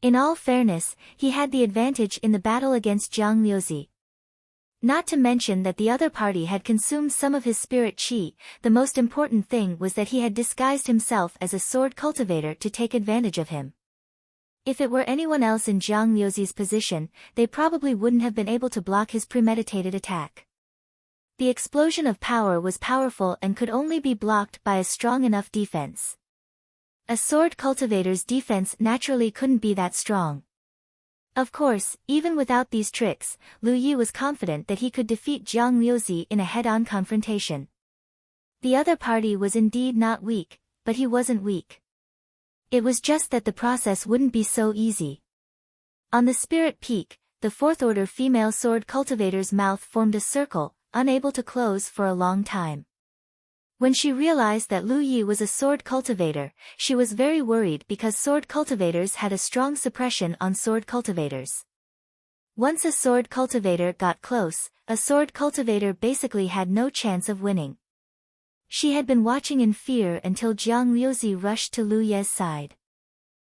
In all fairness, he had the advantage in the battle against Jiang Liuzi. Not to mention that the other party had consumed some of his spirit chi, the most important thing was that he had disguised himself as a sword cultivator to take advantage of him. If it were anyone else in Jiang Liuzi's position, they probably wouldn't have been able to block his premeditated attack. The explosion of power was powerful and could only be blocked by a strong enough defense. A sword cultivator's defense naturally couldn't be that strong. Of course, even without these tricks, Lu Yi was confident that he could defeat Jiang Liuzi in a head-on confrontation. The other party was indeed not weak, but he wasn't weak. It was just that the process wouldn't be so easy. On the Spirit Peak, the fourth-order female sword cultivator's mouth formed a circle, unable to close for a long time. When she realized that Lu Yi was a sword cultivator, she was very worried because sword cultivators had a strong suppression on sword cultivators. Once a sword cultivator got close, a sword cultivator basically had no chance of winning. She had been watching in fear until Jiang Liuzi rushed to Lu Ye's side.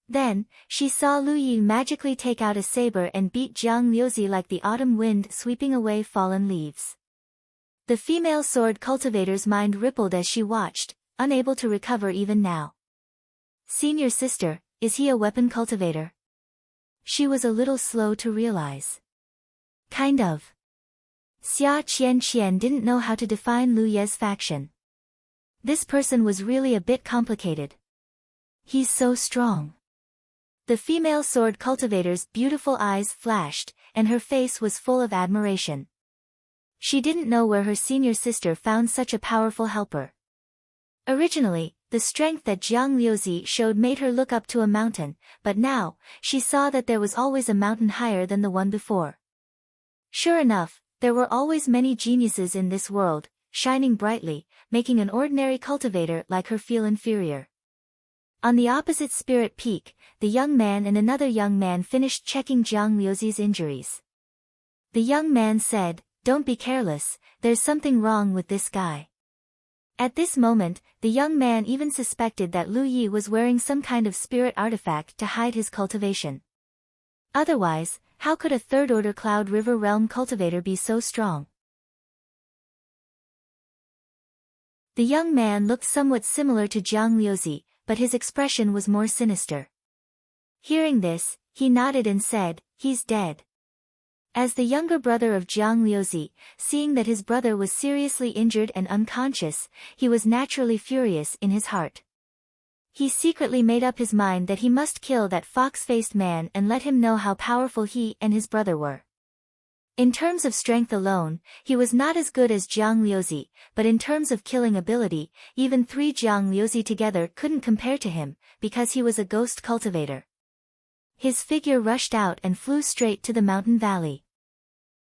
Then, she saw Lu Yi magically take out a saber and beat Jiang Liuzi like the autumn wind sweeping away fallen leaves. The female sword cultivator's mind rippled as she watched, unable to recover even now. Senior sister, is he a weapon cultivator? She was a little slow to realize. Kind of. Xia Qian didn't know how to define Lu Ye's faction. This person was really a bit complicated. He's so strong. The female sword cultivator's beautiful eyes flashed, and her face was full of admiration. She didn't know where her senior sister found such a powerful helper. Originally, the strength that Jiang Liuzi showed made her look up to a mountain, but now, she saw that there was always a mountain higher than the one before. Sure enough, there were always many geniuses in this world, shining brightly, making an ordinary cultivator like her feel inferior. On the opposite Spirit Peak, the young man and another young man finished checking Jiang Liuzi's injuries. The young man said, "Don't be careless, there's something wrong with this guy." At this moment, the young man even suspected that Lu Yi was wearing some kind of spirit artifact to hide his cultivation. Otherwise, how could a third-order Cloud River Realm cultivator be so strong? The young man looked somewhat similar to Jiang Liuzi, but his expression was more sinister. Hearing this, he nodded and said, "He's dead." As the younger brother of Jiang Liuzi, seeing that his brother was seriously injured and unconscious, he was naturally furious in his heart. He secretly made up his mind that he must kill that fox-faced man and let him know how powerful he and his brother were. In terms of strength alone, he was not as good as Jiang Liuzi, but in terms of killing ability, even 3 Jiang Liuzi together couldn't compare to him, because he was a ghost cultivator. His figure rushed out and flew straight to the mountain valley.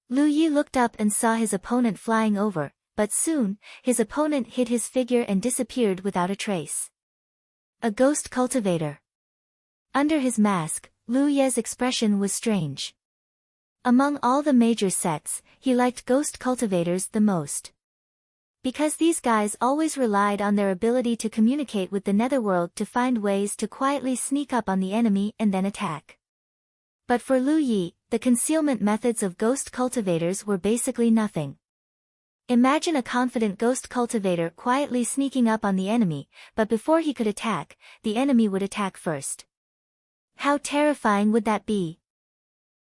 Lu Yi looked up and saw his opponent flying over, but soon, his opponent hid his figure and disappeared without a trace. A ghost cultivator. Under his mask, Lu Ye's expression was strange. Among all the major sects, he liked ghost cultivators the most. Because these guys always relied on their ability to communicate with the netherworld to find ways to quietly sneak up on the enemy and then attack. But for Lu Yi, the concealment methods of ghost cultivators were basically nothing. Imagine a confident ghost cultivator quietly sneaking up on the enemy, but before he could attack, the enemy would attack first. How terrifying would that be?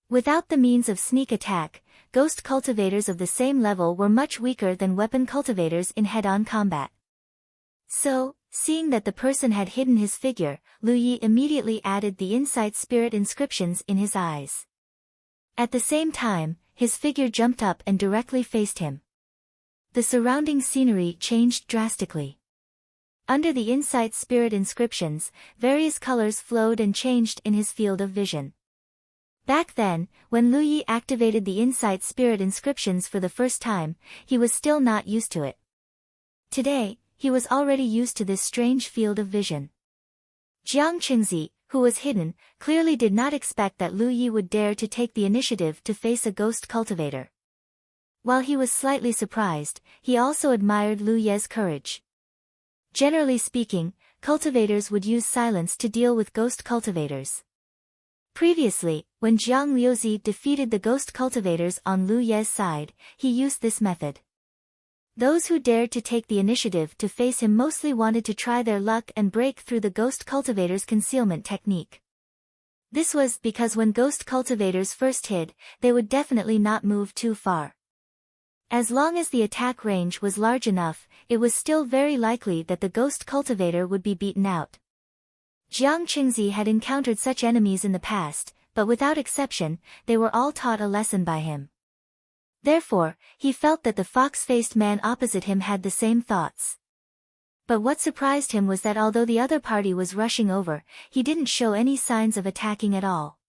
Without the means of sneak attack, ghost cultivators of the same level were much weaker than weapon cultivators in head-on combat. So, seeing that the person had hidden his figure, Lu Yi immediately added the insight spirit inscriptions in his eyes. At the same time, his figure jumped up and directly faced him. The surrounding scenery changed drastically. Under the insight spirit inscriptions, various colors flowed and changed in his field of vision. Back then, when Lu Yi activated the insight spirit inscriptions for the first time, he was still not used to it. Today, he was already used to this strange field of vision. Jiang Qingzi, who was hidden, clearly did not expect that Lu Yi would dare to take the initiative to face a ghost cultivator. While he was slightly surprised, he also admired Lu Ye's courage. Generally speaking, cultivators would use silence to deal with ghost cultivators. Previously, when Jiang Liuzi defeated the ghost cultivators on Lu Ye's side, he used this method. Those who dared to take the initiative to face him mostly wanted to try their luck and break through the ghost cultivator's concealment technique. This was because when ghost cultivators first hid, they would definitely not move too far. As long as the attack range was large enough, it was still very likely that the ghost cultivator would be beaten out. Jiang Qingzi had encountered such enemies in the past, but without exception, they were all taught a lesson by him. Therefore, he felt that the fox-faced man opposite him had the same thoughts. But what surprised him was that although the other party was rushing over, he didn't show any signs of attacking at all.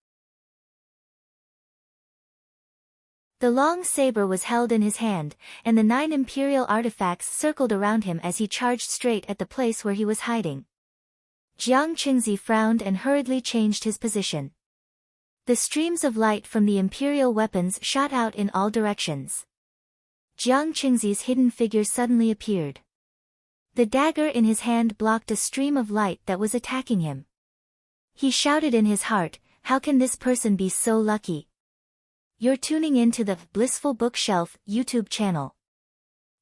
The long saber was held in his hand, and the 9 imperial artifacts circled around him as he charged straight at the place where he was hiding. Jiang Qingzi frowned and hurriedly changed his position. The streams of light from the imperial weapons shot out in all directions. Jiang Qingzi's hidden figure suddenly appeared. The dagger in his hand blocked a stream of light that was attacking him. He shouted in his heart, "How can this person be so lucky?" You're tuning in to the Blissful Bookshelf YouTube channel.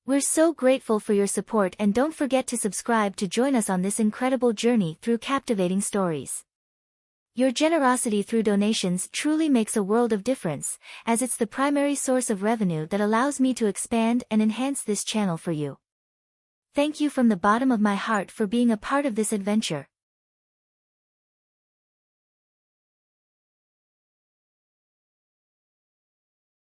We're so grateful for your support, and don't forget to subscribe to join us on this incredible journey through captivating stories. Your generosity through donations truly makes a world of difference, as it's the primary source of revenue that allows me to expand and enhance this channel for you. Thank you from the bottom of my heart for being a part of this adventure.